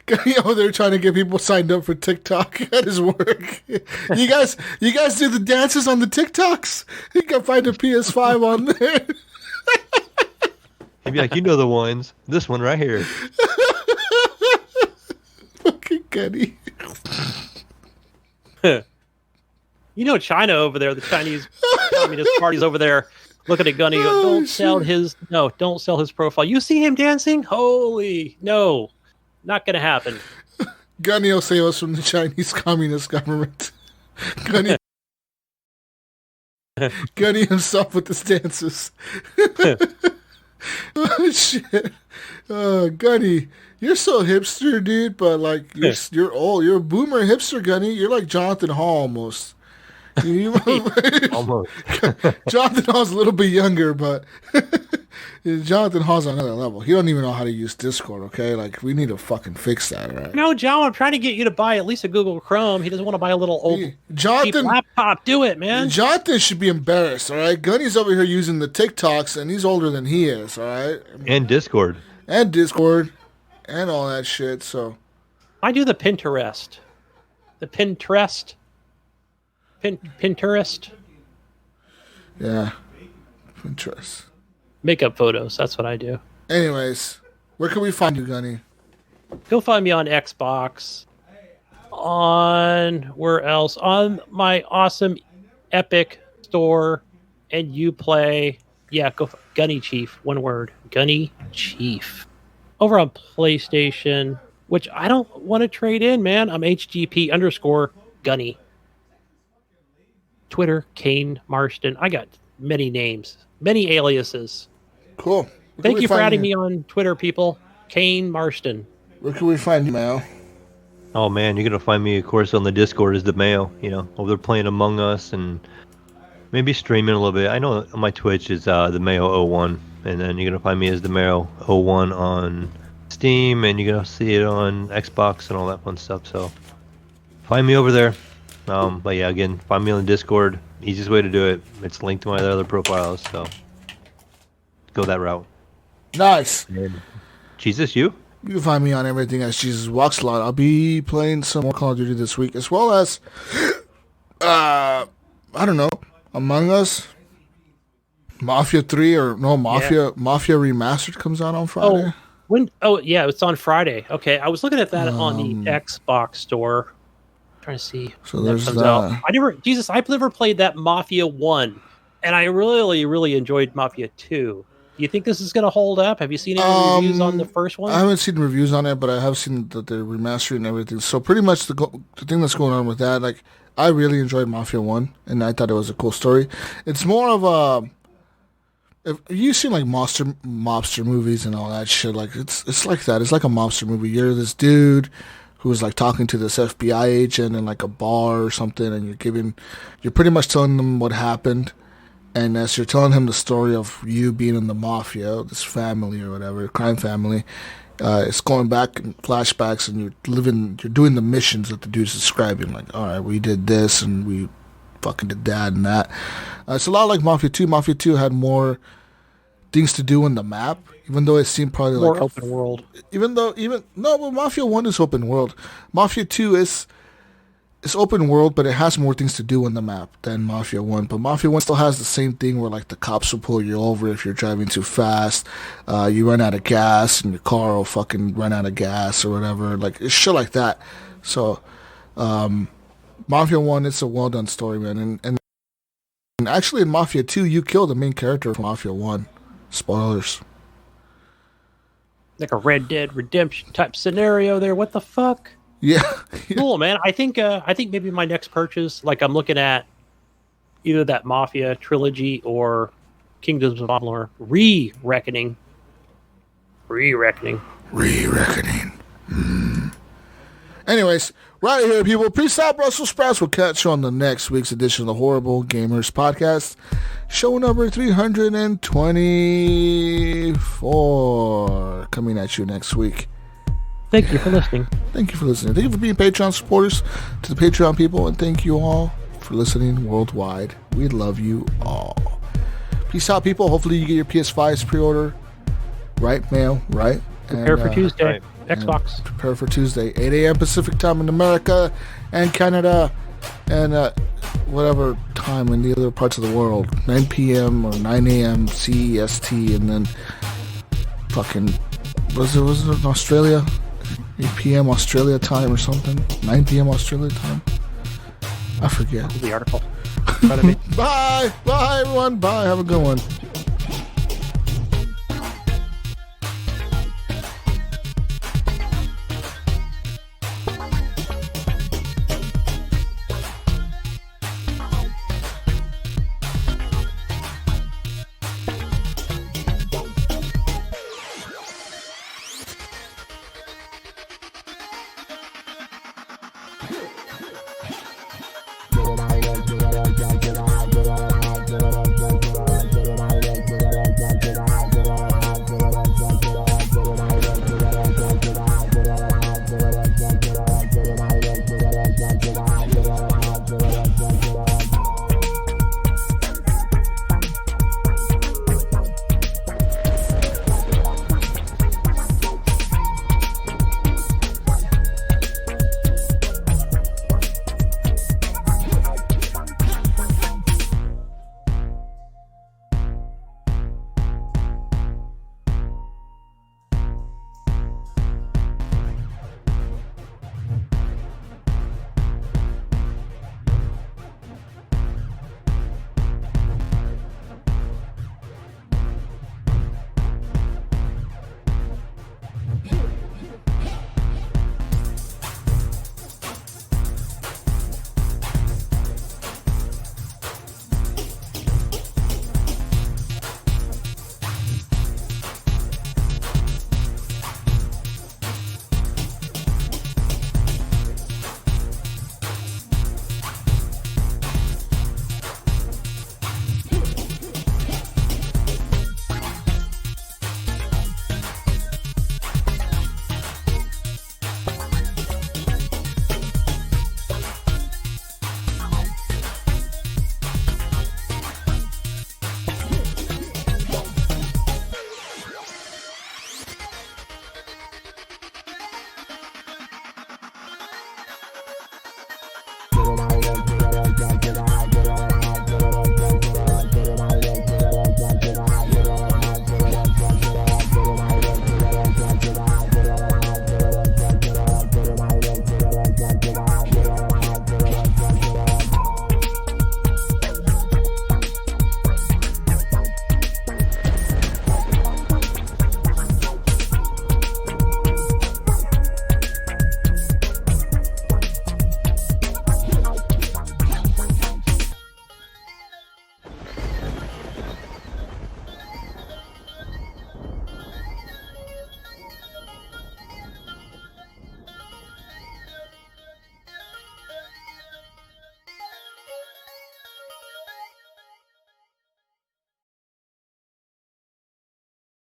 Gunny over there trying to get people signed up for TikTok at his work. You guys do the dances on the TikToks? You can find a PS5 on there. He'd be like, you know the ones. This one right here. Fucking Gunny. China over there, the Chinese Communist Party's over there looking at Gunny. Don't sell his profile. You see him dancing? Holy no, not gonna happen. Gunny will save us from the Chinese Communist government. Gunny himself with his dances. Oh shit. Gunny, you're so hipster, dude, but like you're old. You're a boomer hipster, Gunny. You're like Jonathan Hall almost. Almost. Jonathan Hall's a little bit younger, but Jonathan Hall's on another level. He don't even know how to use Discord, okay? Like, we need to fucking fix that, right? No, John, I'm trying to get you to buy at least a Google Chrome. He doesn't want to buy a little old cheap laptop. Do it, man. Jonathan should be embarrassed, all right? Gunny's over here using the TikToks, and he's older than he is, all right? And Discord. And all that shit, so. I do the Pinterest. The Pinterest. Pinterest. Yeah. Pinterest. Makeup photos. That's what I do. Anyways, where can we find you, Gunny? Go find me on Xbox. On where else? On my awesome Epic store and Uplay. Yeah, go Gunny Chief. One word. Gunny Chief. Over on PlayStation, which I don't want to trade in, man. I'm HGP_Gunny. Twitter, Kane Marston. I got many names, many aliases. Cool. Thank you for adding me on Twitter, people. Kane Marston. Where can we find you, Mayo? Oh, man, you're going to find me, of course, on the Discord as the Mayo, over there playing Among Us and maybe streaming a little bit. I know my Twitch is the Mayo01, and then you're going to find me as the Mayo01 on Steam, and you can see it on Xbox and all that fun stuff. So find me over there. But yeah, again, find me on the Discord. Easiest way to do it. It's linked to my other profiles. So go that route. Nice. Jesus, you? You can find me on everything as Jesus Walks a lot. I'll be playing some more Call of Duty this week, as well as, I don't know, Among Us, Mafia 3, Mafia Remastered comes out on Friday. Yeah, it's on Friday. Okay, I was looking at that on the Xbox store. Trying to see. So there's comes that. Out. I've never played that Mafia 1, and I really, really enjoyed Mafia 2. Do you think this is going to hold up? Have you seen any reviews on the first one? I haven't seen reviews on it, but I have seen that they're remastering everything. So pretty much the thing that's going on with that, like, I really enjoyed Mafia 1, and I thought it was a cool story. It's more of a... If you've seen, like, mobster movies and all that shit, like, it's like that. It's like a mobster movie. You're this dude who's, like, talking to this FBI agent in, like, a bar or something, and you're pretty much telling them what happened. And as you're telling him the story of you being in the mafia, this family or whatever, crime family, it's going back in flashbacks, and you're doing the missions that the dude's describing. Like, all right, we did this, and we fucking did that and that. It's a lot like Mafia 2. Mafia 2 had more things to do in the map, even though it seemed probably more like open world. But Mafia 1 is open world. Mafia 2 is open world, but it has more things to do in the map than Mafia 1. But Mafia 1 still has the same thing where, like, the cops will pull you over if you're driving too fast. You run out of gas, and your car will fucking run out of gas or whatever. Like, it's shit like that. So, Mafia 1, it's a well-done story, man. And actually, in Mafia 2, you kill the main character from Mafia 1. Spoilers. Like a Red Dead Redemption type scenario there. What the fuck? Yeah. Cool, man. I think maybe my next purchase, like, I'm looking at either that Mafia trilogy or Kingdoms of Amalur Re-Reckoning. Anyways, right here, people. Peace out, Brussels sprouts. We'll catch you on the next week's edition of the Horrible Gamers Podcast. Show number 324. Coming at you next week. Thank you for listening. Thank you for listening. Thank you for being Patreon supporters, to the Patreon people, and thank you all for listening worldwide. We love you all. Peace out, people. Hopefully you get your PS5's pre-order. Right, Mayo? Right? Prepare for Tuesday. right. Xbox. Prepare for Tuesday. 8 a.m. Pacific time in America and Canada, and whatever time in the other parts of the world. 9 p.m. or 9 a.m. CEST, and then fucking... Was it in Australia? 8 p.m. Australia time or something? 9 p.m. Australia time? I forget. The article. In front of me. Bye! Bye, everyone! Bye! Have a good one.